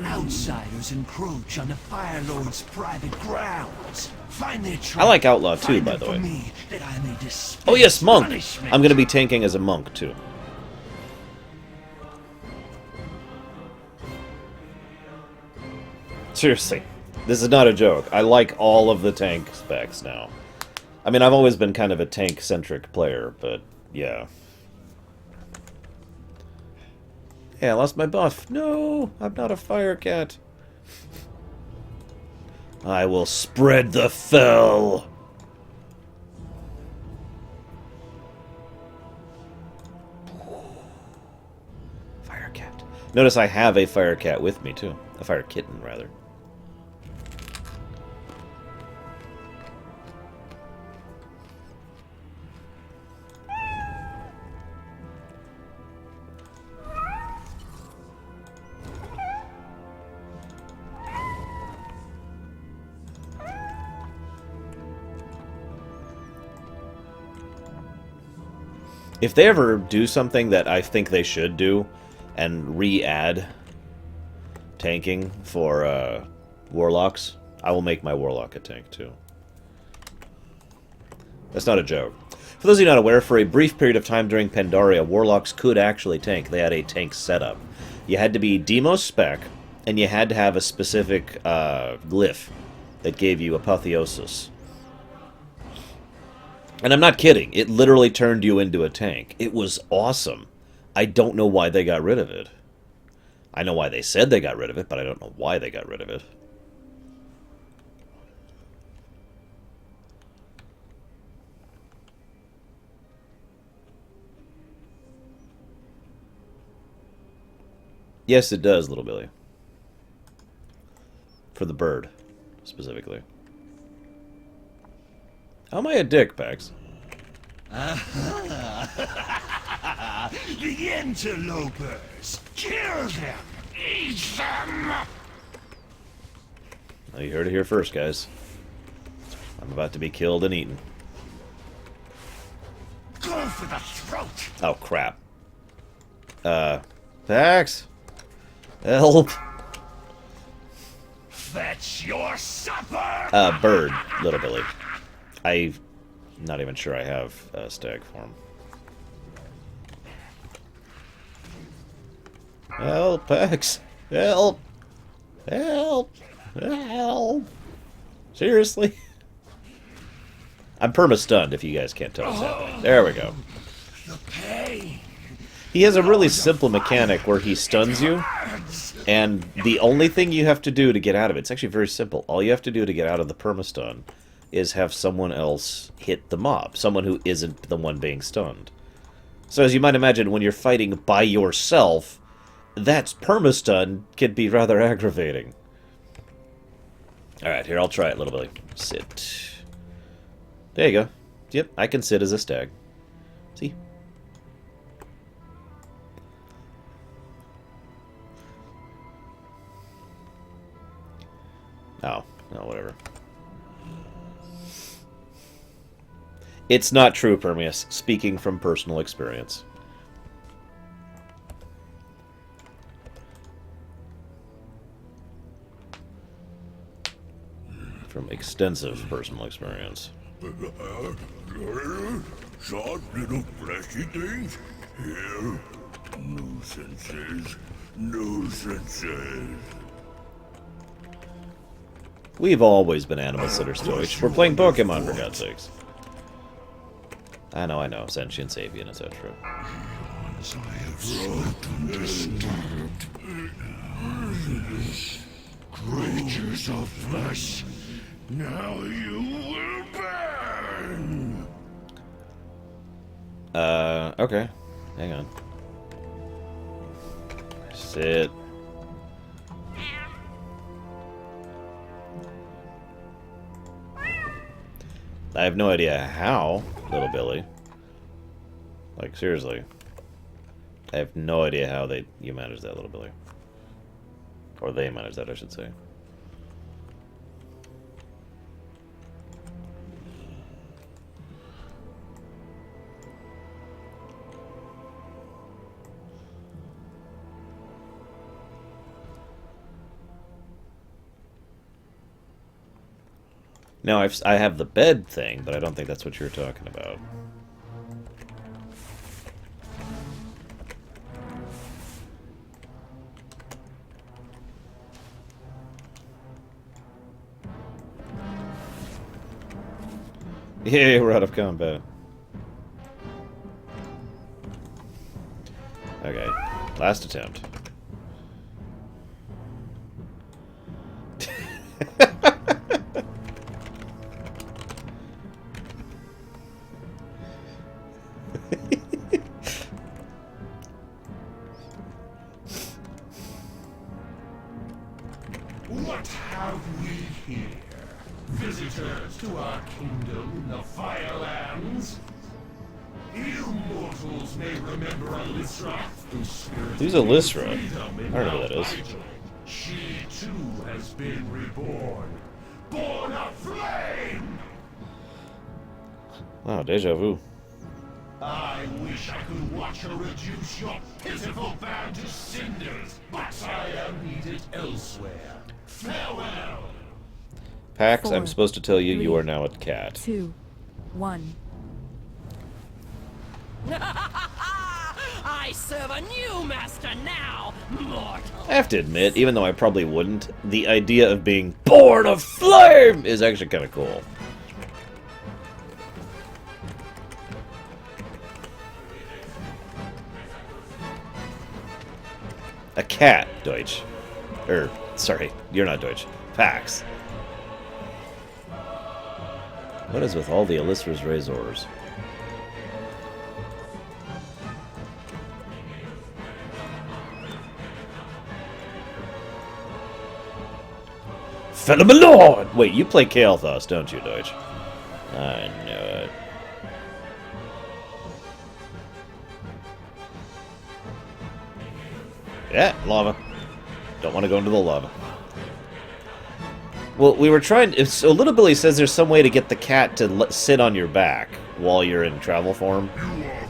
Outsiders encroach on the Fire Lord's private grounds. Find their trail. I like Outlaw too, by the way. Me, that I may Oh yes, Monk! punishment. I'm going to be tanking as a Monk too. Seriously, this is not a joke. I like all of the tank specs now. I mean, I've always been kind of a tank-centric player, but yeah. Hey, I lost my buff. No, I'm not a fire cat. I will spread the fell. Fire cat. Notice I have a fire cat with me, too. A fire kitten, rather. If they ever do something that I think they should do, and re-add tanking for Warlocks, I will make my Warlock a tank, too. That's not a joke. For those of you not aware, for a brief period of time during Pandaria, Warlocks could actually tank. They had a tank setup. You had to be Demos spec, and you had to have a specific glyph that gave you Apotheosis. And I'm not kidding. It literally turned you into a tank. It was awesome. I don't know why they got rid of it. I know why they said they got rid of it, but I don't know why they got rid of it. Yes, it does, Little Billy. For the bird, specifically. How am I a dick, Pax? The interlopers! Kill them! Eat them! Well, you heard it here first, guys. I'm about to be killed and eaten. Go for the throat! Oh, crap. Pax? Help! Fetch your supper! Bird, Little Billy. I'm not even sure I have a stag form. Help, Pax! Help! Help! Help! Seriously? I'm perma-stunned, if you guys can't tell what's happening. There we go. The pain! He has a really simple mechanic where he stuns you, and the only thing you have to do to get out of it, it's actually very simple. All you have to do to get out of the perma-stun is have someone else hit the mob, someone who isn't the one being stunned. So as you might imagine, when you're fighting by yourself, that perma-stun can be rather aggravating. Alright, here, I'll try it, Little Billy. Sit. There you go. Yep, I can sit as a stag. See? Oh, no, whatever. It's not true, Permeus, speaking from personal experience. From extensive personal experience. Short little fleshy things? Here. Nuisances. Nuisances. We've always been animal sitters, Deutsch. We're playing Pokemon, for God's sakes. I know. Sentient sapient, etc. As I have sought and disturbed. Creatures of flesh, now you will burn! Okay. Hang on. Sit. I have no idea how, Little Billy. Like, seriously. I have no idea how you manage that, Little Billy. Or they manage that, I should say. No, I have the bed thing, but I don't think that's what you're talking about. Yeah, we're out of combat. Okay, last attempt. What have we here? Visitors to our kingdom in the Firelands? You mortals may remember Alysra, whose spirit Who's Alysra? freedom in I don't know who that is. Alphaeton. She too has been reborn. Born of flame! Wow, deja vu. I wish I could watch her reduce your pitiful band to cinders, but I am needed elsewhere. Farewell! Pax, I'm 4, supposed to tell you 3, you are now a cat. 2, 1. I serve a new master now, mortal. I have to admit, even though I probably wouldn't, the idea of being born of flame is actually kind of cool. A cat, Deutsch. Sorry, you're not Deutsch. Pax. What is with all the Alysra's razors? Fellow my lord! Wait, you play Kael'thas, don't you, Deutsch? I know it. Yeah, lava. Don't want to go into the lava. Well, we were trying... So Little Billy says there's some way to get the cat to sit on your back while you're in travel form.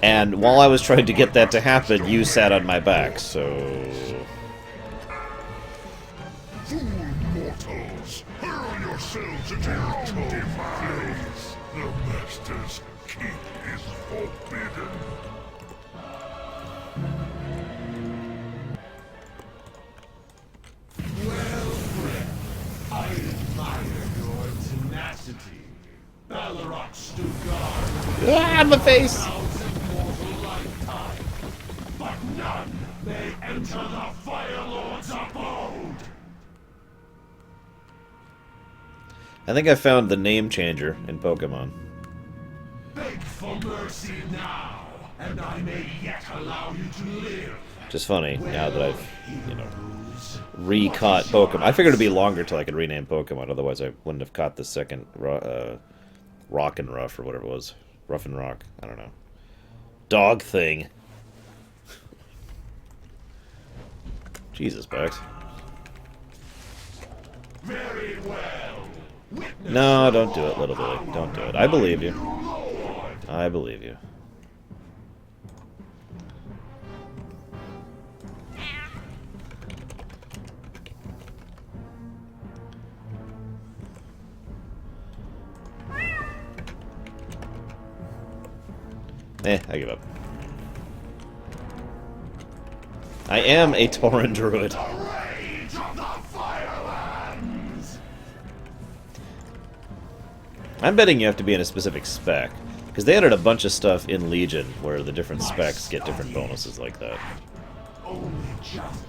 And while I was trying to get that to happen, you sat on my back, so... Fool mortals! Hurl yourselves into your demise! The Master's keep is forbidden! Well, friend, I admire your tenacity. Balrog stood guard Ah, my face! 1,000 mortal lifetime, but none may enter the Fire Lord's abode! I think I found the name changer in Pokemon. Beg for mercy now, and I may yet allow you to live. Just funny, now that I've, you know, re-caught Pokemon. I figured it'd be longer till I could rename Pokemon, otherwise I wouldn't have caught the second Rock and Rough, or whatever it was. Rough and Rock, I don't know. Dog thing. Jesus, Bex. Very well. No, don't do it, Little Billy. Don't do it. I believe you. I believe you. I give up. I am a Tauren Druid. The rage of the Firelands! I'm betting you have to be in a specific spec, because they added a bunch of stuff in Legion where the different specs get different bonuses like that. Only just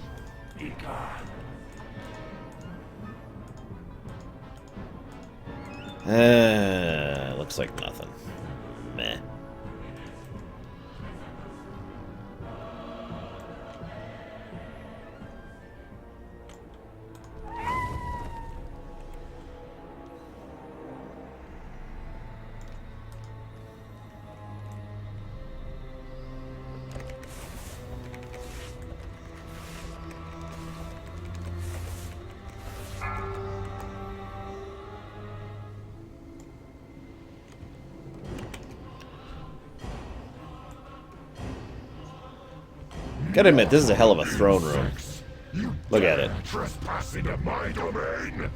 begun. Looks like nothing. Meh. Gotta admit, this is a hell of a throne room. Look at it. Trespass into my domain.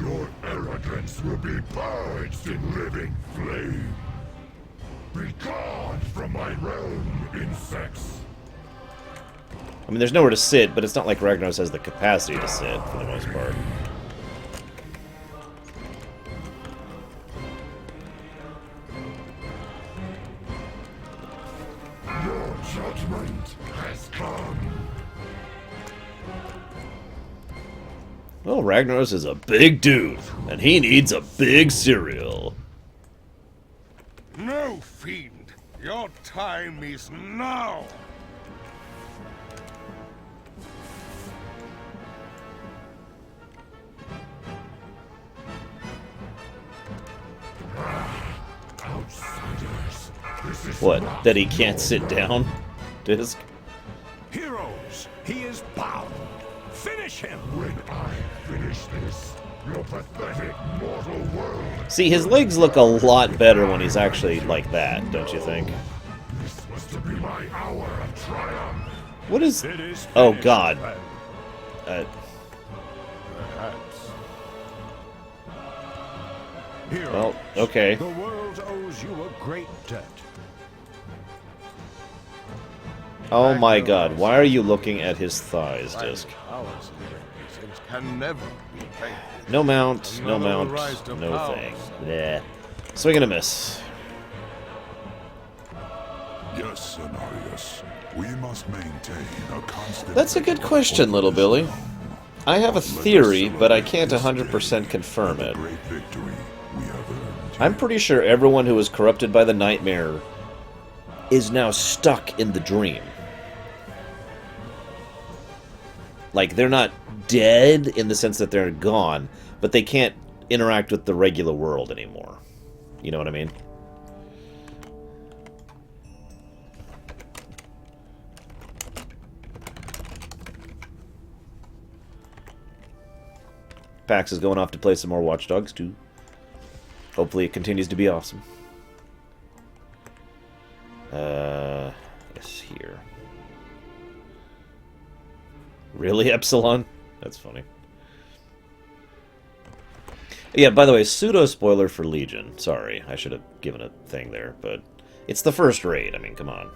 Your arrogance will be purged in living flame. Be gone from my realm, insects. I mean, there's nowhere to sit, but it's not like Ragnaros has the capacity to sit, for the most part. Your judgment has come. Well, Ragnaros is a big dude, and he needs a big cereal. No, fiend. Your time is now. Outsiders. This is What? not That he can't sit down? Disc? Heroes, he is bound. Finish him. when I finish this. Your pathetic mortal world. See, his legs look a lot better when he's actually like that, don't you think? This was to be my hour of triumph. What is... It is Oh, finished, God. friend. Perhaps. Heroes, Well, okay. the world owes you a great debt. Oh my god, why are you looking at his thighs, My Disc? powers and reputations can never be paid. No mount, no Another will mount, rise to no power. thing. Bleh. Swing and a miss. Yes, Cenarius. We must maintain a constant... That's a good question, little Billy. I have a theory, but I can't 100% confirm it. Great victory we have earned. I'm pretty sure everyone who was corrupted by the nightmare is now stuck in the dream. Like, they're not dead in the sense that they're gone, but they can't interact with the regular world anymore. You know what I mean? Pax is going off to play some more Watch Dogs 2. Hopefully it continues to be awesome. Yes, here. Really, Epsilon? That's funny. Yeah, by the way, pseudo-spoiler for Legion. Sorry, I should have given a thing there, but it's the first raid. I mean, come on.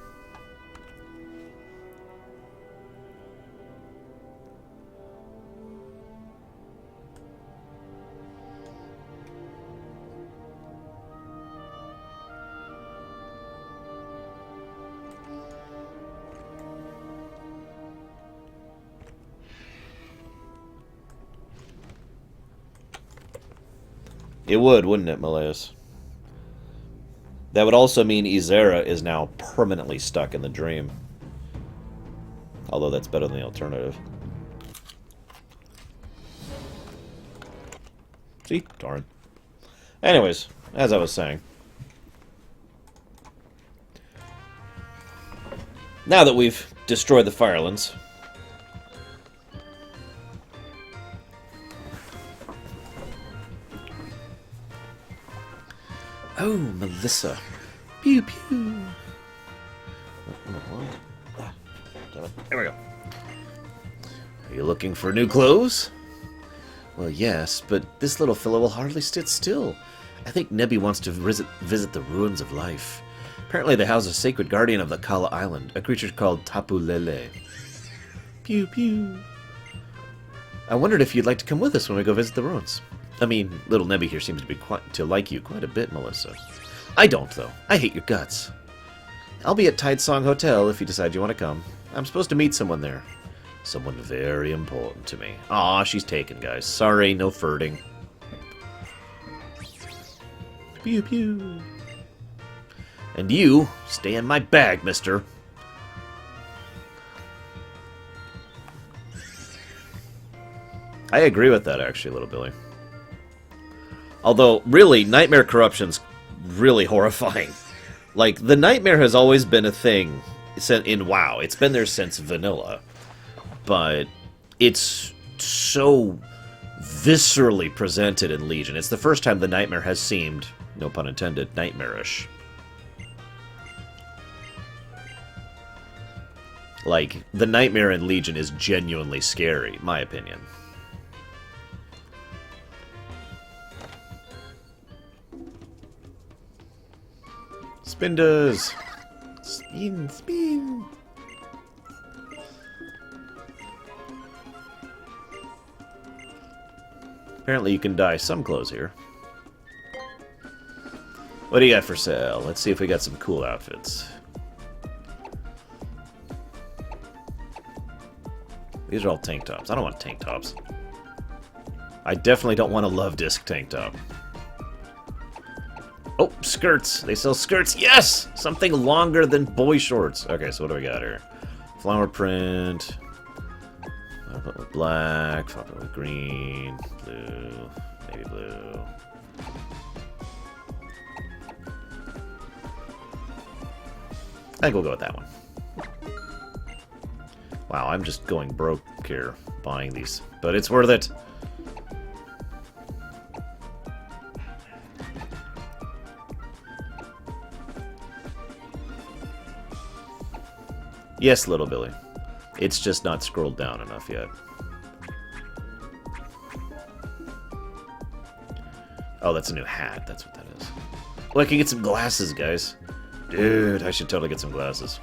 It would, wouldn't it, Malaeus? That would also mean Izera is now permanently stuck in the dream. Although that's better than the alternative. See? Darn. Anyways, as I was saying. Now that we've destroyed the Firelands... Oh, Melissa. Pew pew. Damn it. There we go. Are you looking for new clothes? Well, yes, but this little fellow will hardly sit still. I think Nebi wants to visit the ruins of life. Apparently they house a sacred guardian of the Kala Island, a creature called Tapu Lele. Pew pew. I wondered if you'd like to come with us when we go visit the ruins. I mean, little Nebi here seems to like you quite a bit, Melissa. I don't, though. I hate your guts. I'll be at Tide Song Hotel if you decide you want to come. I'm supposed to meet someone there. Someone very important to me. Aw, she's taken, guys. Sorry, no flirting. Pew pew. And you, stay in my bag, mister. I agree with that, actually, little Billy. Although, really, nightmare corruption's really horrifying. Like, the nightmare has always been a thing in WoW. It's been there since vanilla. But it's so viscerally presented in Legion. It's the first time the nightmare has seemed, no pun intended, nightmarish. Like, the Nightmare in Legion is genuinely scary, my opinion. Spinders! Spin, spin! Apparently you can dye some clothes here. What do you got for sale? Let's see if we got some cool outfits. These are all tank tops. I don't want tank tops. I definitely don't want a Love Disc tank top. Oh, skirts! They sell skirts! Yes! Something longer than boy shorts. Okay, so what do we got here? Flower print. I'll put with black, I'll put with green, blue, navy blue. I think we'll go with that one. Wow, I'm just going broke here buying these, but it's worth it. Yes, little Billy. It's just not scrolled down enough yet. Oh, that's a new hat. That's what that is. Oh, I can get some glasses, guys. Dude, I should totally get some glasses.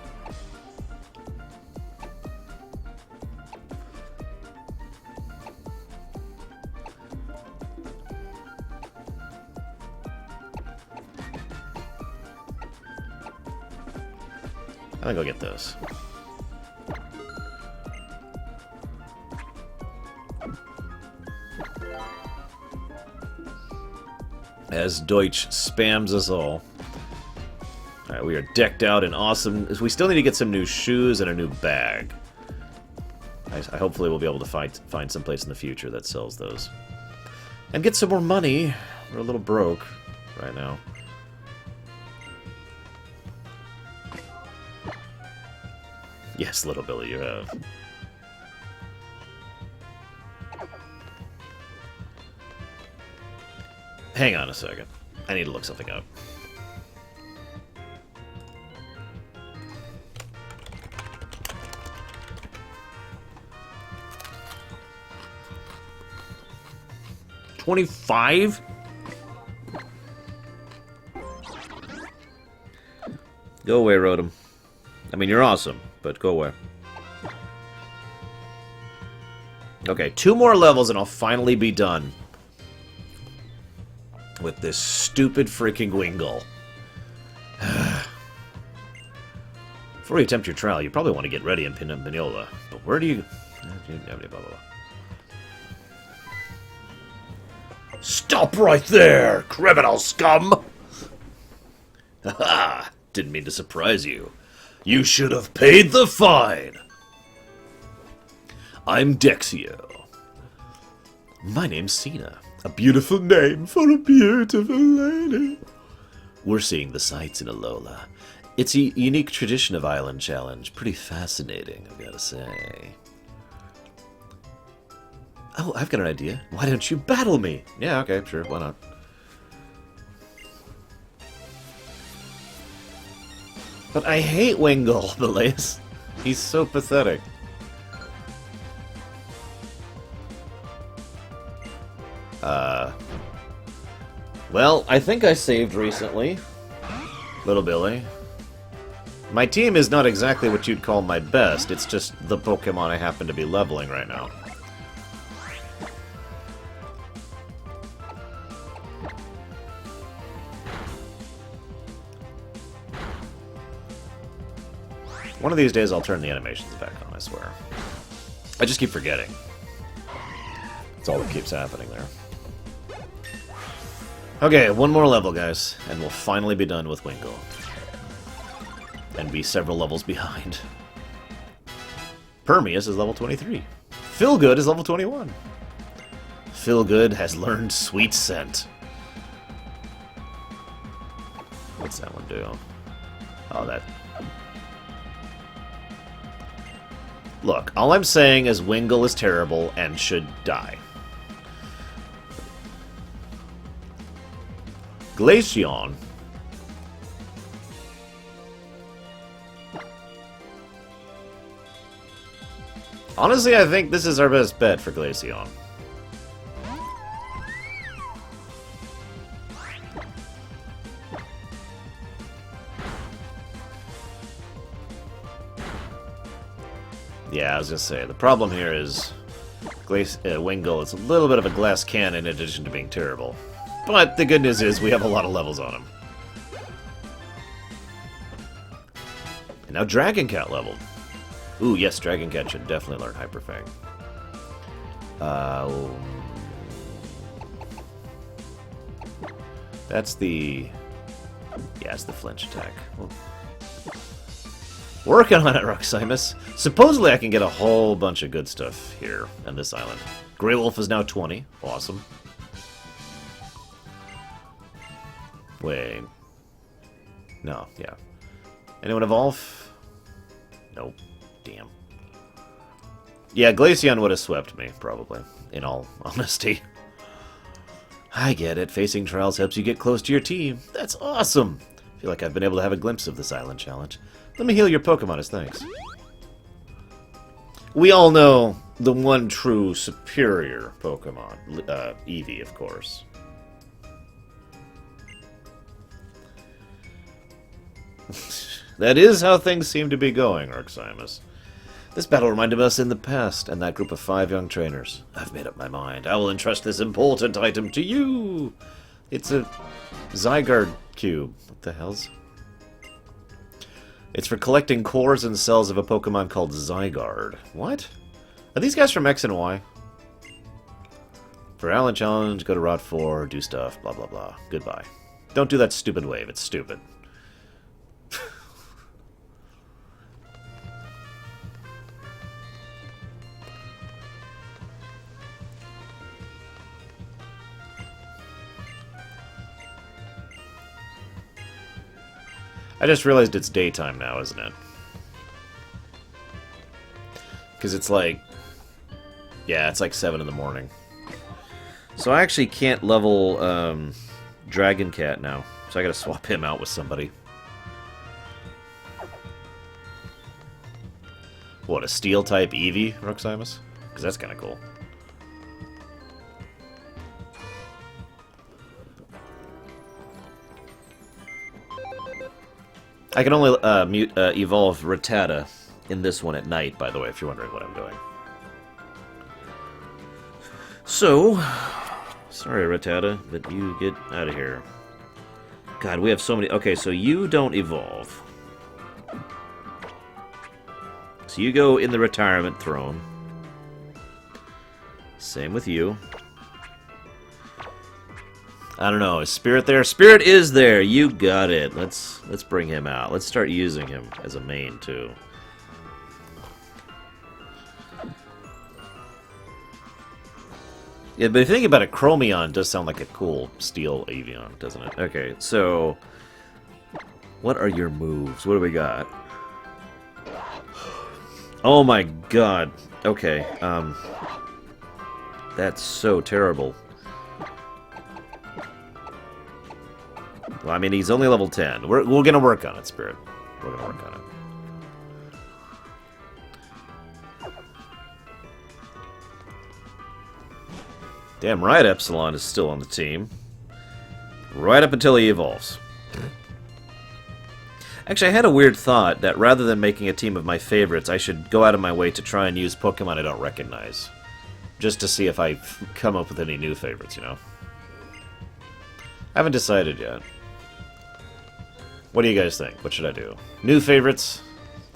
I think I'll get those. As Deutsch spams us all. Alright, we are decked out in awesome... We still need to get some new shoes and a new bag. I hopefully we'll be able to find some place in the future that sells those. And get some more money. We're a little broke right now. Yes, little Billy, you have. Hang on a second. I need to look something up. $25? Go away, Rotom. I mean, you're awesome, but go away. Okay, 2 more levels and I'll finally be done with this stupid freaking Wingull. Before you attempt your trial, you probably want to get ready in Pinola. But where do you... Blah, blah, blah. Stop right there, criminal scum! Haha! Didn't mean to surprise you. You should have paid the fine! I'm Dexio. My name's Cena. A beautiful name for a beautiful lady. We're seeing the sights in Alola. It's a unique tradition of Island Challenge. Pretty fascinating, I've got to say. Oh, I've got an idea. Why don't you battle me? Yeah, okay, sure, why not? But I hate Wingull, Blaze. He's so pathetic. Well, I think I saved recently. Little Billy. My team is not exactly what you'd call my best, it's just the Pokemon I happen to be leveling right now. One of these days I'll turn the animations back on, I swear. I just keep forgetting. That's all that keeps happening there. Okay, 1 more level, guys, and we'll finally be done with Wingull. And be several levels behind. Permeus is level 23. Feelgood is level 21. Feelgood has learned Sweet Scent. What's that one do? Oh, that... Look, all I'm saying is Wingull is terrible and should die. Glaceon. Honestly, I think this is our best bet for Glaceon. Yeah, I was gonna say, the problem here is Wingull is a little bit of a glass cannon in addition to being terrible. But the good news is we have a lot of levels on him. And now Dragon Cat leveled. Ooh, yes, Dragon Cat should definitely learn Hyper Fang. That's the... Yeah, it's the flinch attack. Well, working on it, Roximus. Supposedly I can get a whole bunch of good stuff here on this island. Grey Wolf is now 20. Awesome. Wait. No, yeah. Anyone evolve? Nope. Damn. Yeah, Glaceon would have swept me, probably, in all honesty. I get it. Facing trials helps you get close to your team. That's awesome! I feel like I've been able to have a glimpse of this island challenge. Let me heal your Pokemon as thanks. We all know the one true superior Pokemon. Eevee, of course. That is how things seem to be going, Roximus. This battle reminded us in the past, and that group of 5 young trainers. I've made up my mind. I will entrust this important item to you! It's a Zygarde cube. What the hell's... It's for collecting cores and cells of a Pokemon called Zygarde. What? Are these guys from X and Y? For Allen Challenge, go to Route 4, do stuff, blah blah blah. Goodbye. Don't do that stupid wave, it's stupid. I just realized it's daytime now, isn't it? Because it's like... Yeah, it's like 7 in the morning. So I actually can't level Dragon Cat now. So I gotta swap him out with somebody. What, a Steel-type Eevee, Roximus? Because that's kind of cool. I can only evolve Rattata in this one at night, by the way, if you're wondering what I'm doing. So, sorry Rattata, but you get out of here. God, we have so many... Okay, so you don't evolve. So you go in the retirement throne. Same with you. I don't know, is Spirit there? Spirit is there! You got it. Let's bring him out. Let's start using him as a main, too. Yeah, but if you think about it, Chromion does sound like a cool steel Avion, doesn't it? Okay, so... What are your moves? What do we got? Oh my god. Okay, that's so terrible. Well, I mean, he's only level 10. We're gonna work on it, Spirit. We're gonna work on it. Damn right Epsilon is still on the team. Right up until he evolves. Actually, I had a weird thought that rather than making a team of my favorites, I should go out of my way to try and use Pokemon I don't recognize. Just to see if I come up with any new favorites, you know? I haven't decided yet. What do you guys think? What should I do? New favorites?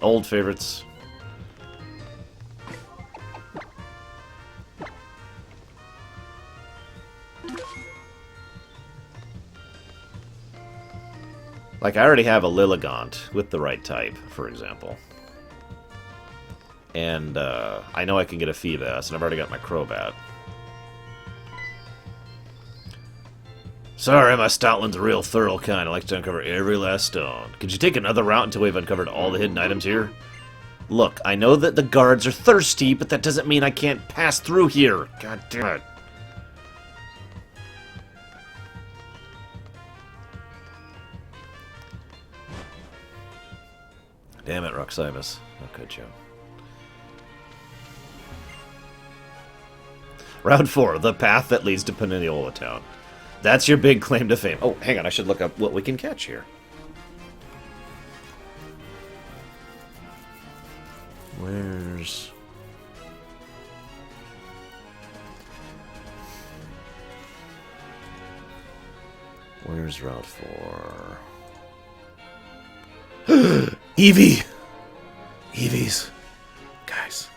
Old favorites? Like, I already have a Lilligant with the right type, for example. And, I know I can get a Feebas, and I've already got my Crobat. Sorry, my Stoutland's a real thorough kind. I like to uncover every last stone. Could you take another route until we've uncovered all the hidden items here? Look, I know that the guards are thirsty, but that doesn't mean I can't pass through here. God damn it. Damn it, Roximus. How could you? Route 4, the path that leads to Paniyola Town. That's your big claim to fame. Oh, hang on, I should look up what we can catch here. Where's Route 4? Eevee! Eevees. Guys,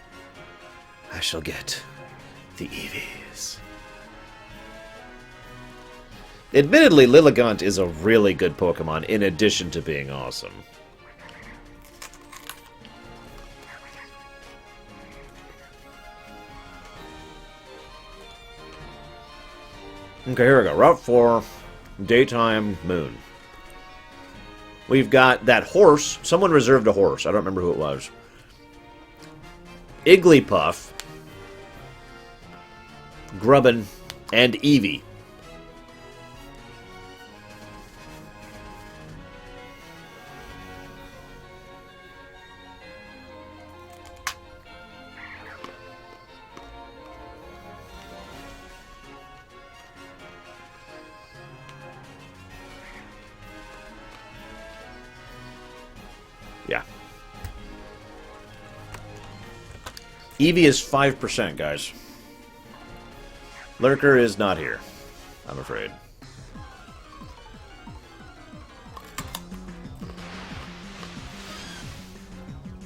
I shall get the Eevees. Admittedly, Lilligant is a really good Pokemon in addition to being awesome. Okay, here we go. Route 4, daytime moon. We've got that horse. Someone reserved a horse. I don't remember who it was. Igglypuff, Grubbin, and Eevee. Yeah. Eevee is 5%, guys. Lurker is not here, I'm afraid.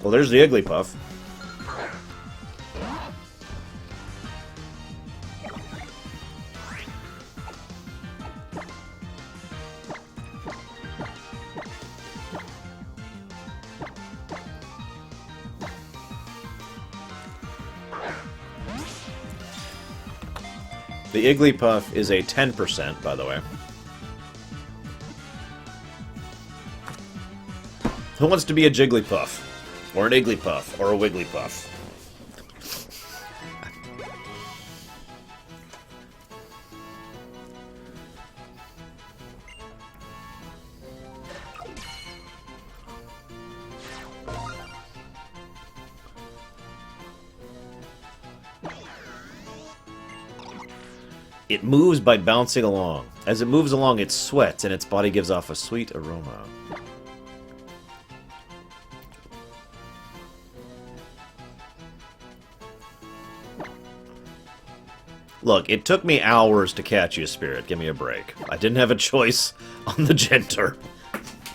Well, there's the Igglypuff. The Igglypuff is a 10%, by the way. Who wants to be a Jigglypuff? Or an Igglypuff? Or a Wigglypuff? It moves by bouncing along. As it moves along, it sweats, and its body gives off a sweet aroma. Look, it took me hours to catch you, Spirit. Give me a break. I didn't have a choice on the Genter.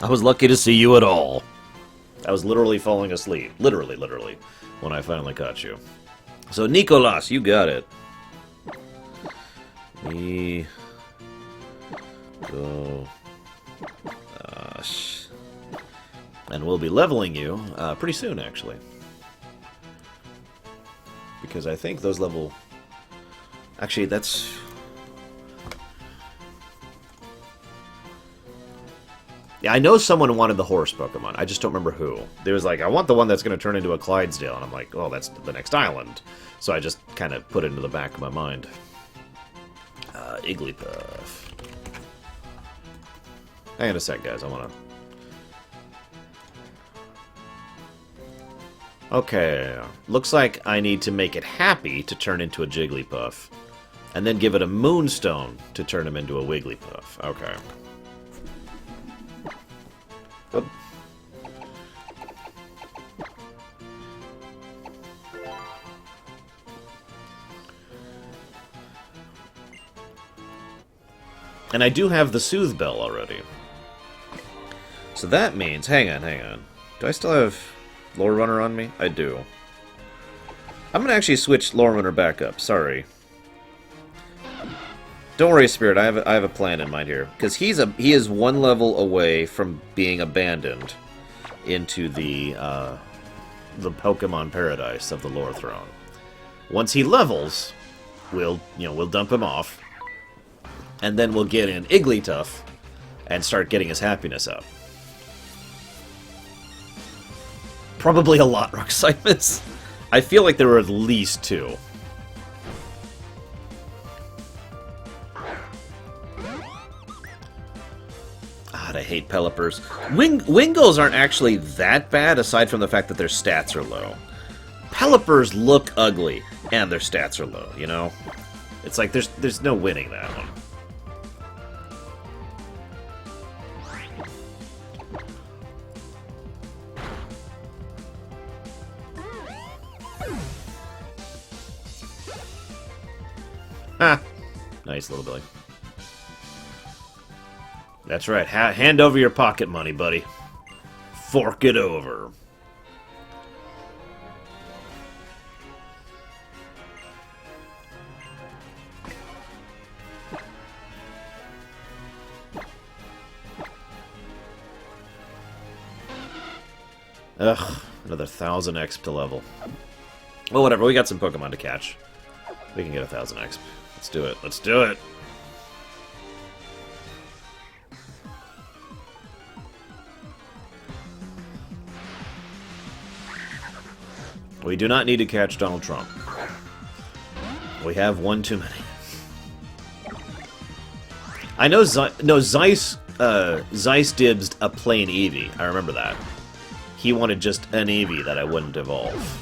I was lucky to see you at all. I was literally falling asleep. Literally, when I finally caught you. So, Nicolas, you got it. We go, and we'll be leveling you pretty soon, actually, because I think those level. Actually, that's. Yeah, I know someone wanted the horse Pokemon. I just don't remember who. There was like, I want the one that's going to turn into a Clydesdale, and I'm like, oh, that's the next island. So I just kind of put it into the back of my mind. Igglypuff. Hang on a sec, guys. I want to... Okay. Looks like I need to make it happy to turn into a Jigglypuff. And then give it a Moonstone to turn him into a Wigglypuff. Okay. Oop. And I do have the Soothe Bell already. So that means... Hang on. Do I still have Lore Runner on me? I do. I'm going to actually switch Lore Runner back up. Sorry. Don't worry, Spirit. I have a plan in mind here. Because he is one level away from being abandoned into the Pokemon Paradise of the Lore Throne. Once he levels, we'll dump him off. And then we'll get in Igglytuff and start getting his happiness up. Probably a lot, Roxymus. I feel like there were at least 2. God, I hate Pelipper's. Wingulls aren't actually that bad, aside from the fact that their stats are low. Pelipper's look ugly, and their stats are low, you know? It's like there's no winning that one. Ah, nice little Billy. That's right. Hand over your pocket money, buddy. Fork it over. Ugh, another 1,000 exp to level. Well, whatever. We got some Pokemon to catch. We can get 1,000 exp. Let's do it. Let's do it. We do not need to catch Donald Trump. We have one too many. I know Zeiss dibsed a plain Eevee. I remember that. He wanted just an Eevee that I wouldn't evolve.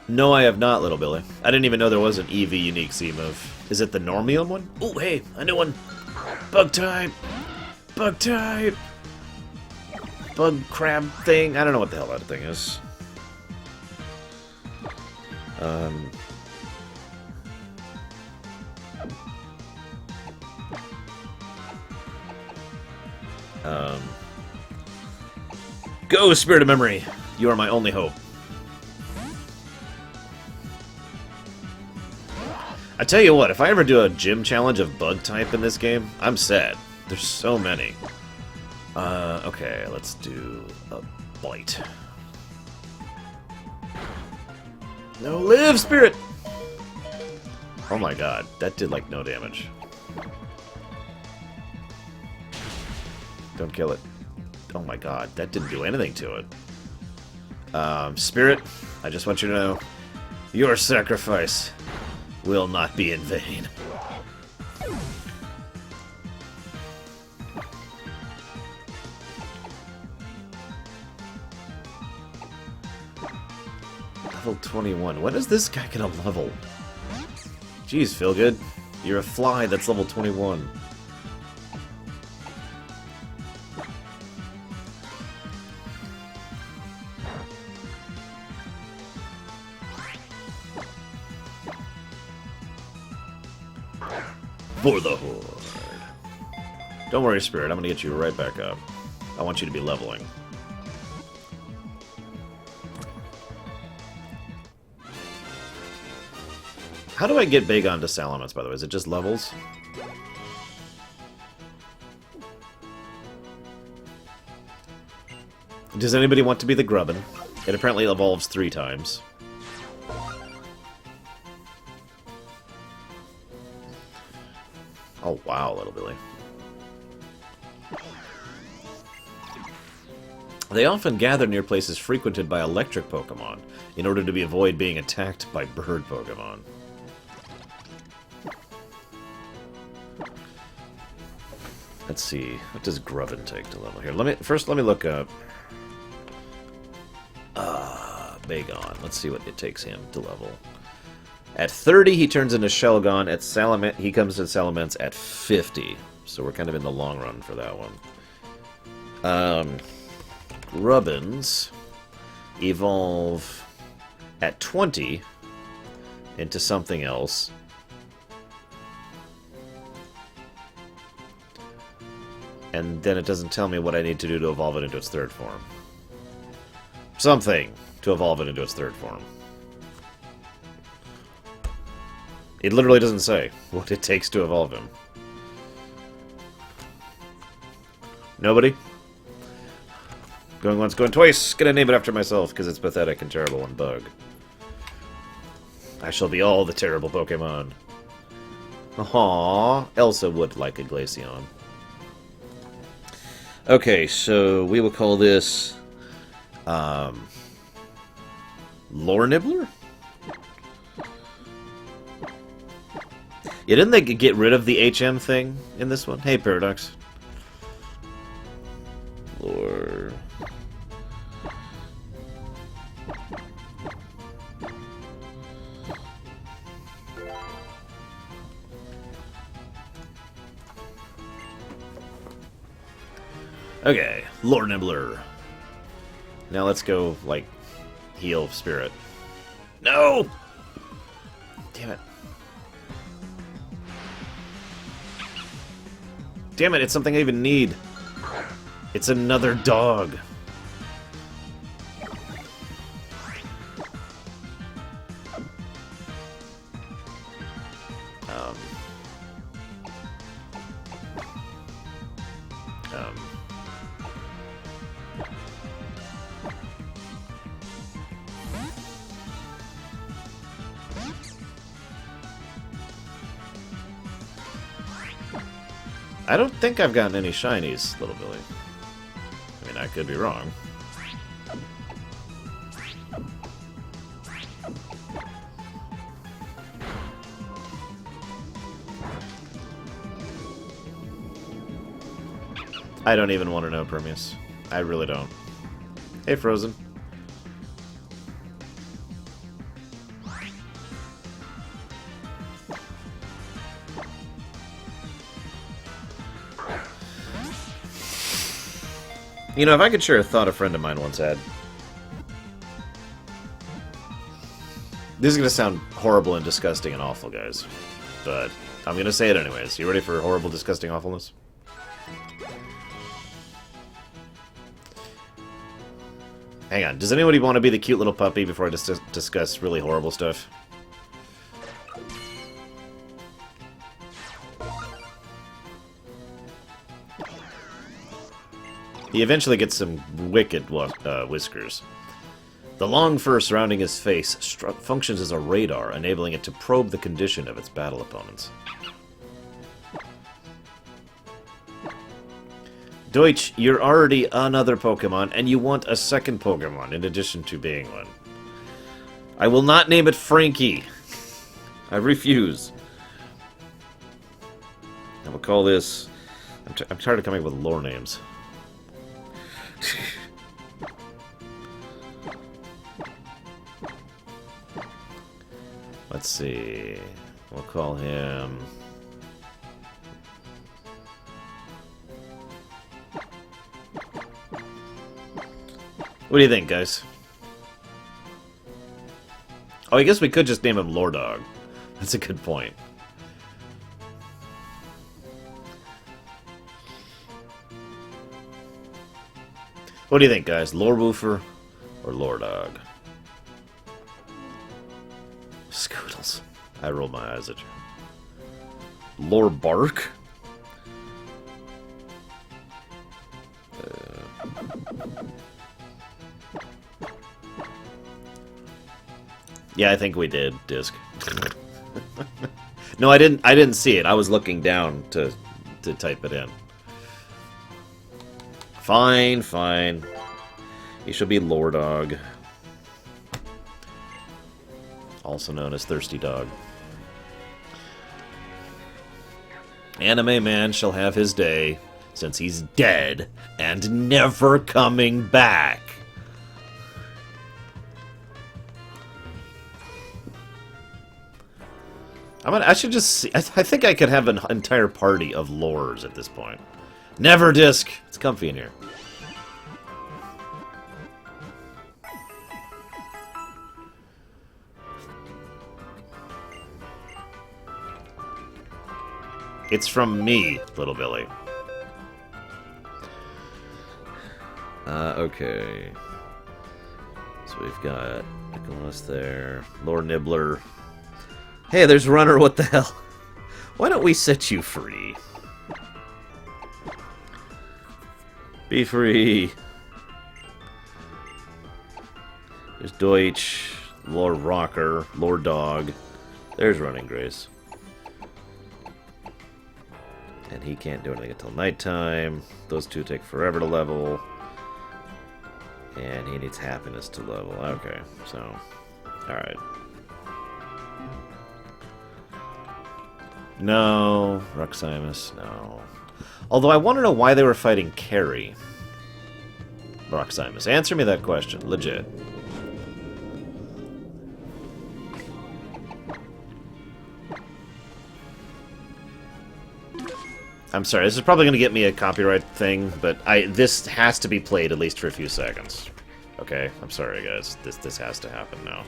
No, I have not, Little Billy. I didn't even know there was an Eevee unique C-move. Is it the Normium one? Oh, hey, a new one. Bug type. Bug type. Bug crab thing. I don't know what the hell that thing is. Go, Spirit of Memory. You are my only hope. I tell you what, if I ever do a gym challenge of bug type in this game, I'm sad. There's so many. Okay, let's do a bite. No, live, Spirit! Oh my god, that did like no damage. Don't kill it. Oh my god, that didn't do anything to it. Spirit, I just want you to know, your sacrifice will not be in vain. Level 21. When does this guy get a level? Jeez, Feelgood. You're a fly that's level 21. For the Horde. Don't worry, Spirit. I'm gonna get you right back up. I want you to be leveling. How do I get Bagon to Salamence, by the way? Is it just levels? Does anybody want to be the Grubbin? It apparently evolves 3 times. Oh, wow, Little Billy. They often gather near places frequented by electric Pokemon in order to avoid being attacked by bird Pokemon. Let's see. What does Grubbin take to level here? First let me look up Bagon. Let's see what it takes him to level. At 30, he turns into Shelgon. At Salamence, he comes to Salamence at 50. So we're kind of in the long run for that one. Grubbins evolve at 20 into something else. And then it doesn't tell me what I need to do to evolve it into its third form. Something to evolve it into its third form. It literally doesn't say what it takes to evolve him. Nobody? Going once, going twice. Gonna name it after myself because it's pathetic and terrible and bug. I shall be all the terrible Pokemon. Aww. Elsa would like a Glaceon. Okay, so we will call this Lore Nibbler? Yeah, didn't they get rid of the HM thing in this one? Hey, Paradox. Lord. Okay, Lord Nibbler. Now let's go, like, heal Spirit. No! Damn it. Damn it, it's something I even need. It's another dog. I don't think I've gotten any shinies, Little Billy. I mean, I could be wrong. I don't even want to know, Permeus. I really don't. Hey, Frozen. You know, if I could share a thought a friend of mine once had. This is going to sound horrible and disgusting and awful, guys. But I'm going to say it anyways. You ready for horrible, disgusting awfulness? Hang on. Does anybody want to be the cute little puppy before I discuss really horrible stuff? He eventually gets some wicked whiskers. The long fur surrounding his face functions as a radar, enabling it to probe the condition of its battle opponents. Deutsch, you're already another Pokemon, and you want a second Pokemon in addition to being one. I will not name it Frankie. I refuse. I will call this... I'm tired of coming up with lore names. Let's see. We'll call him... What do you think, guys? Oh, I guess we could just name him Lordog. That's a good point. What do you think, guys? Lorewoofer or Lordog? Scoodles. I roll my eyes at you. Lorbark? Yeah, I think we did, Disc. No, I didn't see it. I was looking down to type it in. Fine, fine. He should be Lordog. Also known as Thirsty Dog. Anime Man shall have his day, since he's dead and never coming back. I should just see. I think I could have an entire party of lores at this point. Never, Disc. It's comfy in here. It's from me, Little Billy. Okay. So we've got Nicholas there. Lord Nibbler. Hey, there's Runner, what the hell? Why don't we set you free? Be free. There's Deutsch, Lord Rocker, Lord Dog. There's Running Grace. And he can't do anything until nighttime. Those two take forever to level. And he needs happiness to level. Okay, so... Alright. No. Roximus, no. Although I want to know why they were fighting Carrie. Roximus, answer me that question. Legit. I'm sorry, this is probably going to get me a copyright thing, but this has to be played at least for a few seconds. Okay? I'm sorry, guys. This has to happen now.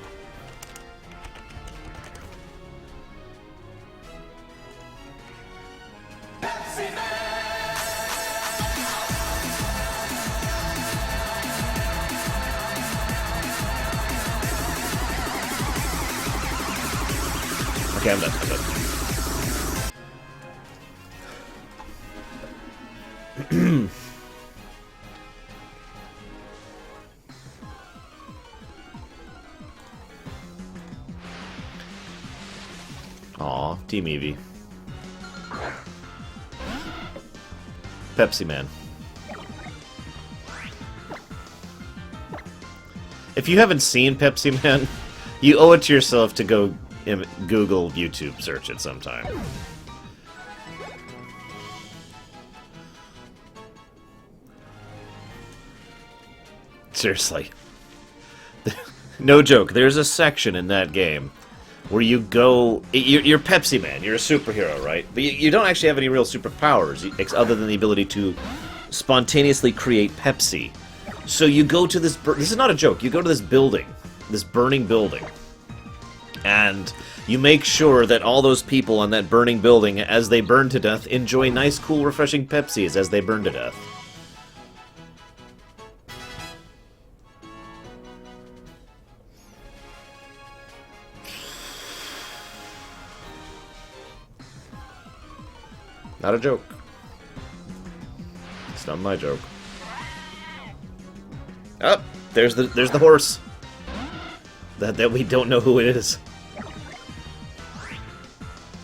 Okay, I'm done. I'm done. Aw, Team Eevee. Pepsi Man. If you haven't seen Pepsi Man, you owe it to yourself to go Google YouTube search it sometime. Seriously. No joke, there's a section in that game where you go... You're Pepsi Man, you're a superhero, right? But you don't actually have any real superpowers, other than the ability to spontaneously create Pepsi. So you go to this... This is not a joke, you go to this building, this burning building, and you make sure that all those people on that burning building, as they burn to death, enjoy nice, cool, refreshing Pepsis as they burn to death. Not a joke. It's not my joke. Oh, there's the horse. That we don't know who it is.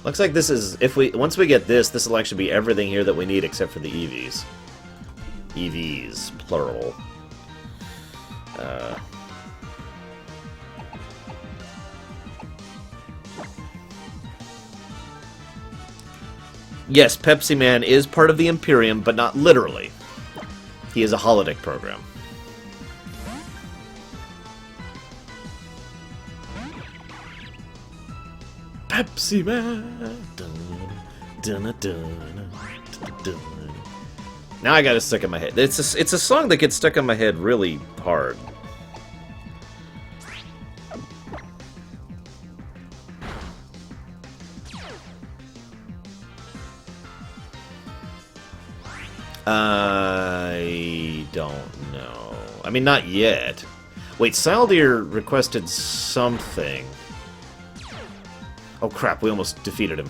Looks like this is once we get this will actually be everything here that we need except for the EVs. EVs, plural. Yes, Pepsi Man is part of the Imperium, but not literally. He is a holodeck program. Pepsi Man. Dun, dun, dun, dun. Now I got it stuck in my head. It's a song that gets stuck in my head really hard. I don't know. I mean, not yet. Wait, Saldir requested something. Oh crap, we almost defeated him.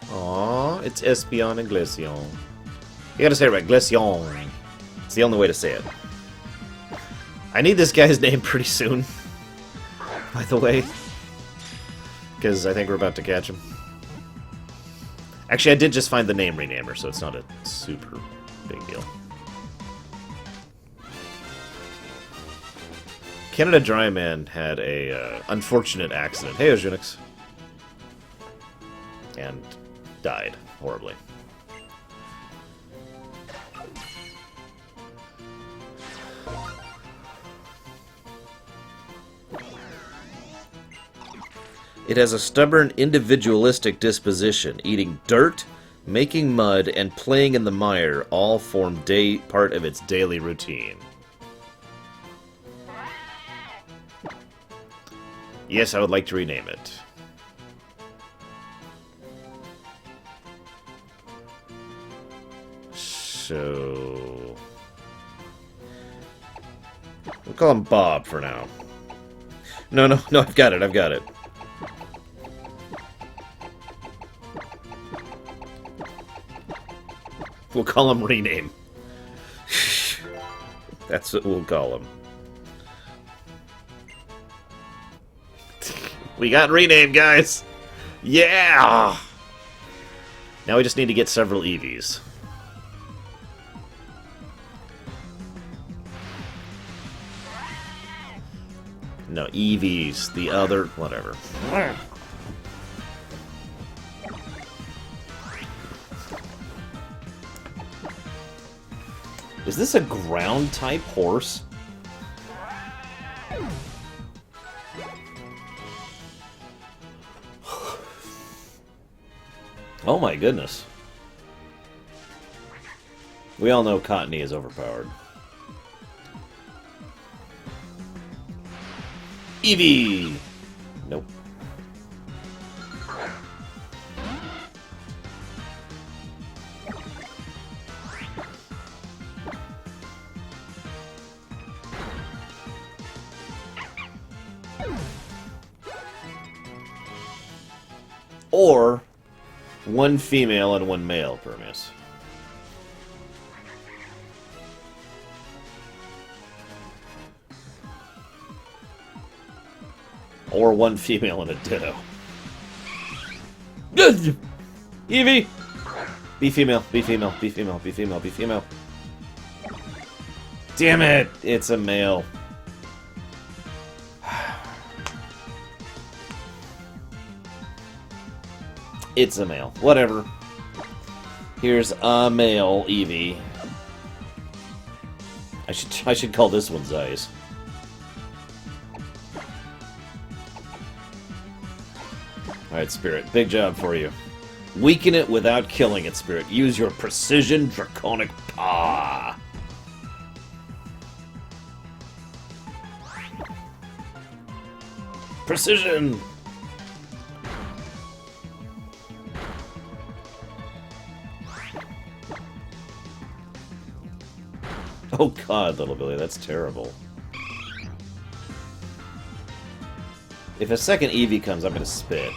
Aw, it's Espion and Glaceon. You gotta say it right, Glaceon. It's the only way to say it. I need this guy's name pretty soon, by the way. Because I think we're about to catch him. Actually, I did just find the name renamer, so it's not a super big deal. Canada Dry Man had a unfortunate accident. Hey, Ojunix. And died horribly. It has a stubborn, individualistic disposition. Eating dirt, making mud, and playing in the mire all form part of its daily routine. Yes, I would like to rename it. So... we'll call him Bob for now. No, I've got it. We'll call him Rename. That's what we'll call him. We got Rename, guys! Yeah! Now we just need to get several EVs. No, Eevees. The other... whatever. Is this a ground-type horse? Oh my goodness. We all know Cottony is overpowered. Eevee! Nope. Or one female and one male per miss. Or one female and a ditto. Eevee! Be female, be female, be female, be female, be female. Damn it! It's a male. It's a male. Whatever. Here's a male Eevee. I should call this one Zeiss. Alright, Spirit. Big job for you. Weaken it without killing it, Spirit. Use your precision draconic paw. Precision! Oh god, little Billy, that's terrible. If a second Eevee comes, I'm gonna spit.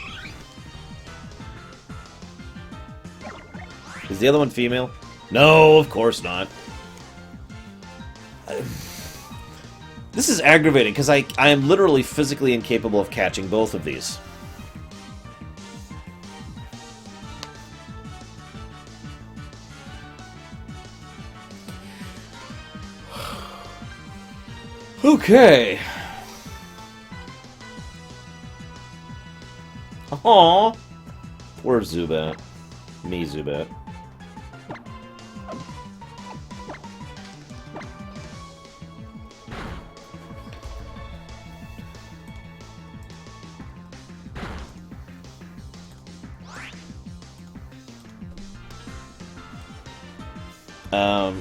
Is the other one female? No, of course not. This is aggravating, because I am literally physically incapable of catching both of these. Okay. Aww. Poor Zubat. Me, Zubat.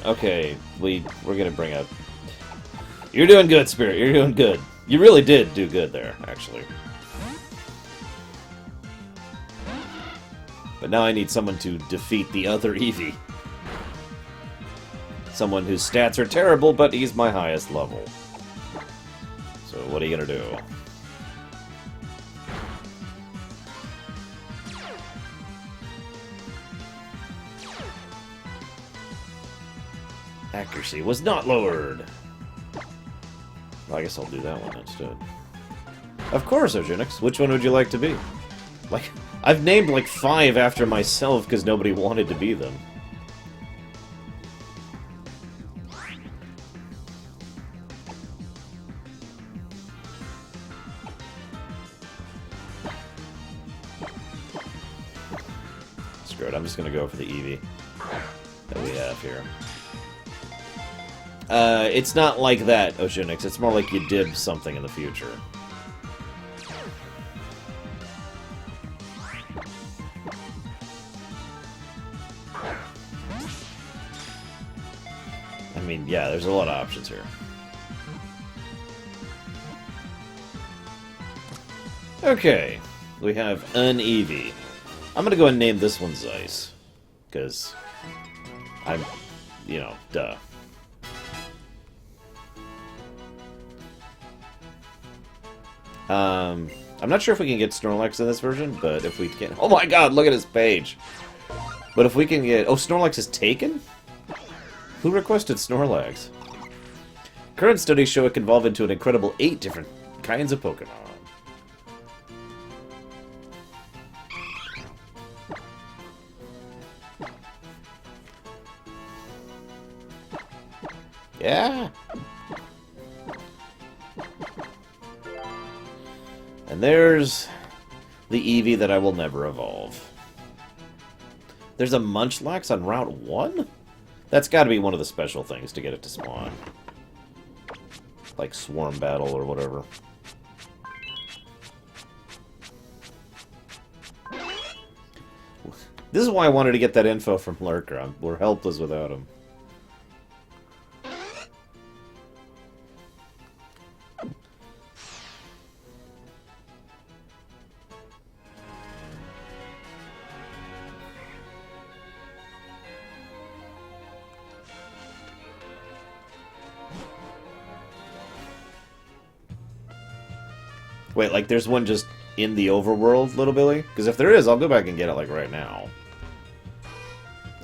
Okay. We're gonna bring up... You're doing good, Spirit. You're doing good. You really did do good there, actually. But now I need someone to defeat the other Eevee. Someone whose stats are terrible, but he's my highest level. So what are you gonna do? Accuracy was not lowered. Well, I guess I'll do that one instead. Of course, Ogenix. Which one would you like to be? Like, I've named like 5 after myself because nobody wanted to be them. Screw it, I'm just gonna go for the Eevee that we have here. It's not like that, Oceanix. It's more like you did something in the future. I mean, yeah, there's a lot of options here. Okay, we have an Eevee. I'm gonna go and name this one Zeiss. Because I'm, you know, duh. I'm not sure if we can get Snorlax in this version, but if we can... Oh my god, look at his page! But if we can get... Oh, Snorlax is taken? Who requested Snorlax? Current studies show it can evolve into an incredible 8 different kinds of Pokemon. Yeah? there's the Eevee that I will never evolve. There's a Munchlax on Route 1? That's got to be one of the special things to get it to spawn. Like Swarm Battle or whatever. This is why I wanted to get that info from Lurker. We're helpless without him. Wait, like there's one just in the overworld, Little Billy? Because if there is, I'll go back and get it, like, right now.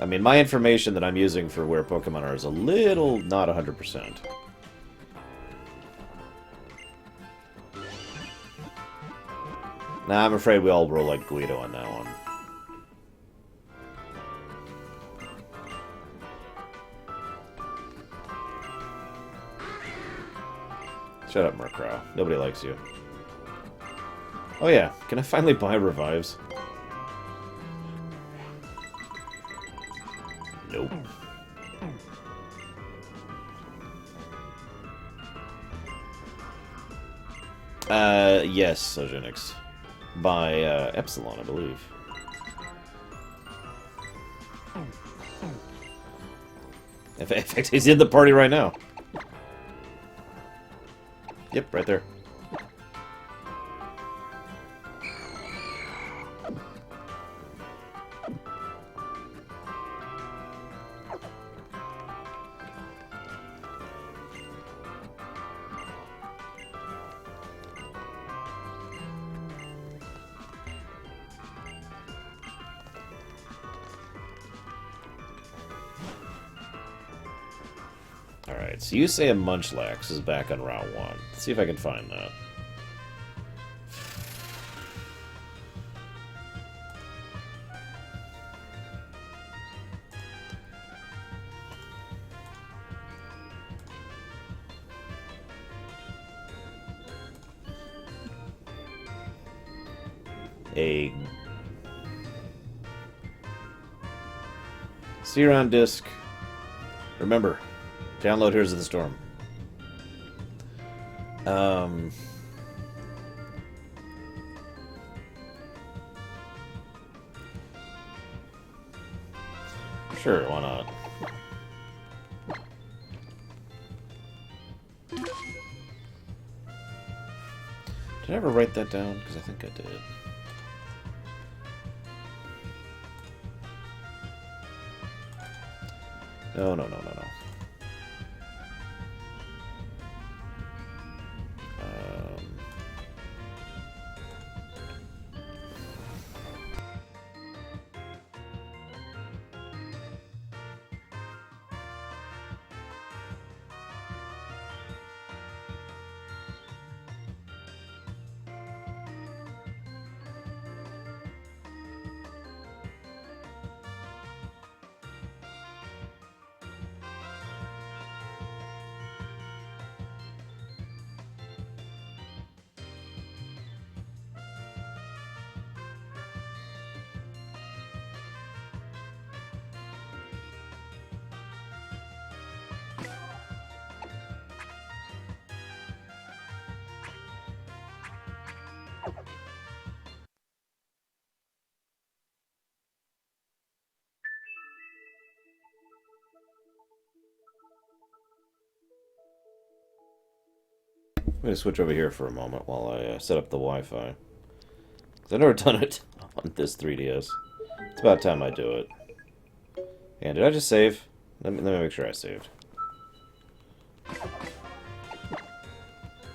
I mean, my information that I'm using for where Pokemon are is a little not 100%. Nah, I'm afraid we all roll like Guido on that one. Shut up, Murkrow. Nobody likes you. Oh yeah, can I finally buy revives? Nope. Yes, Sojonix. By, Epsilon, I believe. In fact, he's in the party right now. Yep, right there. Alright, so you say a Munchlax is back on Route 1. Let's see if I can find that. A Chillrun disc. Remember, download Heroes of the Storm. Sure, why not? Did I ever write that down? Because I think I did. No, no, no, no, no. I'm going to switch over here for a moment while I set up the Wi-Fi. Because I've never done it on this 3DS. It's about time I do it. And did I just save? Let me make sure I saved.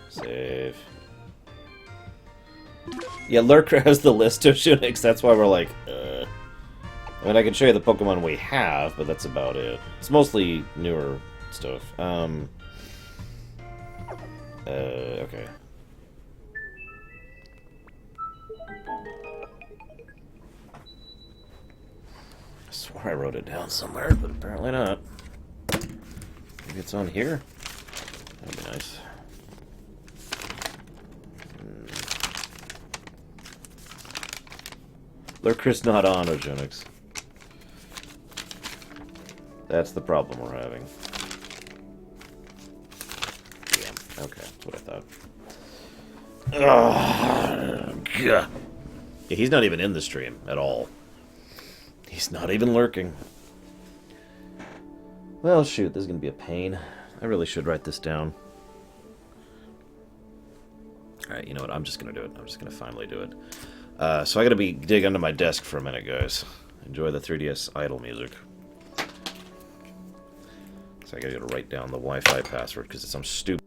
Save. Yeah, Lurker has the list of Shunix, that's why we're like, I mean, I can show you the Pokemon we have, but that's about it. It's mostly newer stuff. Okay. I swore I wrote it down somewhere, but apparently not. Maybe it's on here? That'd be nice. Lurker's not on, Ogenix. That's the problem we're having. Yeah, okay, that's what I thought. Ugh, yeah, he's not even in the stream at all. He's not even lurking. Well, shoot, this is going to be a pain. I really should write this down. Alright, you know what? I'm just going to do it. I'm just going to finally do it. So I got to dig under my desk for a minute, guys. Enjoy the 3DS idle music. So I got to write down the Wi-Fi password because it's some stupid...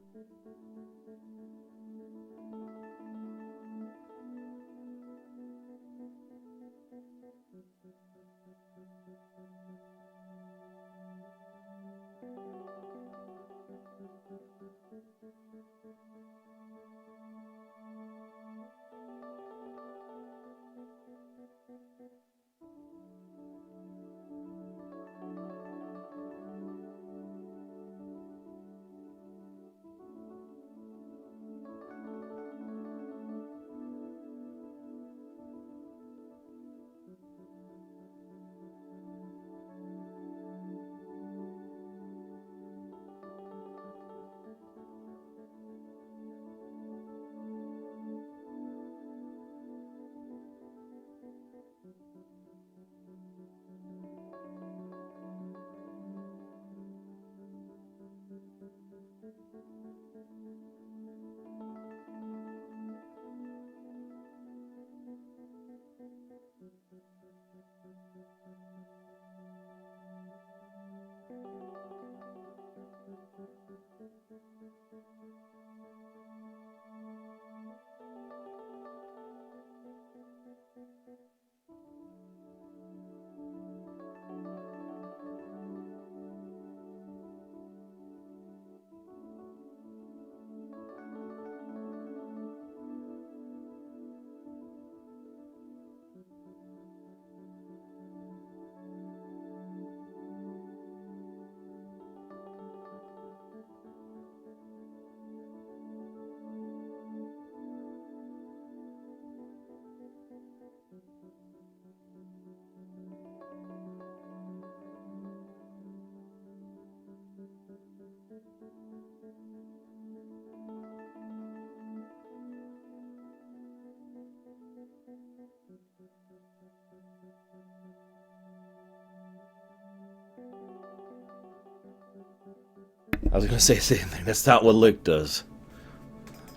I was gonna say the same thing. That's not what Lick does.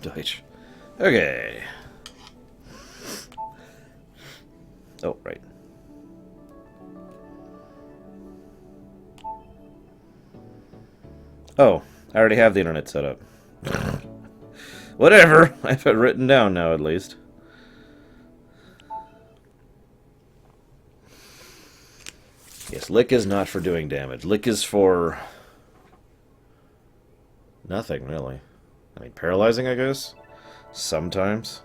Deutsch. Okay. Oh, right. Oh, I already have the internet set up. Whatever. I have it written down now, at least. Yes, Lick is not for doing damage. Lick is for... nothing, really. I mean, paralyzing, I guess? Sometimes.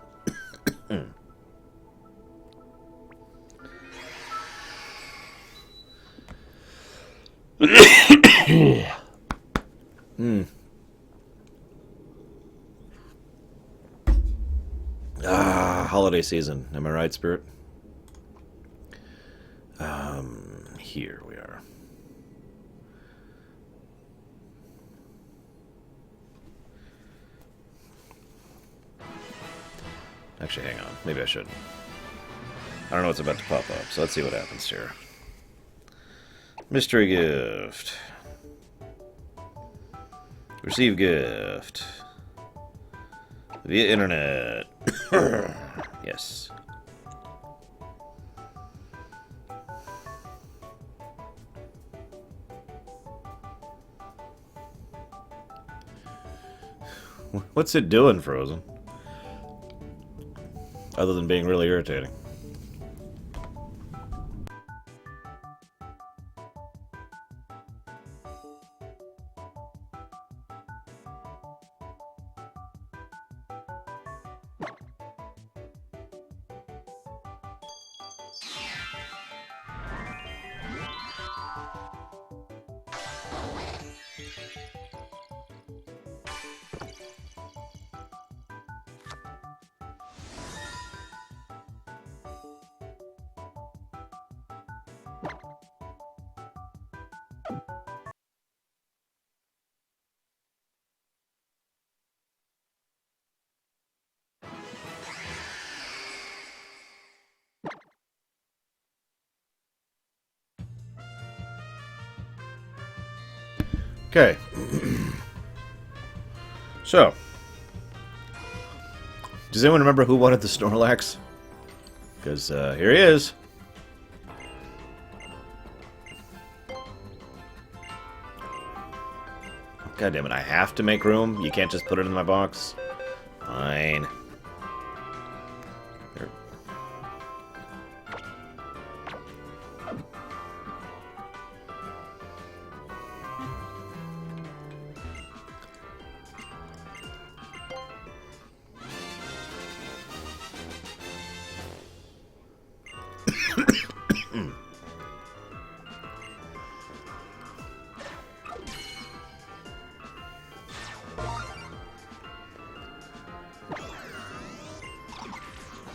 Ah, holiday season. Am I right, Spirit? Here we are. Actually, hang on. Maybe I shouldn't. I don't know what's about to pop up, so let's see what happens here. Mystery gift. Receive gift. Via internet. Yes. What's it doing, Frozen? Other than being really irritating. Okay. So, does anyone remember who wanted the Snorlax? Because here he is. God damn it, I have to make room? You can't just put it in my box? Fine. There.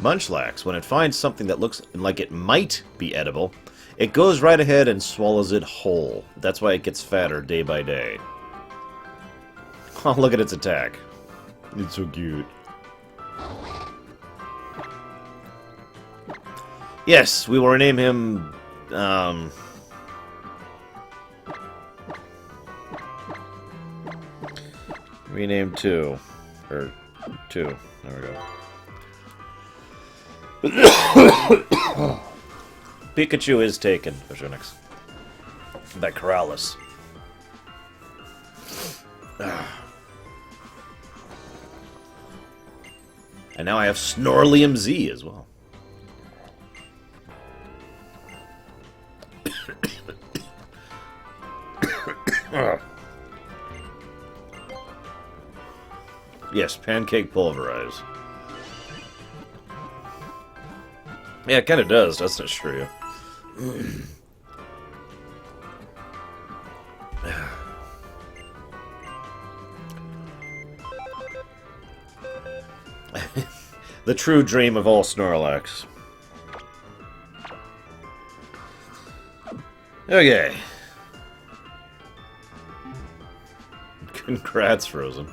Munchlax, when it finds something that looks like it might be edible, it goes right ahead and swallows it whole. That's why it gets fatter day by day. Oh, look at its attack. It's so cute. Yes, we will rename him, rename 2. Or 2. There we go. Pikachu is taken, Phoenix. By Corrales. And now I have Snorlium Z as well. Yes, pancake pulverize. Yeah, it kind of does, doesn't it, Shreya? The true dream of all Snorlax. Okay. Congrats, Frozen.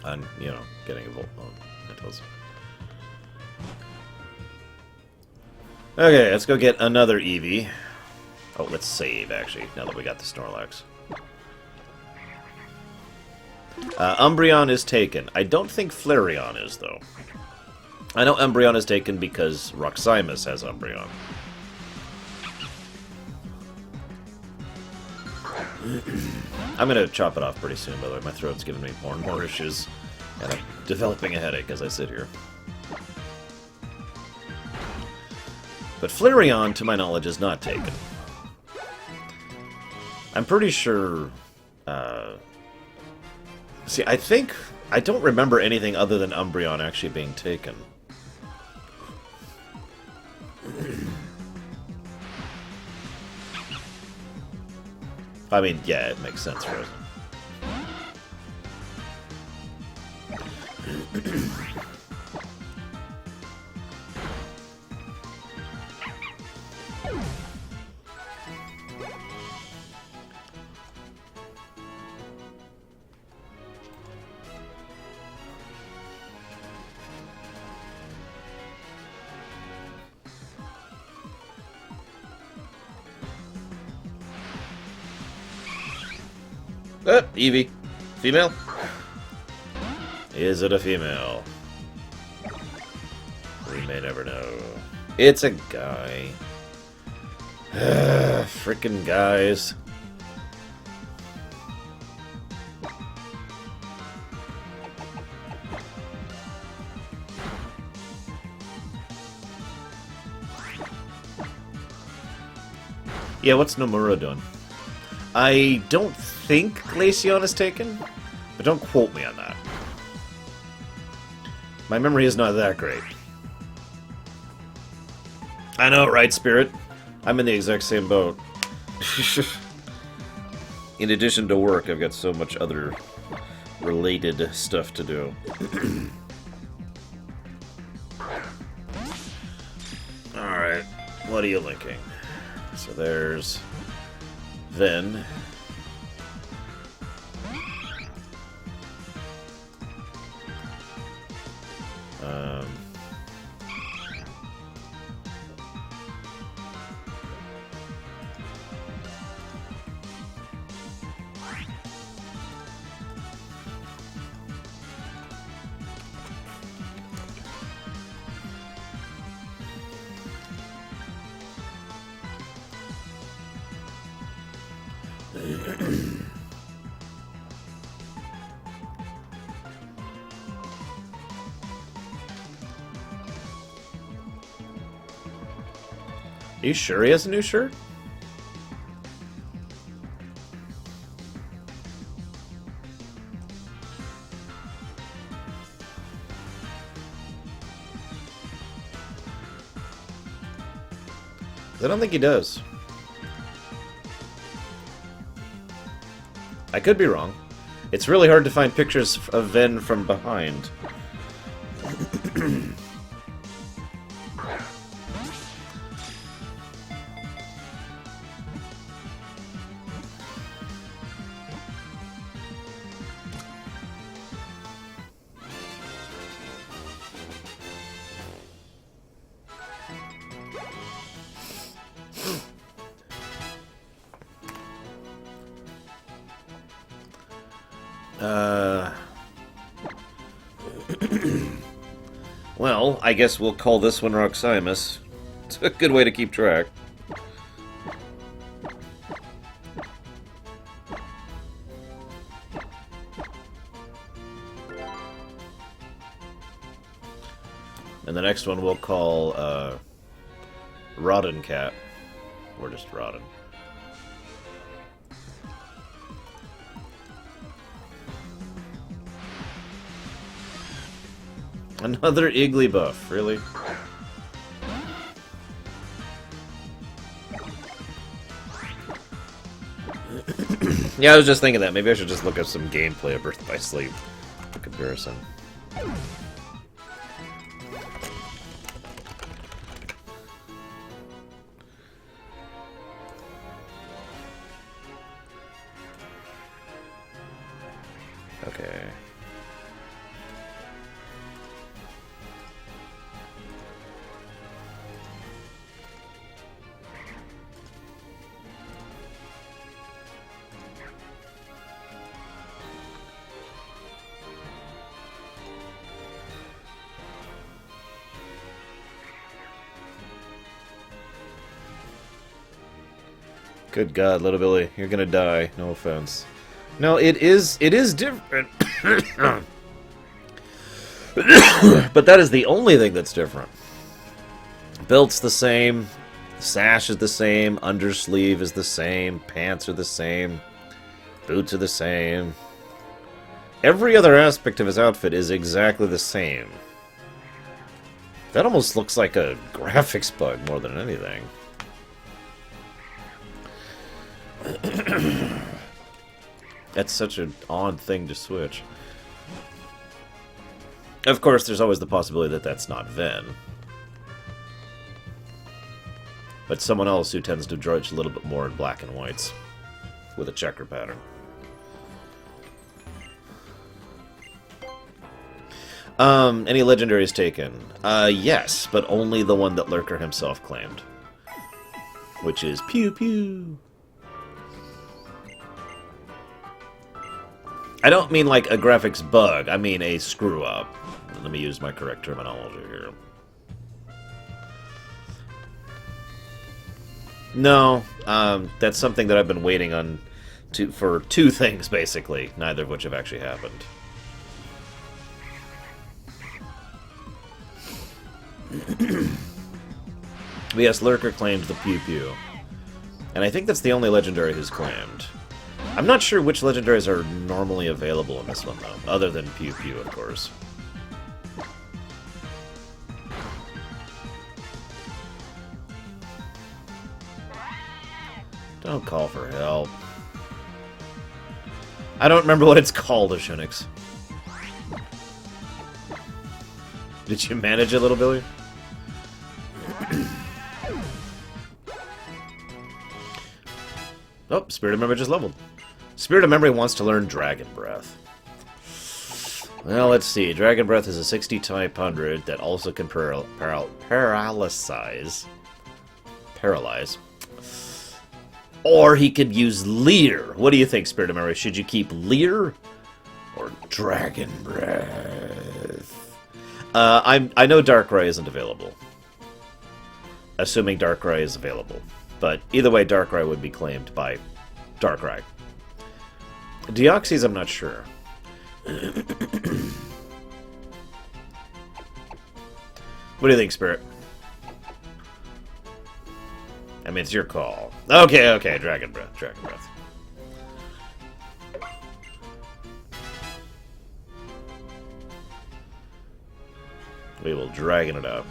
On, you know, getting a Volt. Oh, it was. Okay, let's go get another Eevee. Oh, let's save, actually, now that we got the Snorlax. Umbreon is taken. I don't think Flareon is, though. I know Umbreon is taken because Roxymus has Umbreon. I'm gonna chop it off pretty soon, by the way. My throat's giving me more and more issues. And I'm developing a headache as I sit here. But Flareon, to my knowledge, is not taken. I'm pretty sure... See, I think... I don't remember anything other than Umbreon actually being taken. I mean, yeah, it makes sense, Frozen. Eevee. Female? Is it a female? We may never know. It's a guy. Frickin' guys. Yeah, what's Nomura doing? I don't think Glaceon is taken, but don't quote me on that. My memory is not that great. I know, right, Spirit? I'm in the exact same boat. In addition to work, I've got so much other related stuff to do. Alright, what are you linking? So there's... Then... Are you sure he has a new shirt? I don't think he does. I could be wrong. It's really hard to find pictures of Ven from behind. Well, I guess we'll call this one Roxymus. It's a good way to keep track. And the next one we'll call, Rodden Cat. Or just Rodden. Another Iggly buff, really? Yeah, I was just thinking that. Maybe I should just look up some gameplay of Birth by Sleep comparison. Okay. Good God, little Billy, you're gonna die. No offense. No, it is different. But that is the only thing that's different. Belt's the same, sash is the same, undersleeve is the same, pants are the same, boots are the same. Every other aspect of his outfit is exactly the same. That almost looks like a graphics bug more than anything. That's such an odd thing to switch. Of course, there's always the possibility that that's not Ven. But someone else who tends to drudge a little bit more in black and whites. With a checker pattern. Any legendaries taken? Yes, but only the one that Lurker himself claimed. Which is Pew Pew. I don't mean like a graphics bug, I mean a screw-up. Let me use my correct terminology here. No, that's something that I've been waiting on for two things, basically, neither of which have actually happened. But yes, Lurker claimed the Pew Pew. And I think that's the only legendary who's claimed. I'm not sure which legendaries are normally available in this one, though, other than Pew Pew, of course. Don't call for help. I don't remember what it's called, Ashunix. Did you manage it, little Billy? Oh, Spirit of Memory just leveled. Spirit of Memory wants to learn Dragon Breath. Well, let's see. Dragon Breath is a 60 type 100 that also can paralyze. Or he could use Leer. What do you think, Spirit of Memory? Should you keep Leer or Dragon Breath? I know Darkrai isn't available. Assuming Darkrai is available. But either way, Darkrai would be claimed by Darkrai. Deoxys, I'm not sure. What do you think, Spirit? I mean, it's your call. Okay, okay, Dragon Breath, Dragon Breath. We will dragon it up.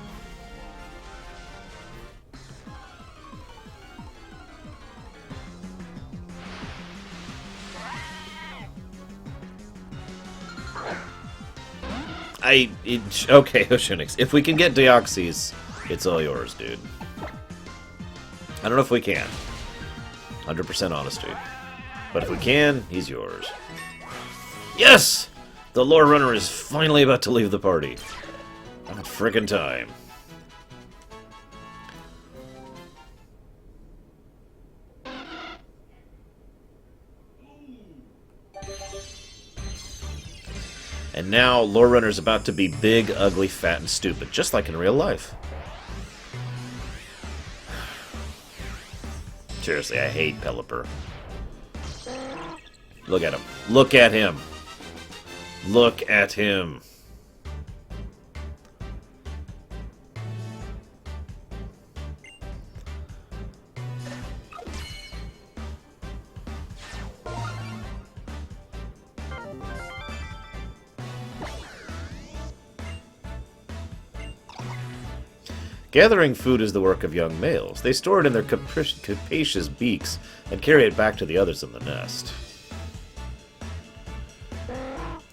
Okay, Oceanix. If we can get Deoxys, it's all yours, dude. I don't know if we can. 100% honesty. But if we can, he's yours. Yes! The lore runner is finally about to leave the party. About frickin' time. And now, Lore Runner's about to be big, ugly, fat, and stupid, just like in real life. Seriously, I hate Pelipper. Look at him. Look at him. Look at him. Gathering food is the work of young males. They store it in their capacious beaks and carry it back to the others in the nest.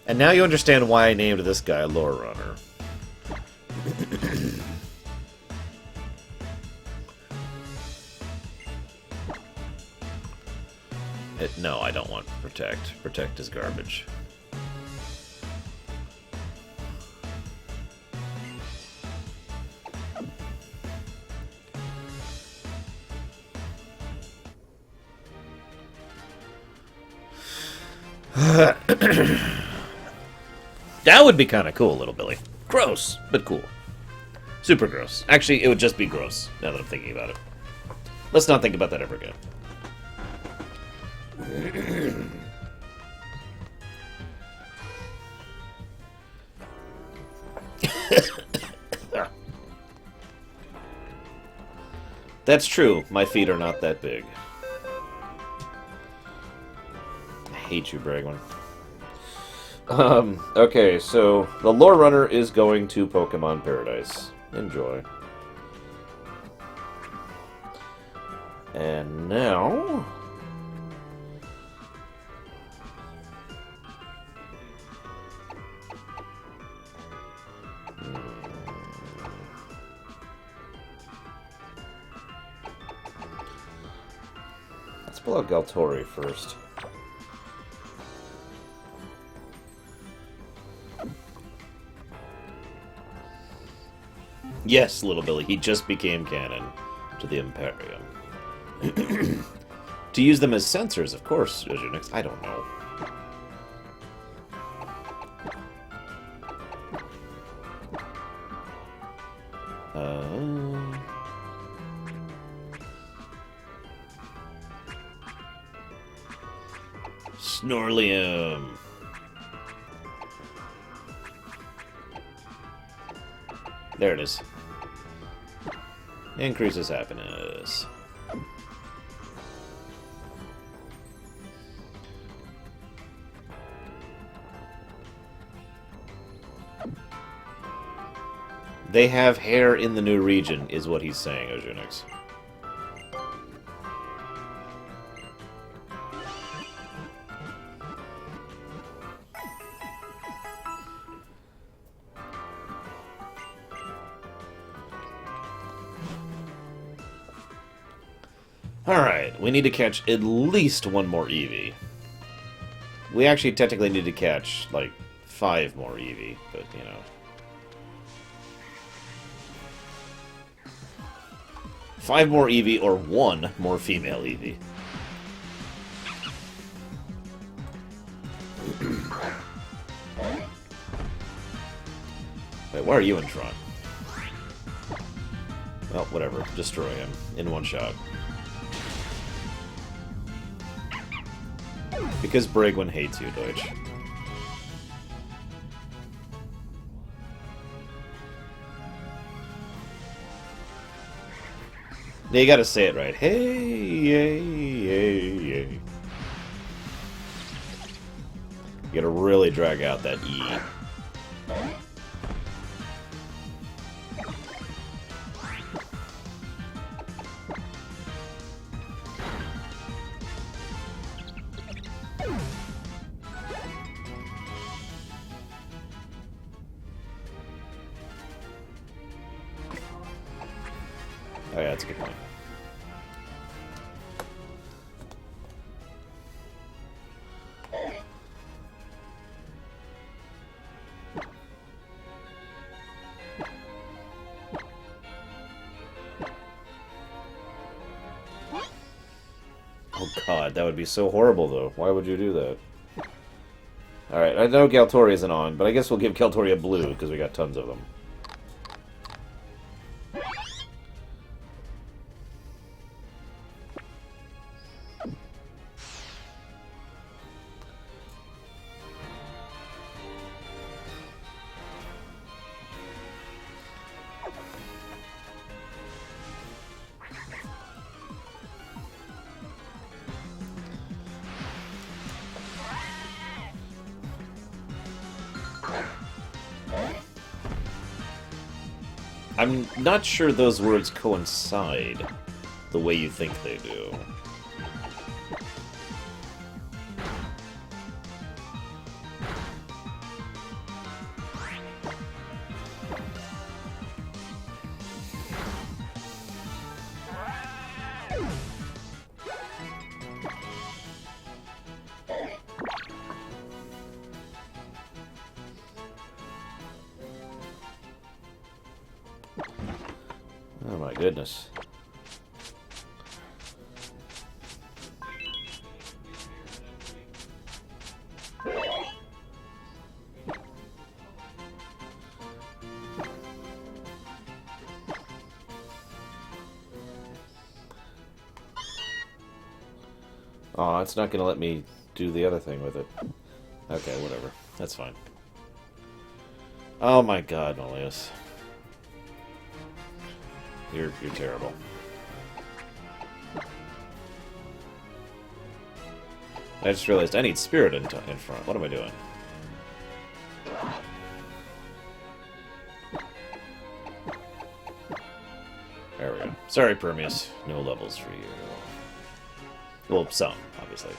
And now you understand why I named this guy Lore Runner. No, I don't want Protect. Protect is garbage. That would be kind of cool, Little Billy. Gross, but cool. Super gross. Actually, it would just be gross, now that I'm thinking about it. Let's not think about that ever again. That's true. My feet are not that big. I hate you, Bragman. Okay, so the Lore Runner is going to Pokemon Paradise. Enjoy. And now... let's pull out Galtori first. Yes, Little Billy, he just became canon to the Imperium. To use them as sensors, of course, Oceanix. I don't know. Snorlium. There it is. Increases happiness. They have hair in the new region, is what he's saying, Oceanix. Alright, we need to catch at least one more Eevee. We actually technically need to catch, like, 5 more Eevee, but, you know. 5 more Eevee or 1 more female Eevee. Wait, why are you in front? Well, whatever. Destroy him in one shot. Because Bragwin hates you, Deutsch. Now you gotta say it right. Hey, yay, yay, yay. You gotta really drag out that E. Oh yeah, that's a good point. Oh god, that would be so horrible though. Why would you do that? Alright, I know Galtori isn't on, but I guess we'll give Galtori a blue, because we got tons of them. I'm not sure those words coincide the way you think they do. Oh my goodness. Aw, it's not gonna let me do the other thing with it. Okay, whatever. That's fine. Oh my god, Malleus. You're terrible. I just realized I need Spirit in front. What am I doing? There we go. Sorry, Permeus. No levels for you. Well, some, obviously.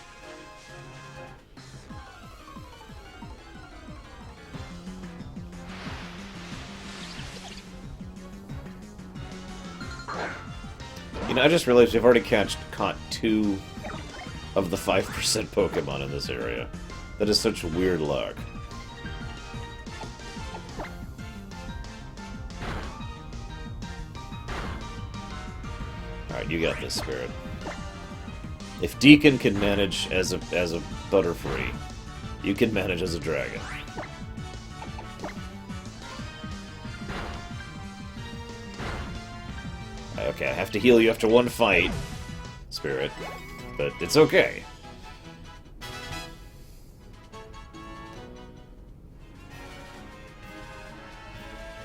You know, I just realized we've already caught 2 of the 5% Pokemon in this area. That is such weird luck. Alright, you got this, Spirit. If Deacon can manage as a Butterfree, you can manage as a dragon. Okay, I have to heal you after one fight, Spirit, but it's okay.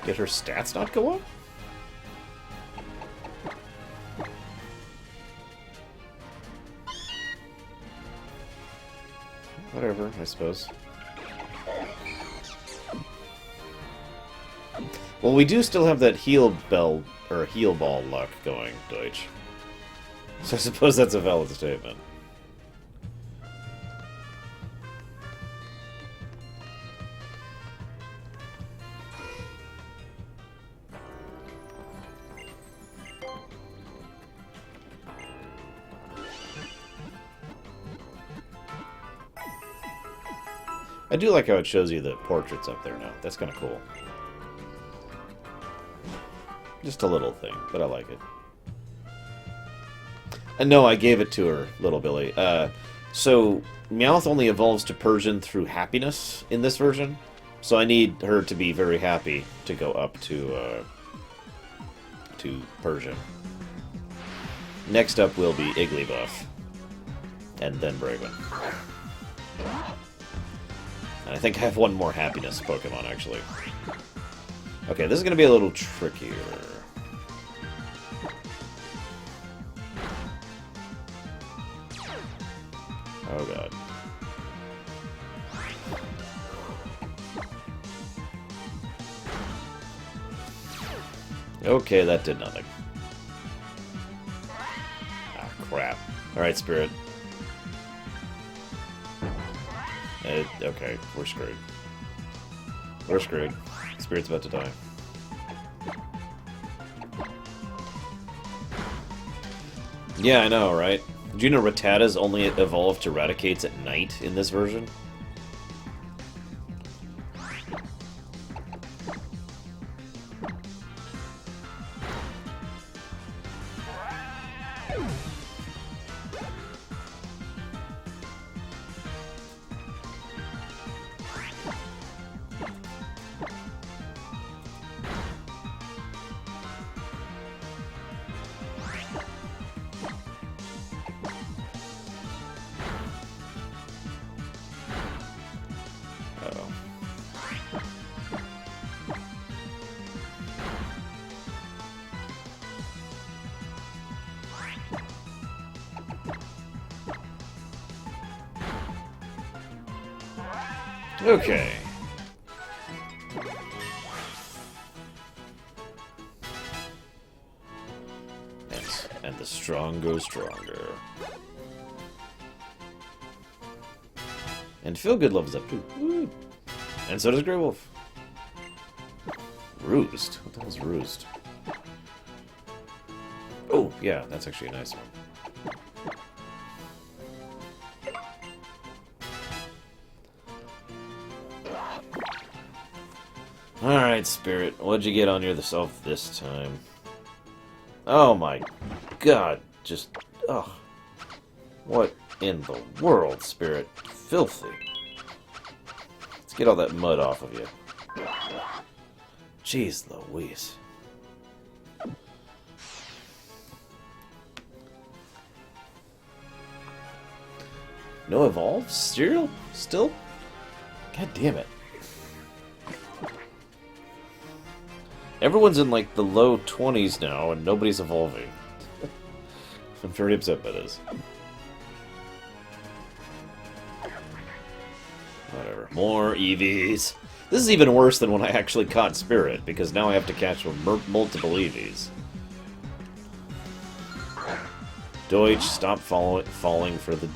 Did her stats not go up? Whatever, I suppose. Well, we do still have that heal bell or heal ball luck going, Deutsch. So I suppose that's a valid statement. I do like how it shows you the portraits up there now. That's kind of cool. Just a little thing, but I like it. And no, I gave it to her, little Billy. So, Meowth only evolves to Persian through happiness in this version. So I need her to be very happy to go up to Persian. Next up will be Igglybuff. And then Bragwin. And I think I have one more happiness Pokemon, actually. Okay, this is going to be a little trickier. Oh, God. Okay, that did nothing. Ah, crap. Alright, Spirit. Okay, we're screwed. We're screwed. Spirit's about to die. Yeah, I know, right? Did you know Rattata's only evolved to Raticates at night in this version? Uh-oh. Okay. And the strong go stronger. And Feel Good levels up too. Woo. And so does Grey Wolf. Roost? What the hell's Roost? Oh, yeah, that's actually a nice one. Alright, Spirit. What'd you get on yourself this time? Oh my god. Just... ugh. What in the world, Spirit? Filthy. Let's get all that mud off of you. Jeez Louise. No evolve? Still? God damn it. Everyone's in like the low 20s now and nobody's evolving. I'm very upset by this. Whatever. More EVs. This is even worse than when I actually caught Spirit, because now I have to catch multiple EVs. Deutsch, stop falling for the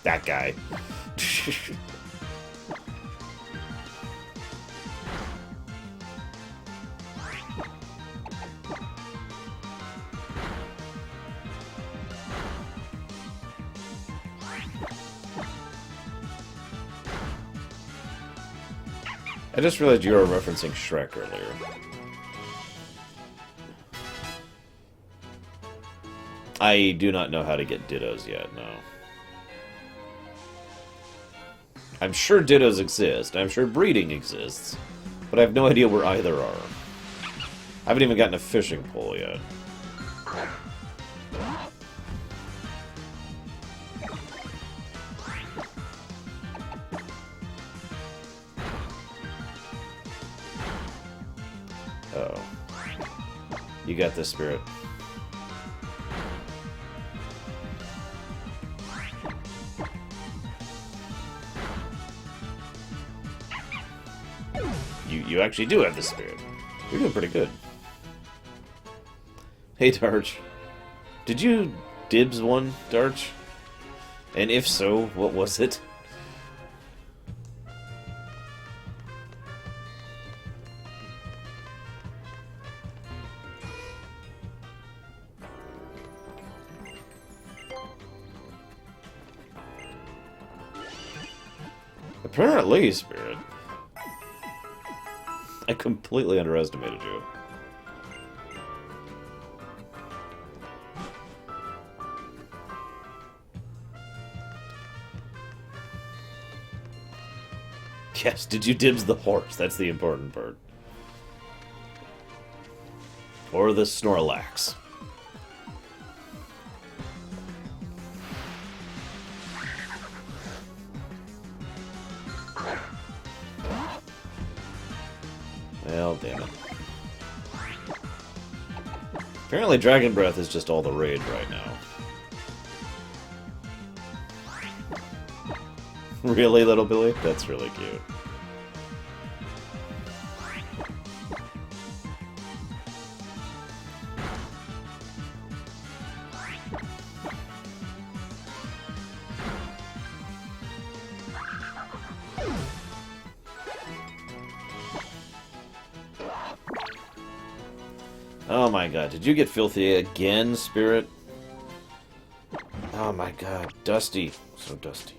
that guy. I just realized you were referencing Shrek earlier. I do not know how to get Dittos yet, no. I'm sure Dittos exist, I'm sure breeding exists, but I have no idea where either are. I haven't even gotten a fishing pole yet. Uh-oh. You got this, Spirit. You actually do have the Spirit. You're doing pretty good. Hey, Darch. Did you dibs one, Darch? And if so, what was it? Apparently, Spirit. I completely underestimated you. Yes, did you dibs the horse? That's the important part. Or the Snorlax. Well, damn it. Apparently Dragon Breath is just all the rage right now. Really, little Billy? That's really cute. Oh my god, did you get filthy again, Spirit? Oh my god, dusty. So dusty.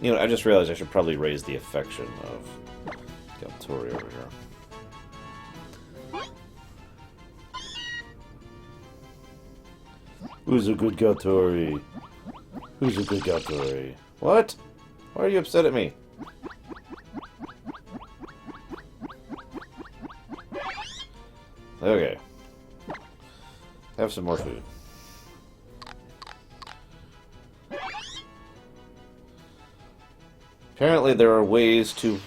You know, I just realized I should probably raise the affection of Galtori over here. Who's a good Galtori? Who's a good Galtori? What? Why are you upset at me? Okay. Have some more food. Apparently there are ways to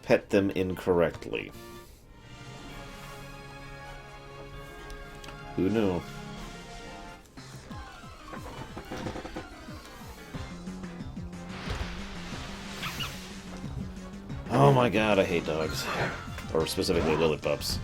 pet them incorrectly. Who knew? Oh my god, I hate dogs. Or specifically Lillipups.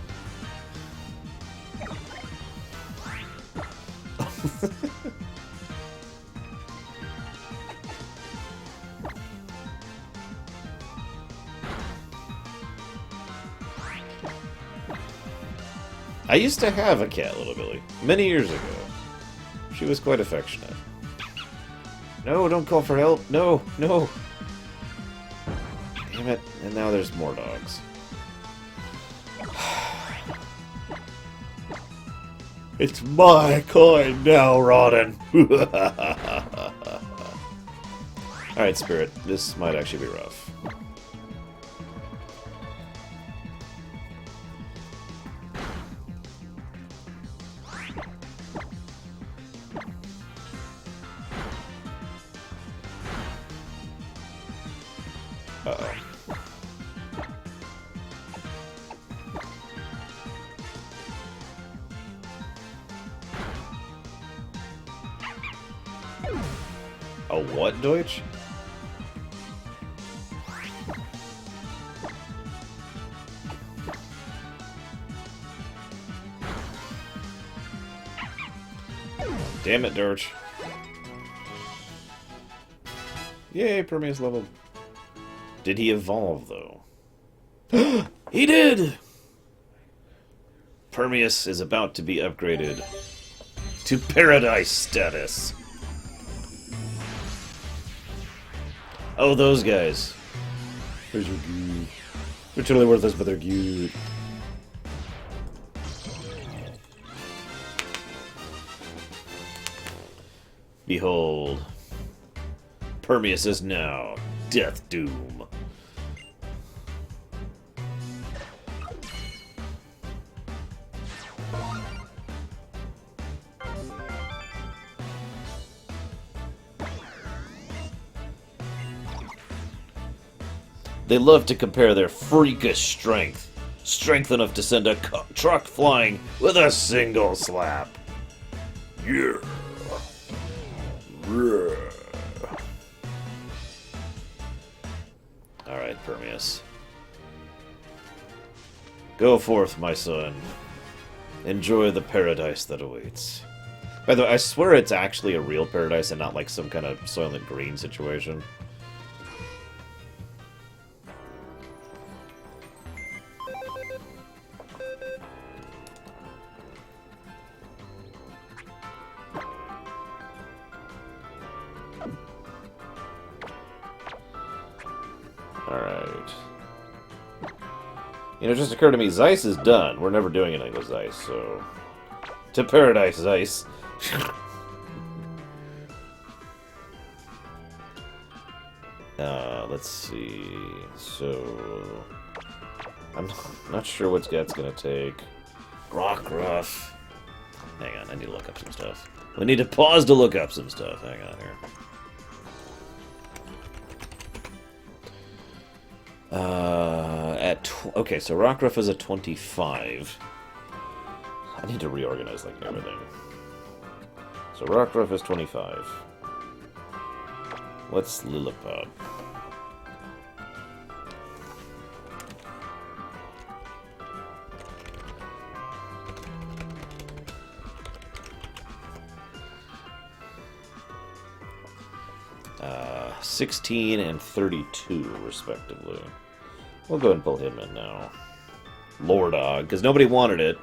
I used to have a cat, Little Billy, many years ago. She was quite affectionate. No, don't call for help. No, no. Damn it. And now there's more dogs. It's my coin now, Rodden. Alright, Spirit. This might actually be rough. Uh-oh. A what, Deutsch? Damn it, Deutsch. Yay, Permeus leveled. Did he evolve, though? He did! Permeus is about to be upgraded to Paradise status. Oh, those guys. They're so cute. They're totally worthless, but they're cute. Behold. Permeus is now Death Doom. They love to compare their freakish strength. Strength enough to send a truck flying with a single slap. Yeah. Alright, Permeus. Go forth, my son. Enjoy the paradise that awaits. By the way, I swear it's actually a real paradise and not like some kind of Soylent Green situation. Alright. You know, it just occurred to me, Zeiss is done. We're never doing anything with Zeiss, so... To paradise, Zeiss. Let's see... So... I'm not sure what that's gonna take. Rockruff. Hang on, I need to look up some stuff. We need to pause to look up some stuff. Hang on here. Okay, so Rockruff is a 25. I need to reorganize like everything. So Rockruff is 25. What's Lilliput? Uh, 16 and 32, respectively. We'll go ahead and pull him in now. Lordog, because nobody wanted it.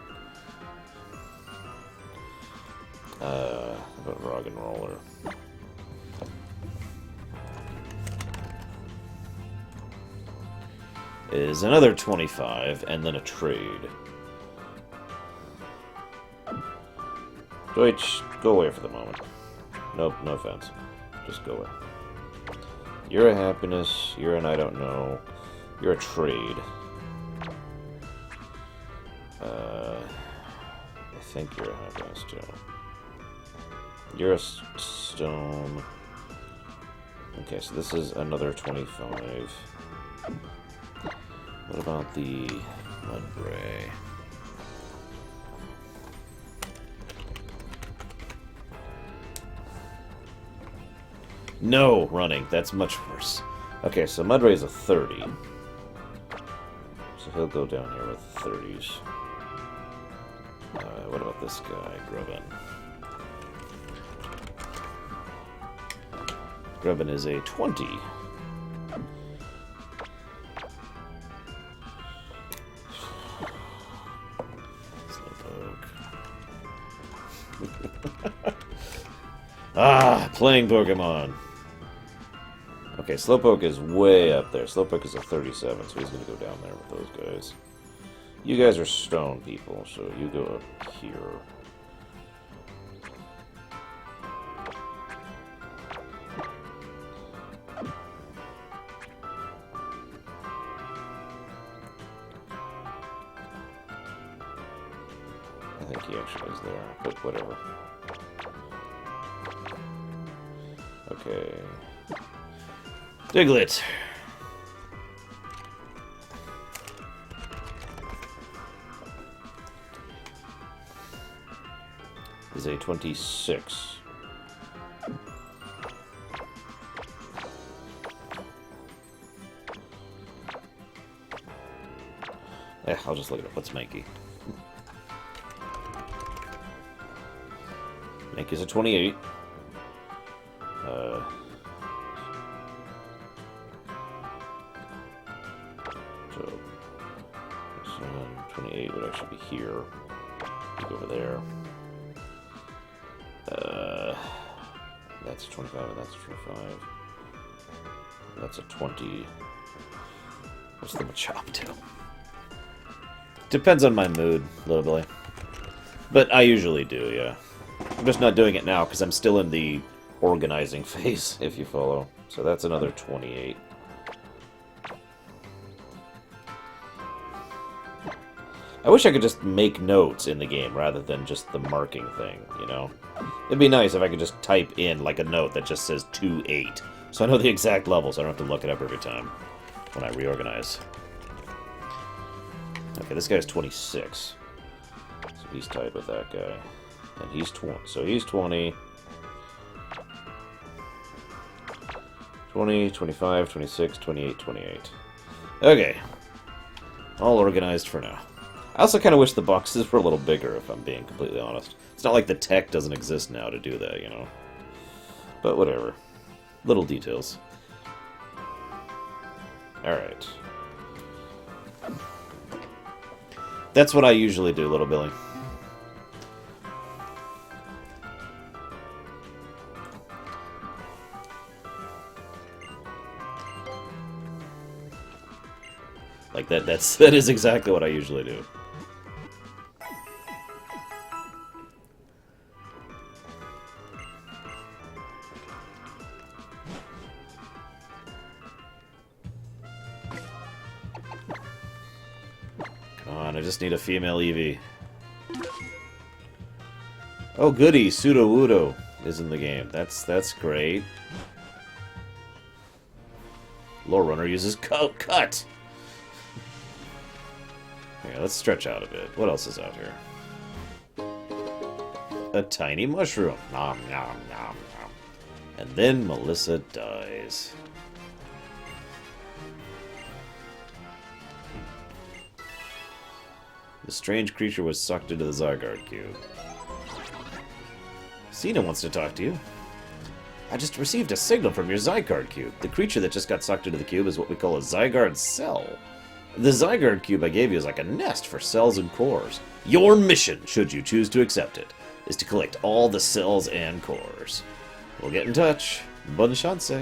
How about Rog and Roller? Is another 25, and then a trade. Deutsch, go away for the moment. Nope, no offense. Just go away. You're a happiness, you're an I don't know, you're a trade. I think you're a happiness too. You're a stone. Okay, so this is another 25. What about the Mudbray? No, running. That's much worse. Okay, so Mudray is a 30. So he'll go down here with 30s. What about this guy, Grubbin? Grubbin is a 20. Ah, playing Pokemon. Okay, Slowpoke is way up there. Slowpoke is a 37, so he's going to go down there with those guys. You guys are stone people, so you go up here. I think he actually is there, but whatever. Okay. Diglett. Is a 26. I'll just look it up. What's Mankey? Mankey's a 28. So 28 would actually be here. Go over there. That's a 25 and that's a 25. That's a 20. What's the Machop do? Depends on my mood, Little Billy. But I usually do, yeah. I'm just not doing it now because I'm still in the organizing phase, if you follow. So that's another 28. I wish I could just make notes in the game rather than just the marking thing, you know? It'd be nice if I could just type in, like, a note that just says 2-8. So I know the exact level, so I don't have to look it up every time when I reorganize. Okay, this guy's 26. So he's tied with that guy. And he's 20. So he's 20. 20, 25, 26, 28, 28. Okay. All organized for now. I also kind of wish the boxes were a little bigger, if I'm being completely honest. It's not like the tech doesn't exist now to do that, you know? But whatever. Little details. Alright. That's what I usually do, Little Billy. Like that is exactly what I usually do. on, I just need a female Eevee. Oh goody, Sudowoodo is in the game. That's great. Lore Runner uses cut! Okay, let's stretch out a bit. What else is out here? A tiny mushroom. Nom nom nom nom. And then Melissa dies. The strange creature was sucked into the Zygarde cube. Cena wants to talk to you. I just received a signal from your Zygarde cube. The creature that just got sucked into the cube is what we call a Zygarde cell. The Zygarde cube I gave you is like a nest for cells and cores. Your mission, should you choose to accept it, is to collect all the cells and cores. We'll get in touch. Bonne chance.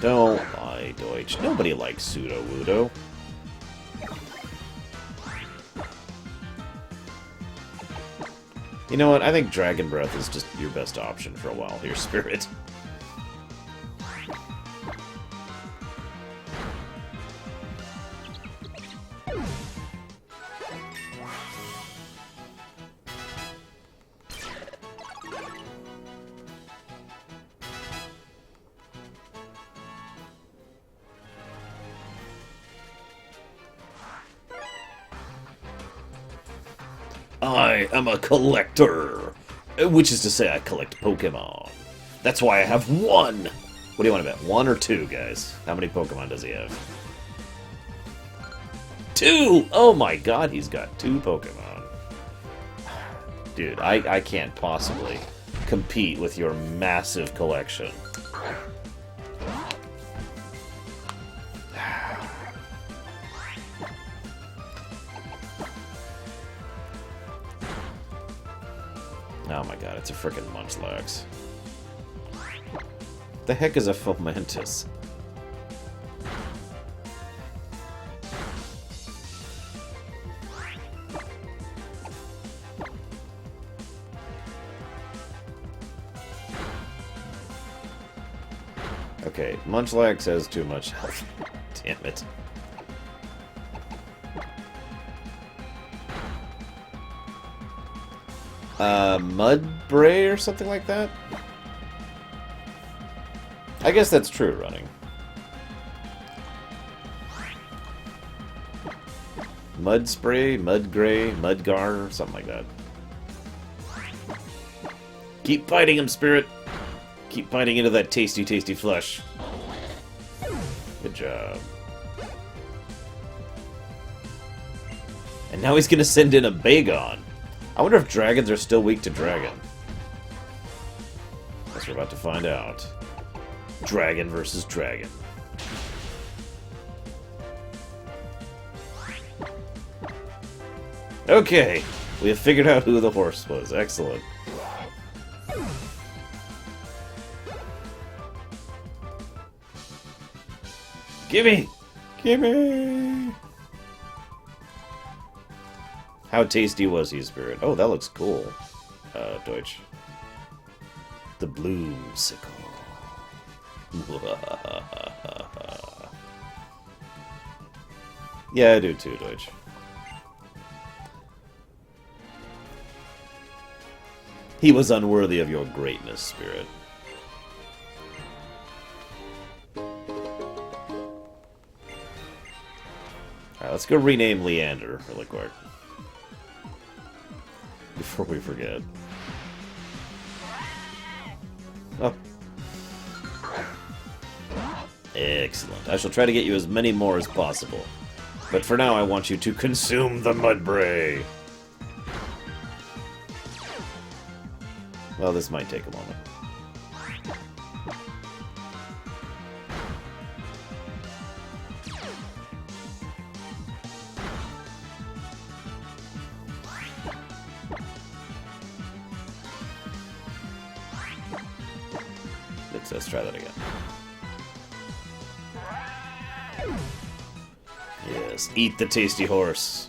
Don't lie, Deutsch. Nobody likes Sudowoodo. You know what? I think Dragon Breath is just your best option for a while here, Spirit. I am a collector, which is to say I collect Pokemon. That's why I have one! What do you want to bet, 1 or 2, guys? How many Pokemon does he have? 2! Oh my god, he's got 2 Pokemon. Dude, I can't possibly compete with your massive collection. Oh my god, it's a frickin' Munchlax. The heck is a Fomantis? Okay, Munchlax has too much health. Damn it. Mudbray or something like that? I guess that's true, running. Mudspray, Mudgray, Mudgar, something like that. Keep fighting him, Spirit! Keep biting into that tasty, tasty flesh. Good job. And now he's gonna send in a Bagon. I wonder if dragons are still weak to dragon. Guess we're about to find out. Dragon versus dragon. Okay, we have figured out who the horse was. Excellent. Gimme! Gimme! How tasty was he, Spirit? Oh, that looks cool. Deutsch. The Bloomsicle. Yeah, I do too, Deutsch. He was unworthy of your greatness, Spirit. Alright, let's go rename Leander really quick. Before we forget. Oh. Excellent. I shall try to get you as many more as possible. But for now, I want you to consume the Mudbray. Well, this might take a moment. Let's try that again. Yes, eat the tasty horse.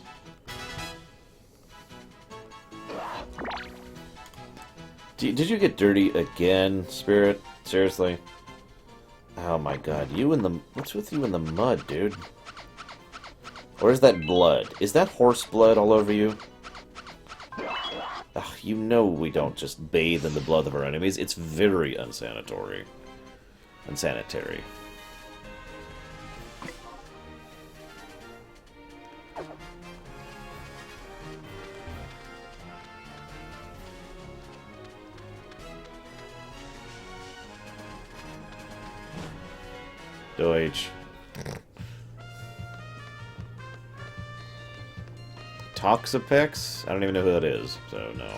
Did you get dirty again, Spirit? Seriously? Oh my god, you in the... What's with you in the mud, dude? Or is that blood? Is that horse blood all over you? Ugh, you know we don't just bathe in the blood of our enemies. It's very unsanitary. Unsanitary. Deutsch. Toxapex? I don't even know who that is, so no.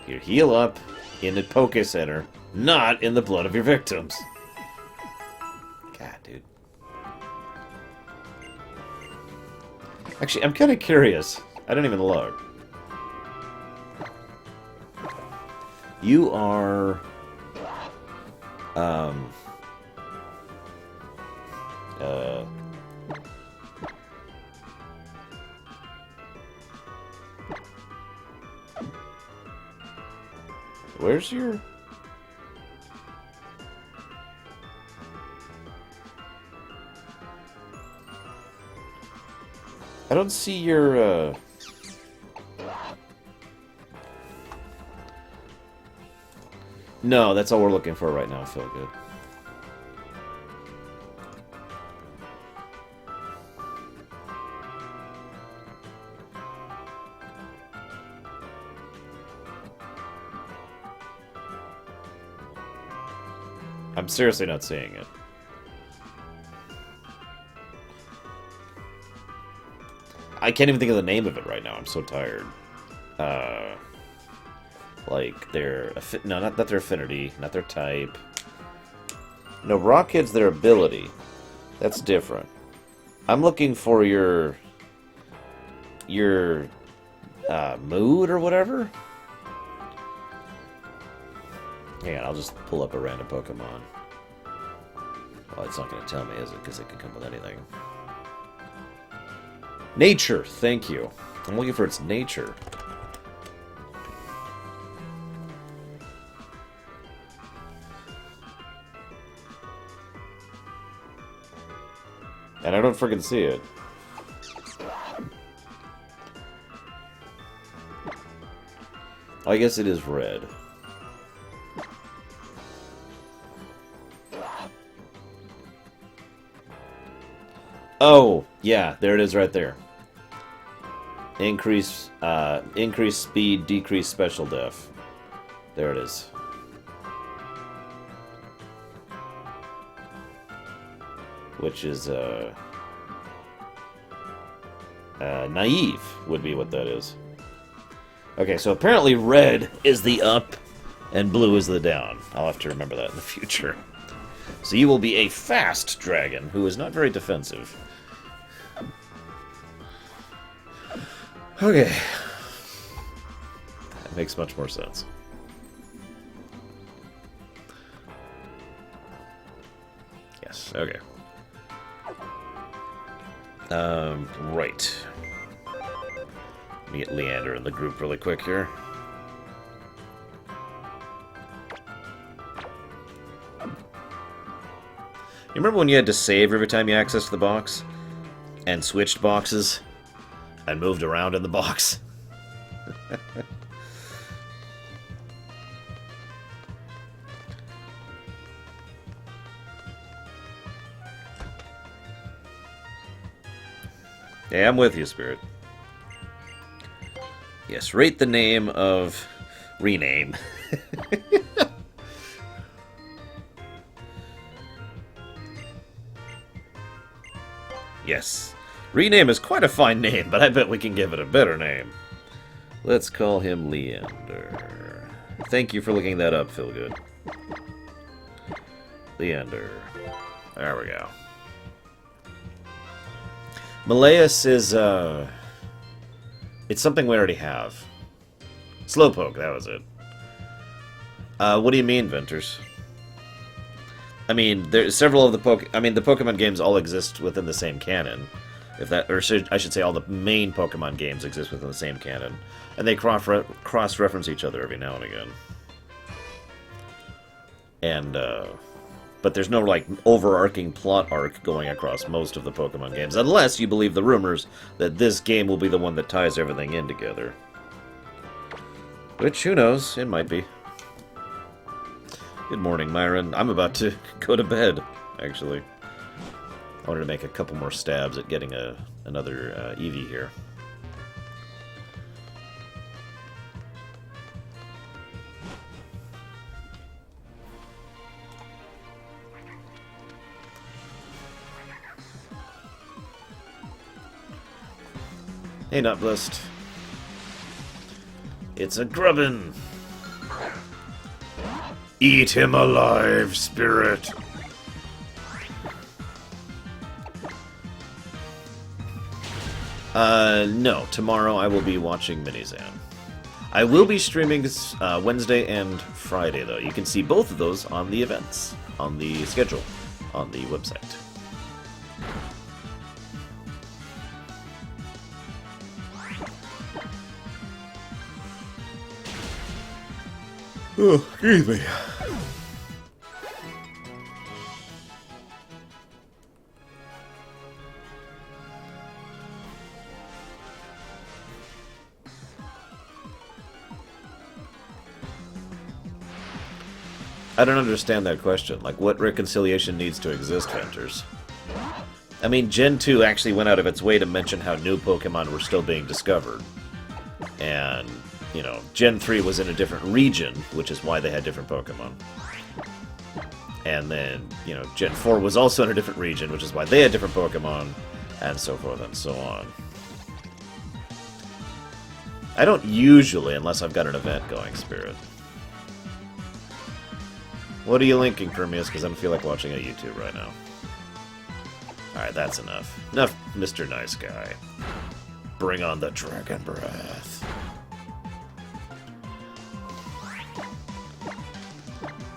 You heal up in the Poke Center, not in the blood of your victims. God, dude. Actually, I'm kind of curious. I don't even look. You are... Where's your... I don't see your, No, that's all we're looking for right now. Feel good. I'm seriously not seeing it. I can't even think of the name of it right now. I'm so tired. Like their no, not their affinity, not their type. No, Rockhead's their ability. That's different. I'm looking for your mood or whatever. Hang on, I'll just pull up a random Pokemon. Well, it's not going to tell me, is it? Because it can come with anything. Nature, thank you. I'm looking for its nature. And I don't freaking see it. I guess it is red. Oh, yeah, there it is right there. Increase speed, decrease special def. There it is. Which is, naive would be what that is. Okay, so apparently red is the up and blue is the down. I'll have to remember that in the future. So you will be a fast dragon who is not very defensive. Okay. That makes much more sense. Yes, okay. Right. Let me get Leander in the group really quick here. You remember when you had to save every time you accessed the box? And switched boxes? And moved around in the box? Yeah, I'm with you, Spirit. Yes, rate the name of... Rename. Yes. Rename is quite a fine name, but I bet we can give it a better name. Let's call him Leander. Thank you for looking that up, Philgood. Leander. There we go. Malaeus is, it's something we already have. Slowpoke, that was it. What do you mean, Venters? I mean, there's several of the the Pokemon games all exist within the same canon. If that, or I should say, all the main Pokemon games exist within the same canon, and they cross-reference each other every now and again. And but there's no like overarching plot arc going across most of the Pokemon games, unless you believe the rumors that this game will be the one that ties everything in together. Which, who knows? It might be. Good morning, Myron. I'm about to go to bed, actually. I wanted to make a couple more stabs at getting another Eevee here. Hey, Nutblist. It's a Grubbin! Eat him alive, Spirit! No. Tomorrow I will be watching Minizan. I will be streaming Wednesday and Friday, though. You can see both of those on the events, on the schedule, on the website. Oh, excuse me. I don't understand that question. Like, what reconciliation needs to exist, Venters? I mean, Gen 2 actually went out of its way to mention how new Pokemon were still being discovered. And, you know, Gen 3 was in a different region, which is why they had different Pokemon. And then, you know, Gen 4 was also in a different region, which is why they had different Pokemon, and so forth and so on. I don't usually, unless I've got an event going, Spirit. What are you linking, Permeus? Because I don't feel like watching a YouTube right now. Alright, that's enough. Enough, Mr. Nice Guy. Bring on the Dragon Breath.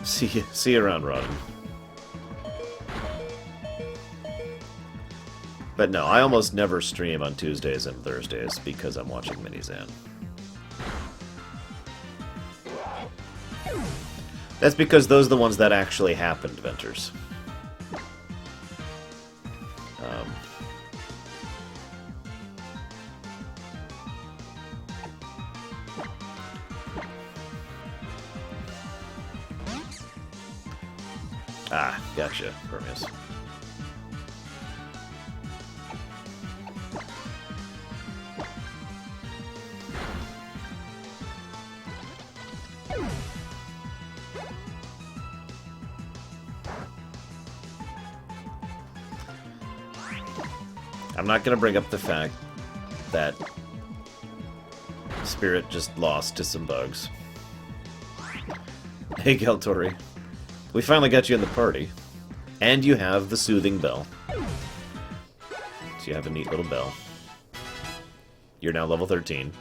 See you around, Rodden. But no, I almost never stream on Tuesdays and Thursdays because I'm watching Minizan. That's because those are the ones that actually happened, Venters. Gotcha, Permeus. I'm not going to bring up the fact that Spirit just lost to some bugs. Hey, Galtori. We finally got you in the party. And you have the soothing bell. So you have a neat little bell. You're now level 13.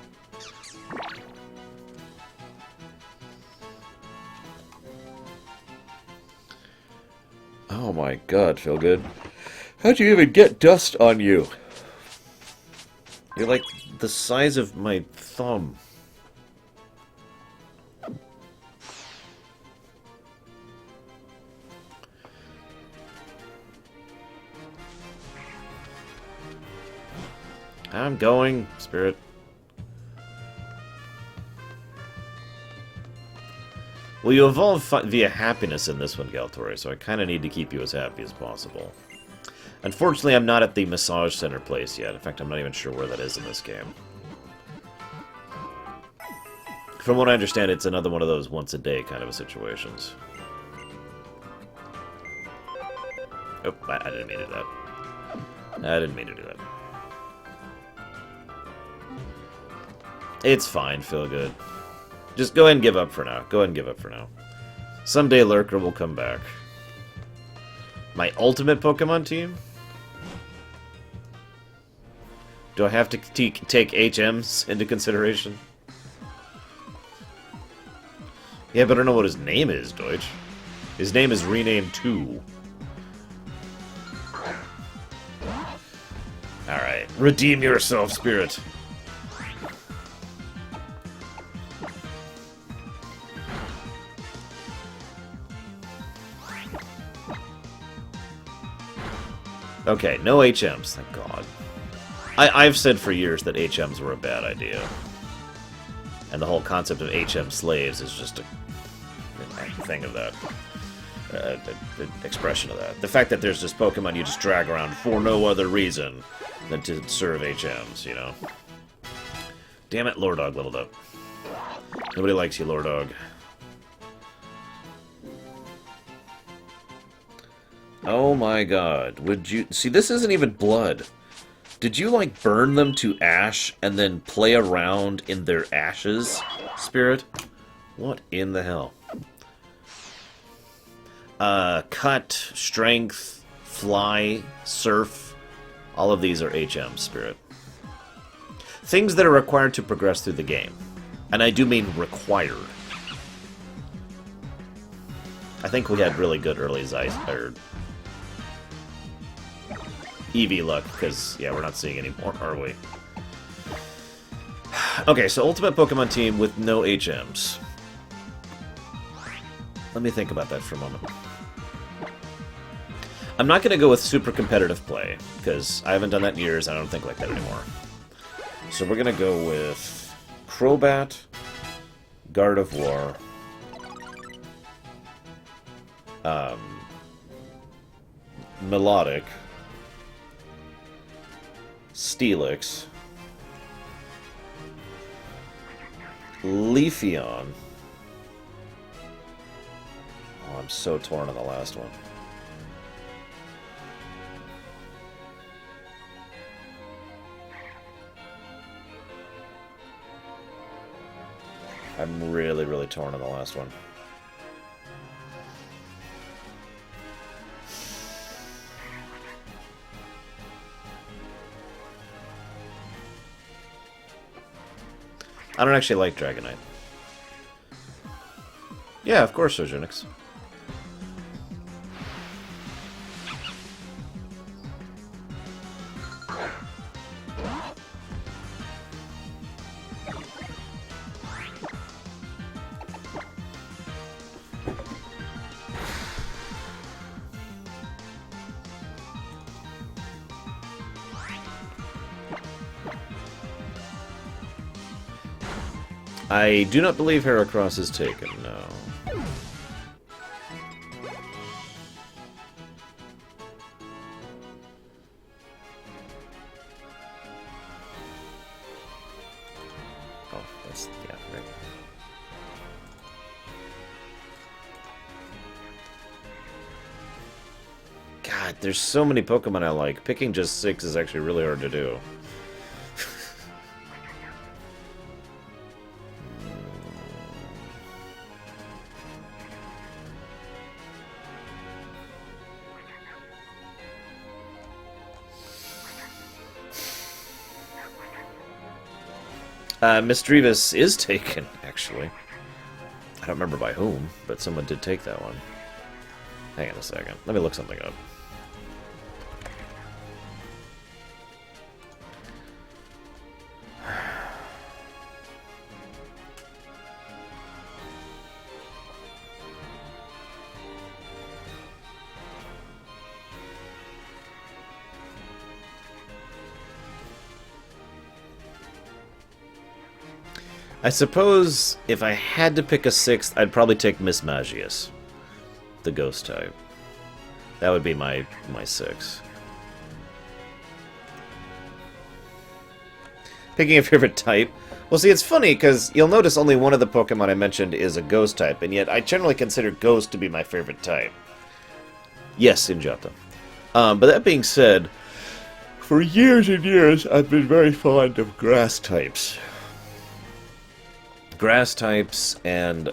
Oh my god, Feelgood. How'd you even get dust on you? You're like the size of my thumb. I'm going, Spirit. Well, you evolve via happiness in this one, Galtori, so I kind of need to keep you as happy as possible. Unfortunately, I'm not at the massage center place yet. In fact, I'm not even sure where that is in this game. From what I understand, it's another one of those once-a-day kind of situations. Oh, I didn't mean to do that. I didn't mean to do that. It's fine, feel good. Just go ahead and give up for now. Go ahead and give up for now. Someday Lurker will come back. My ultimate Pokemon team? Do I have to take HMs into consideration? Yeah, but I don't know what his name is, Deutsch. His name is Renamed 2. Alright. Redeem yourself, Spirit. Okay, no HMs, thank God. I've said for years that HMs were a bad idea. And the whole concept of HM slaves is just a thing of that. An expression of that. The fact that there's just Pokemon you just drag around for no other reason than to serve HMs, you know? Damn it, Lordog leveled up. Nobody likes you, Lordog. Oh my god. Would you... See, this isn't even blood. Did you, like, burn them to ash and then play around in their ashes, Spirit? What in the hell? Cut, strength, fly, surf. All of these are HM, Spirit. Things that are required to progress through the game. And I do mean required. I think we had really good early Eevee luck, because, yeah, we're not seeing any more, are we? Okay, so Ultimate Pokemon Team with no HMs. Let me think about that for a moment. I'm not going to go with super competitive play, because I haven't done that in years, and I don't think like that anymore. So we're going to go with Crobat, Gardevoir, Melodic, Steelix, Leafeon. Oh, I'm so torn on the last one. I'm really, really torn on the last one. I don't actually like Dragonite. Yeah, of course, Sojonix. I do not believe Heracross is taken, no. Oh, that's, yeah, right. God, there's so many Pokemon I like. Picking just 6 is actually really hard to do. Misdreavus is taken, actually. I don't remember by whom, but someone did take that one. Hang on a second. Let me look something up. I suppose if I had to pick a 6th, I'd probably take Mismagius, the ghost type. That would be my 6. Picking a favorite type? Well, see, it's funny, because you'll notice only one of the Pokemon I mentioned is a ghost type, and yet I generally consider ghost to be my favorite type. Yes, Injata. But that being said, for years and years, I've been very fond of grass types. Grass types and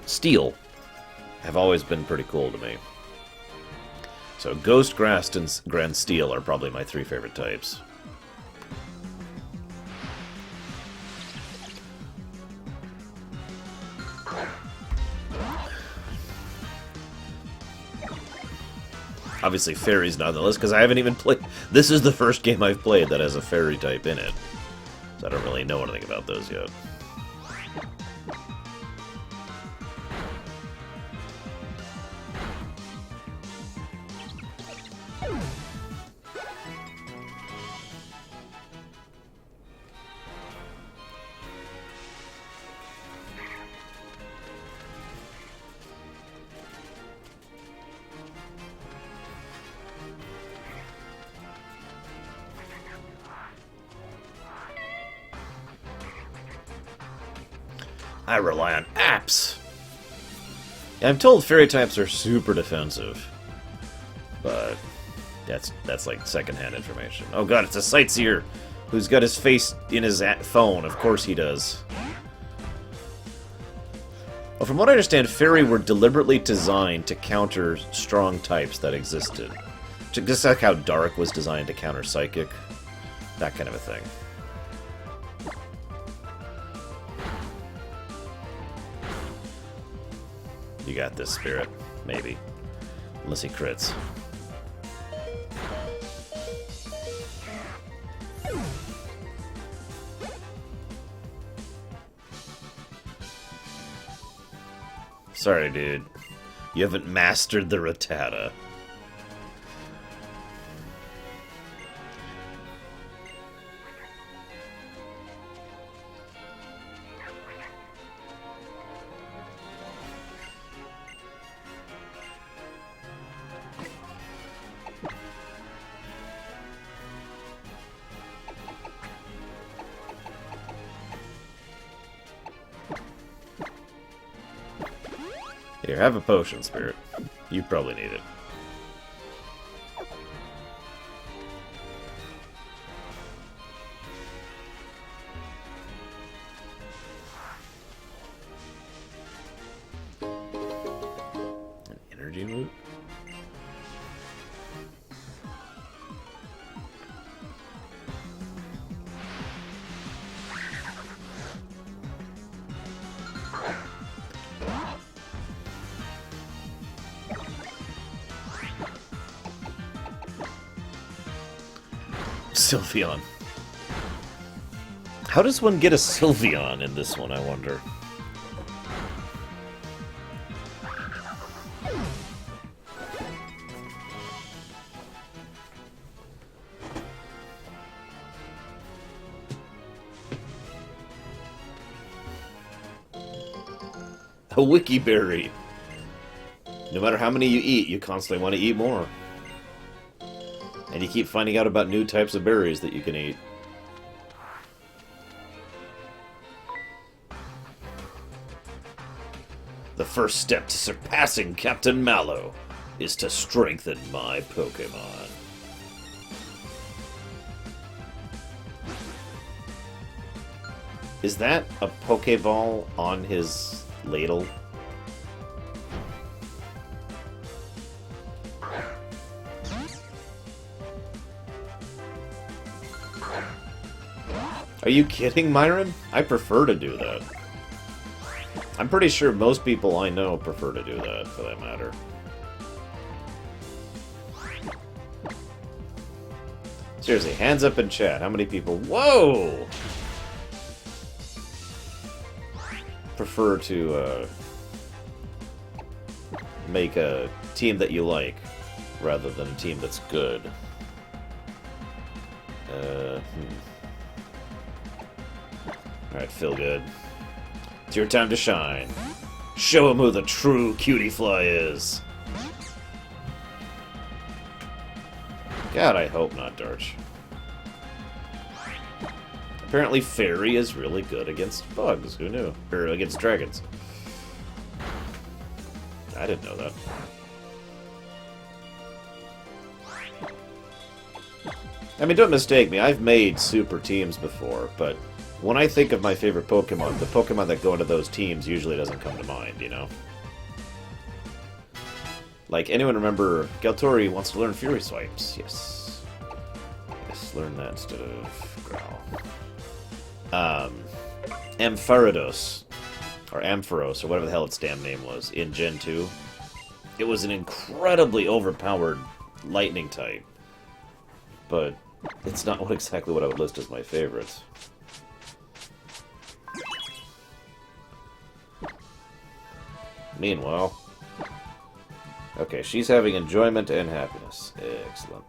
steel have always been pretty cool to me. So Ghost, Grass, and Grand Steel are probably my 3 favorite types. Obviously, fairy's not on the list because I haven't even played. This is the first game I've played that has a fairy type in it, so I don't really know anything about those yet. I rely on apps. Yeah, I'm told fairy types are super defensive, but that's like secondhand information. Oh god, it's a sightseer who's got his face in his phone. Of course he does. Well, from what I understand, fairy were deliberately designed to counter strong types that existed. Just like how dark was designed to counter psychic, that kind of a thing. You got this, Spirit. Maybe. Unless he crits. Sorry, dude. You haven't mastered the Rattata. Here, have a potion, Spirit. You probably need it. An energy loot? Sylveon. How does one get a Sylveon in this one, I wonder? A Wiki Berry. No matter how many you eat, you constantly want to eat more. And you keep finding out about new types of berries that you can eat. The first step to surpassing Captain Mallow is to strengthen my Pokemon. Is that a Pokeball on his ladle? Are you kidding, Myron? I prefer to do that. I'm pretty sure most people I know prefer to do that, for that matter. Seriously, hands up in chat. How many people... Whoa! Prefer to, make a team that you like, rather than a team that's good. Alright, feel good. It's your time to shine. Show him who the true cutie fly is. God, I hope not, Darch. Apparently Fairy is really good against bugs. Who knew? Or against dragons. I didn't know that. I mean, don't mistake me. I've made super teams before, but when I think of my favorite Pokemon, the Pokemon that go into those teams usually doesn't come to mind, you know? Like, anyone remember Galtori wants to learn Fury Swipes? Yes. Yes, learn that instead of Growl. Ampharos, or Ampharos, or whatever the hell its damn name was, in Gen 2. It was an incredibly overpowered lightning type. But it's not exactly what I would list as my favorites. Meanwhile... Okay, she's having enjoyment and happiness. Excellent.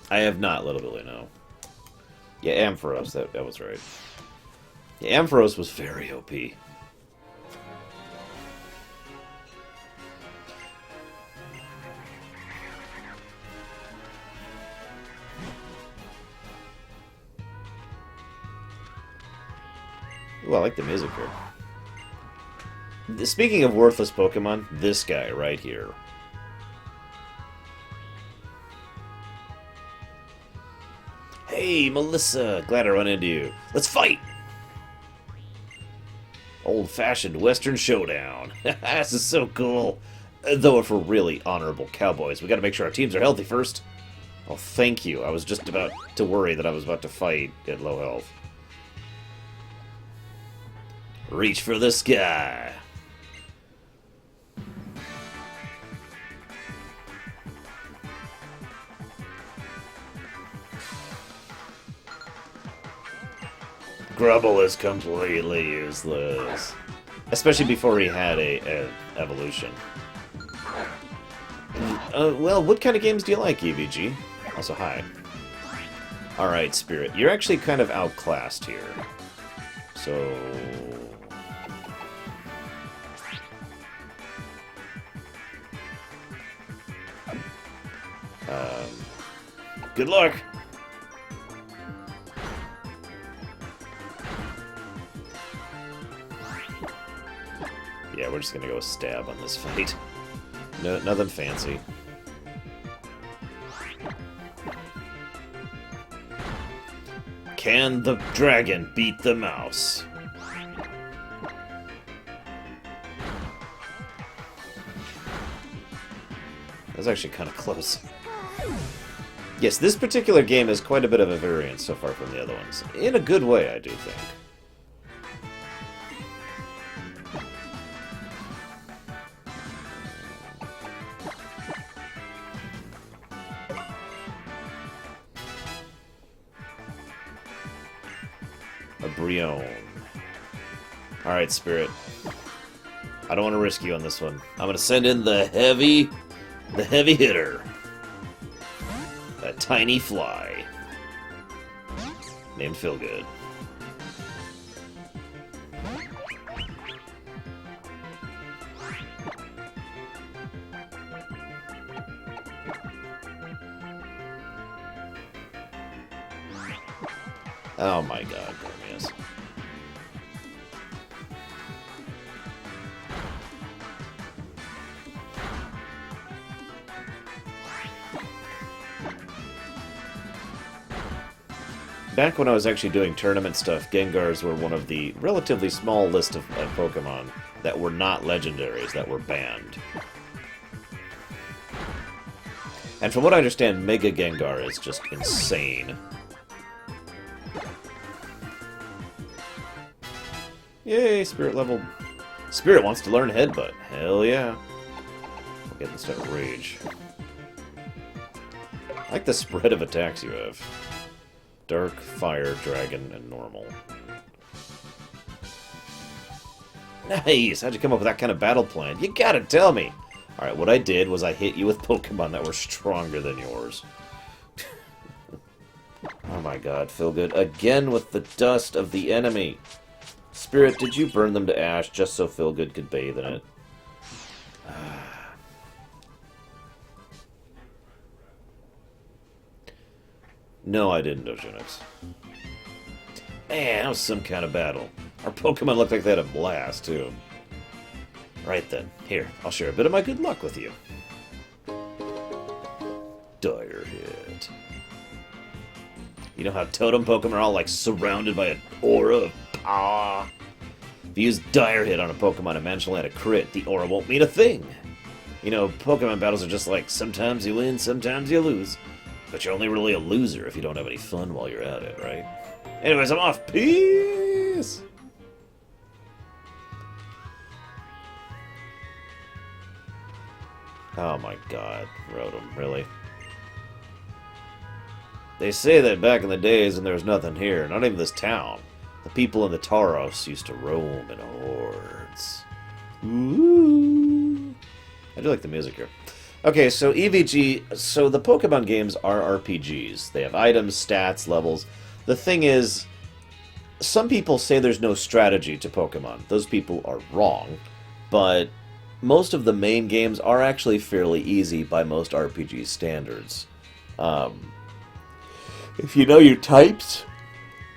I have not, little Billy, no. Yeah, Ampharos, that was right. Yeah, Ampharos was very OP. Ooh, I like the music here. Speaking of worthless Pokemon, this guy right here. Hey, Melissa! Glad I run into you. Let's fight! Old-fashioned Western showdown. This is so cool. Though if we're really honorable cowboys, we gotta make sure our teams are healthy first. Oh, thank you. I was just about to worry that I was about to fight at low health. Reach for the sky. Grubble is completely useless. Especially before he had a evolution. Well, what kind of games do you like, EVG? Also, hi. Alright, Spirit. You're actually kind of outclassed here. So... good luck! Yeah, we're just gonna go stab on this fight. No, nothing fancy. Can the dragon beat the mouse? That was actually kind of close. Yes, this particular game is quite a bit of a variance so far from the other ones. In a good way, I do think. A Brion. Alright, Spirit. I don't want to risk you on this one. I'm going to send in the heavy hitter. A tiny fly. Named Feelgood. Oh my god, Gormias. Back when I was actually doing tournament stuff, Gengars were one of the relatively small list of Pokemon that were not legendaries, that were banned. And from what I understand, Mega Gengar is just insane. Yay, Spirit level. Spirit wants to learn Headbutt. Hell yeah. I'll get instead of Rage. I like the spread of attacks you have. Dark, Fire, Dragon, and Normal. Nice! How'd you come up with that kind of battle plan? You gotta tell me! Alright, what I did was I hit you with Pokemon that were stronger than yours. Oh my god, Feelgood. Again with the dust of the enemy! Spirit, did you burn them to ash just so Feelgood could bathe in it? No, I didn't, Ojonix. Man, that was some kind of battle. Our Pokemon looked like they had a blast, too. Right then. Here, I'll share a bit of my good luck with you. Dire Hit. You know how Totem Pokemon are all, like, surrounded by an aura of power? If you use Dire Hit on a Pokemon and manage to land a crit, the aura won't mean a thing. You know, Pokemon battles are just like, sometimes you win, sometimes you lose. But you're only really a loser if you don't have any fun while you're at it, right? Anyways, I'm off. Peace! Oh my god, Rotom, really? They say that back in the days when there was nothing here, not even this town, the people in the Tauros used to roam in hordes. Ooh. I do like the music here. Okay, so EVG, so the Pokemon games are RPGs. They have items, stats, levels. The thing is, some people say there's no strategy to Pokemon. Those people are wrong, but most of the main games are actually fairly easy by most RPG standards. If you know your types,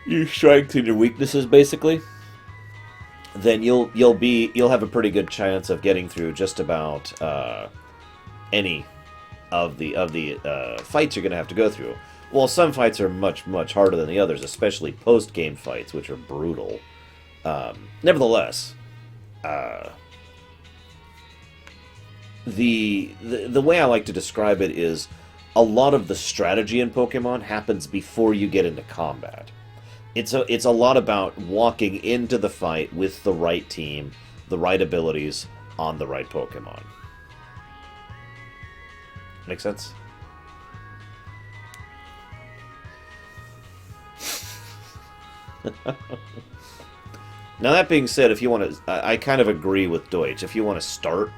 your strengths and your weaknesses, basically, then you'll have a pretty good chance of getting through just about any of the fights you're going to have to go through. Well, some fights are much harder than the others, especially post-game fights, which are brutal. Nevertheless, the way I like to describe it is a lot of the strategy in Pokemon happens before you get into combat. It's a lot about walking into the fight with the right team, the right abilities, on the right Pokemon. Make sense? Now that being said, if you want to, I kind of agree with Deutsch. If you want to start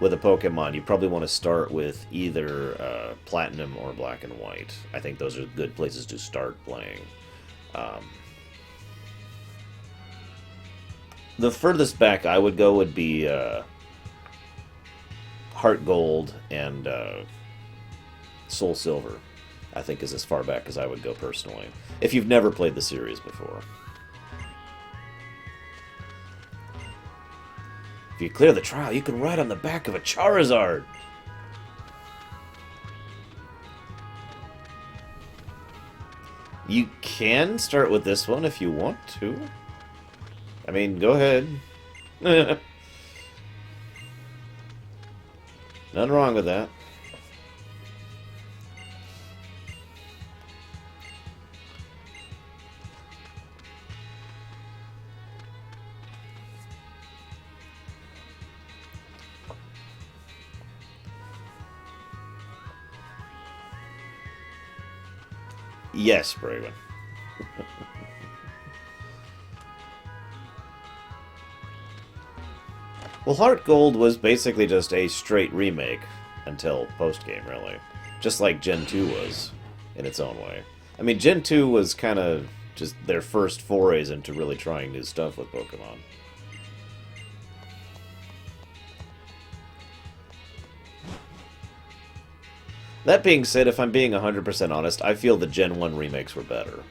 with a Pokemon, you probably want to start with either Platinum or Black and White. I think those are good places to start playing. The furthest back I would go would be Heart Gold and Soul Silver, I think is as far back as I would go personally, if you've never played the series before. If you clear the trial, you can ride on the back of a Charizard! You can start with this one if you want to. I mean, go ahead. Nothing wrong with that. Yes, Braven. Well, Heart Gold was basically just a straight remake until post-game, really. Just like Gen 2 was, in its own way. I mean, Gen 2 was kind of just their first forays into really trying new stuff with Pokemon. That being said, if I'm being 100% honest, I feel the Gen 1 remakes were better.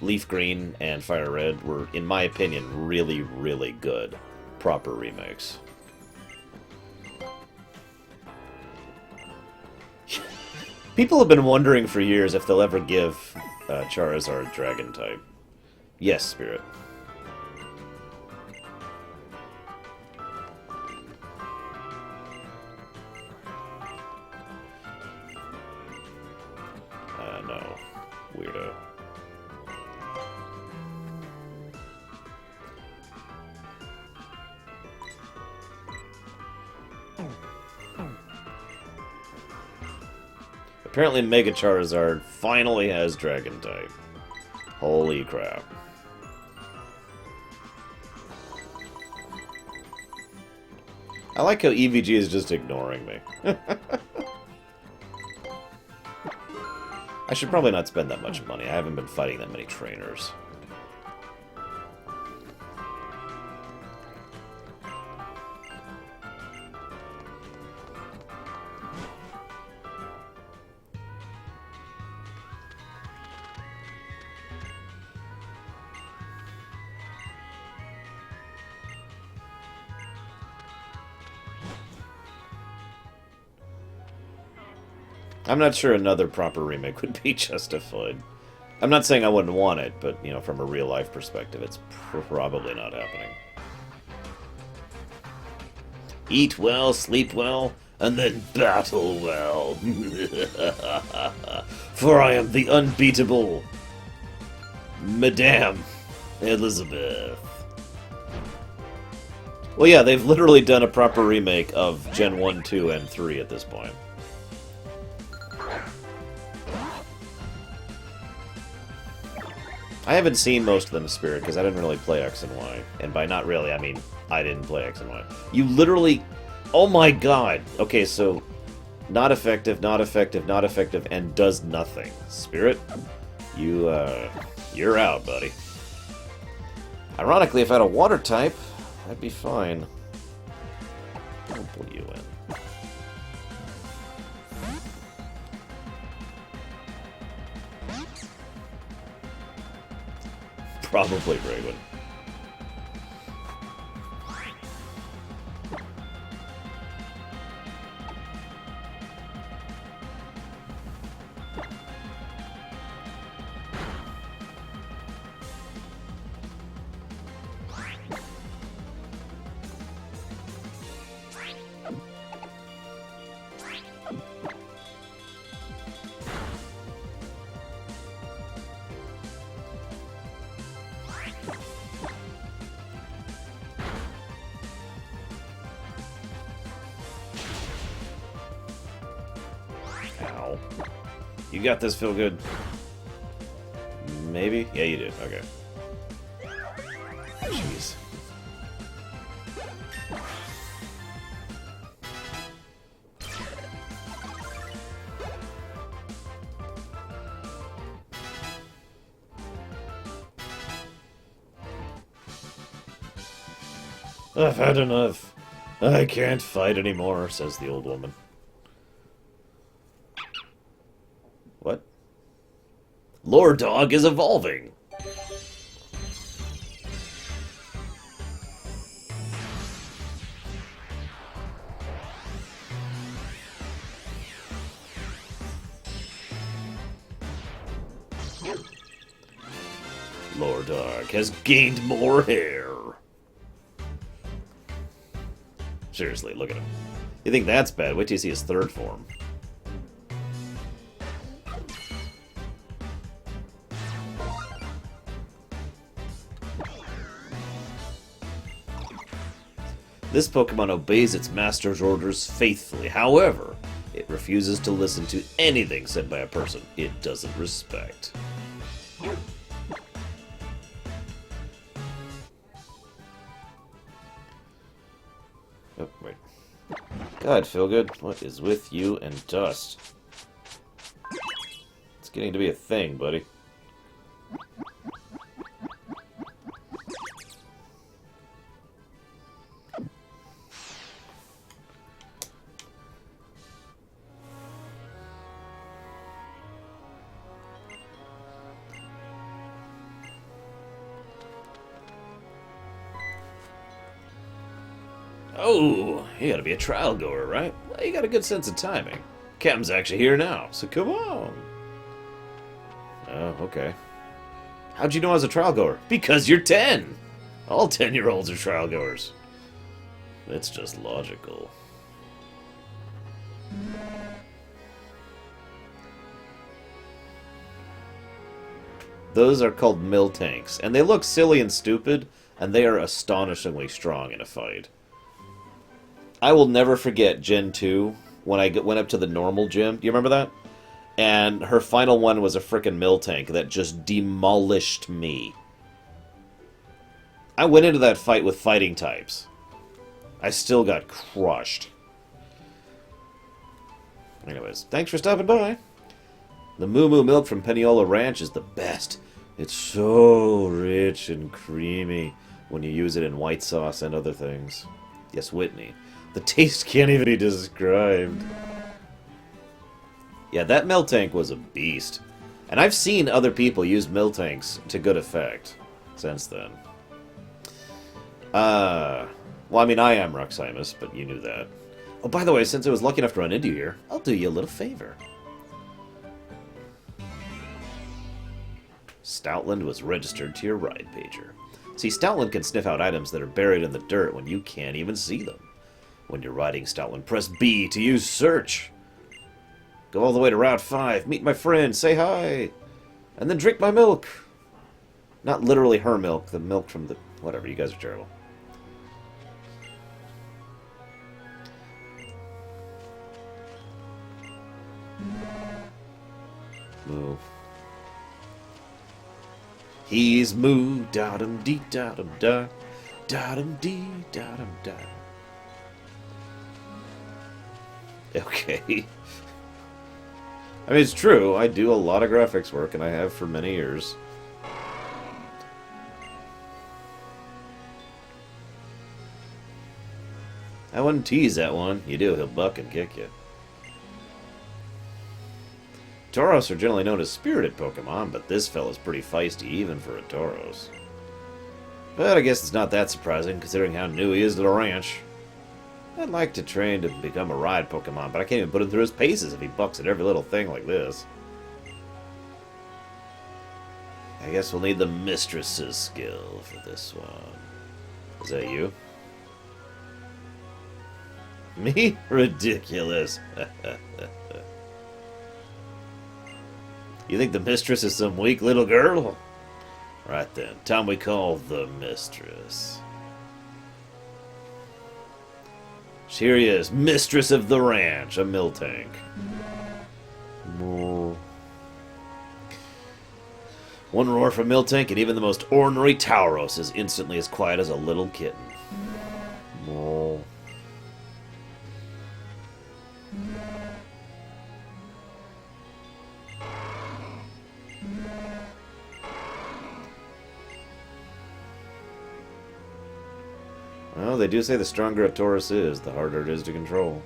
Leaf Green and Fire Red were, in my opinion, really, really good. Proper remakes. People have been wondering for years if they'll ever give Charizard Dragon type. Yes, Spirit. No. Weirdo. Apparently Mega Charizard finally has Dragon type. Holy crap. I like how EVG is just ignoring me. I should probably not spend that much money. I haven't been fighting that many trainers. I'm not sure another proper remake would be justified. I'm not saying I wouldn't want it, but, you know, from a real-life perspective, it's probably not happening. Eat well, sleep well, and then battle well. For I am the unbeatable Madame Elizabeth. Well, yeah, they've literally done a proper remake of Gen 1, 2, and 3 at this point. I haven't seen most of them, Spirit, because I didn't really play X and Y. And by not really, I mean I didn't play X and Y. You literally... Oh my god! Okay, so... Not effective, not effective, not effective, and does nothing. Spirit, you're out, buddy. Ironically, if I had a water type, I'd be fine. I'll pull you in. Probably Raven. Ow. You got this, feel good. Maybe? Yeah, you do. Okay. Jeez. I've had enough. I can't fight anymore, says the old woman. What? Lore Dog is evolving! Lore Dog has gained more hair. Seriously, look at him. You think that's bad? Wait till you see his third form. This Pokemon obeys its master's orders faithfully. However, it refuses to listen to anything said by a person it doesn't respect. Oh, wait. God, Feelgood, what is with you and dust? It's getting to be a thing, buddy. Oh, you gotta be a trial goer, right? Well, you got a good sense of timing. Captain's actually here now, so come on. Oh, okay. How'd you know I was a trial goer? Because you're 10! All 10-year-olds are trial goers. It's just logical. Those are called mill tanks, and they look silly and stupid, and they are astonishingly strong in a fight. I will never forget Gen 2, when I went up to the normal gym. Do you remember that? And her final one was a frickin' mill tank that just demolished me. I went into that fight with fighting types. I still got crushed. Anyways, thanks for stopping by. The Moo Moo milk from Peniola Ranch is the best. It's so rich and creamy when you use it in white sauce and other things. Yes, Whitney. The taste can't even be described. Yeah, that milk tank was a beast. And I've seen other people use milk tanks to good effect since then. Well, I mean, I am Ruximus, but you knew that. Oh, by the way, since I was lucky enough to run into you here, I'll do you a little favor. Stoutland was registered to your ride pager. See, Stoutland can sniff out items that are buried in the dirt when you can't even see them. When you're riding Stoutland, press B to use search. Go all the way to Route 5, meet my friend, say hi, and then drink my milk. Not literally her milk, the milk from the... Whatever, you guys are terrible. He's moved, da-dum-dee, da-dum-da, da-dum-dee, da-dum-da. Okay. I mean, it's true. I do a lot of graphics work, and I have for many years. I wouldn't tease that one. You do, he'll buck and kick you. Tauros are generally known as spirited Pokemon, but this fella's pretty feisty even for a Tauros. But I guess it's not that surprising, considering how new he is to the ranch. I'd like to train to become a ride Pokemon, but I can't even put him through his paces if he bucks at every little thing like this. I guess we'll need the Mistress's skill for this one. Is that you? Me? Ridiculous. You think the Mistress is some weak little girl? Right then, time we call the Mistress. Here he is, Mistress of the Ranch, a Miltank. One roar from Miltank, and even the most ornery Tauros is instantly as quiet as a little kitten. Well, they do say the stronger a Tauros is, the harder it is to control.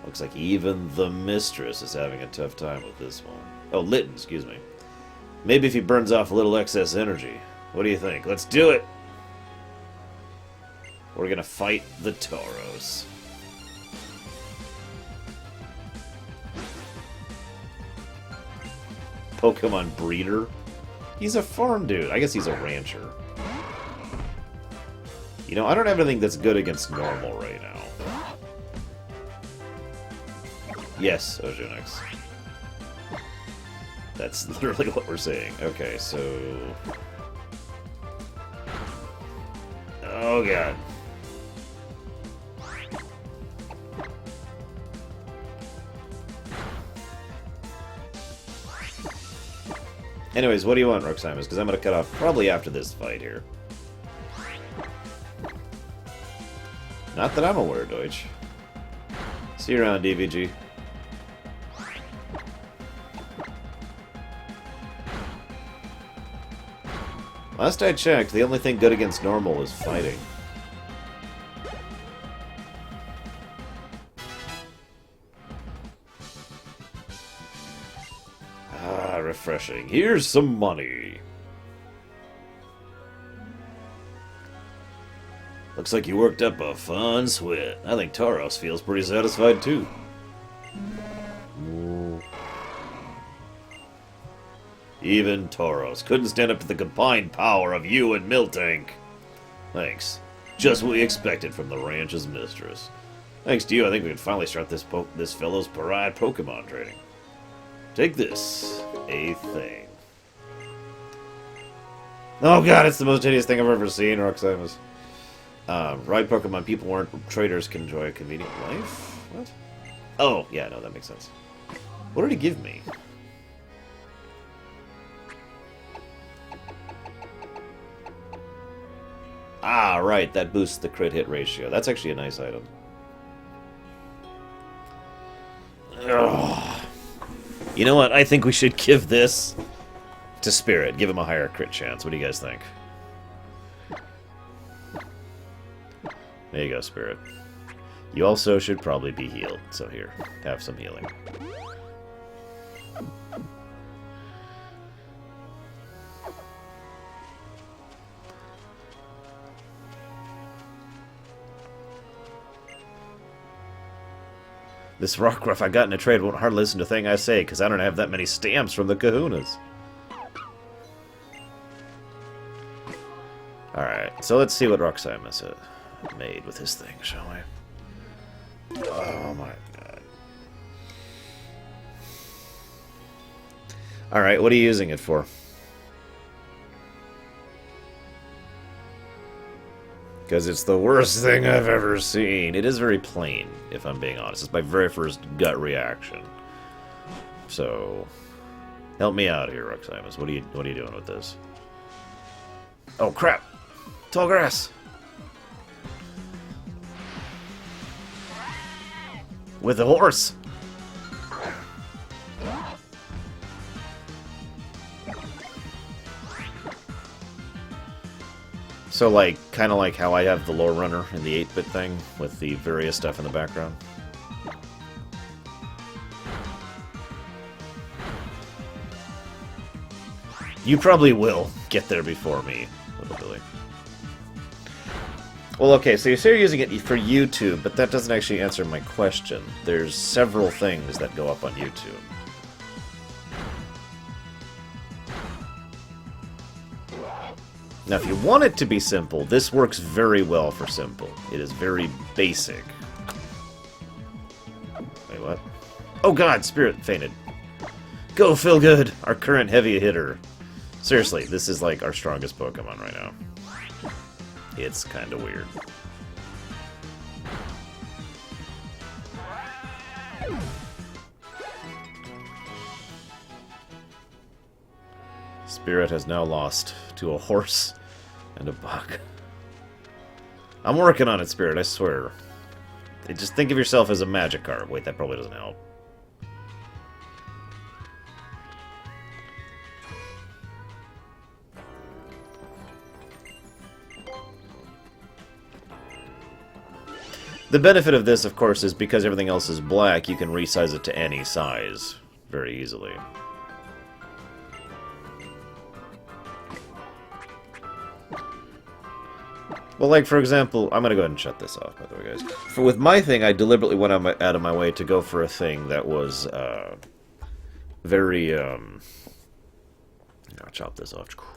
Looks like even the Mistress is having a tough time with this one. Oh, Litten, excuse me. Maybe if he burns off a little excess energy. What do you think? Let's do it! We're gonna fight the Tauros. Pokemon breeder? He's a farm dude. I guess he's a rancher. You know, I don't have anything that's good against normal right now. Yes, Ojunix. That's literally what we're saying. Okay, so... Oh, God. Anyways, what do you want, Roxamus? Because I'm going to cut off probably after this fight here. Not that I'm aware, Deutsch. See you around, DVG. Last I checked, the only thing good against normal is fighting. Ah, refreshing. Here's some money. Looks like you worked up a fun sweat. I think Tauros feels pretty satisfied, too. Even Tauros couldn't stand up to the combined power of you and Miltank. Thanks. Just what we expected from the ranch's mistress. Thanks to you, I think we can finally start this fellow's parade Pokemon training. Take this. A thing. Oh god, it's the most hideous thing I've ever seen, Roxamus. Ride Pokemon people weren't traders can enjoy a convenient life? What? Oh, yeah, no, that makes sense. What did he give me? Ah, right, that boosts the crit hit ratio. That's actually a nice item. Ugh. You know what? I think we should give this to Spirit. Give him a higher crit chance. What do you guys think? There you go, Spirit. You also should probably be healed. So here, have some healing. This Rockruff I got in a trade won't hardly listen to a thing I say, because I don't have that many stamps from the kahunas. Alright, so let's see what Roxamus made with his thing, shall we? Oh my god. Alright, what are you using it for? Because it's the worst thing I've ever seen. It is very plain, if I'm being honest. It's my very first gut reaction. So, help me out here, Roxamus. What are you doing with this? Oh, crap! Tall grass! With a horse! So, like, kind of like how I have the lore runner in the 8-bit thing, with the various stuff in the background. You probably will get there before me, little Billy. Well, okay, so you say you're using it for YouTube, but that doesn't actually answer my question. There's several things that go up on YouTube. Now, if you want it to be simple, this works very well for simple. It is very basic. Wait, what? Oh god, Spirit fainted. Go, Feel Good, our current heavy hitter. Seriously, this is like our strongest Pokemon right now. It's kind of weird. Spirit has now lost to a horse and a bug. I'm working on it, Spirit, I swear. Just think of yourself as a Magikarp. Wait, that probably doesn't help. The benefit of this, of course, is because everything else is black, you can resize it to any size very easily. Well, like, for example, I'm gonna go ahead and shut this off, by the way, guys. With my thing, I deliberately went out of my way to go for a thing that was, very, I'll chop this off.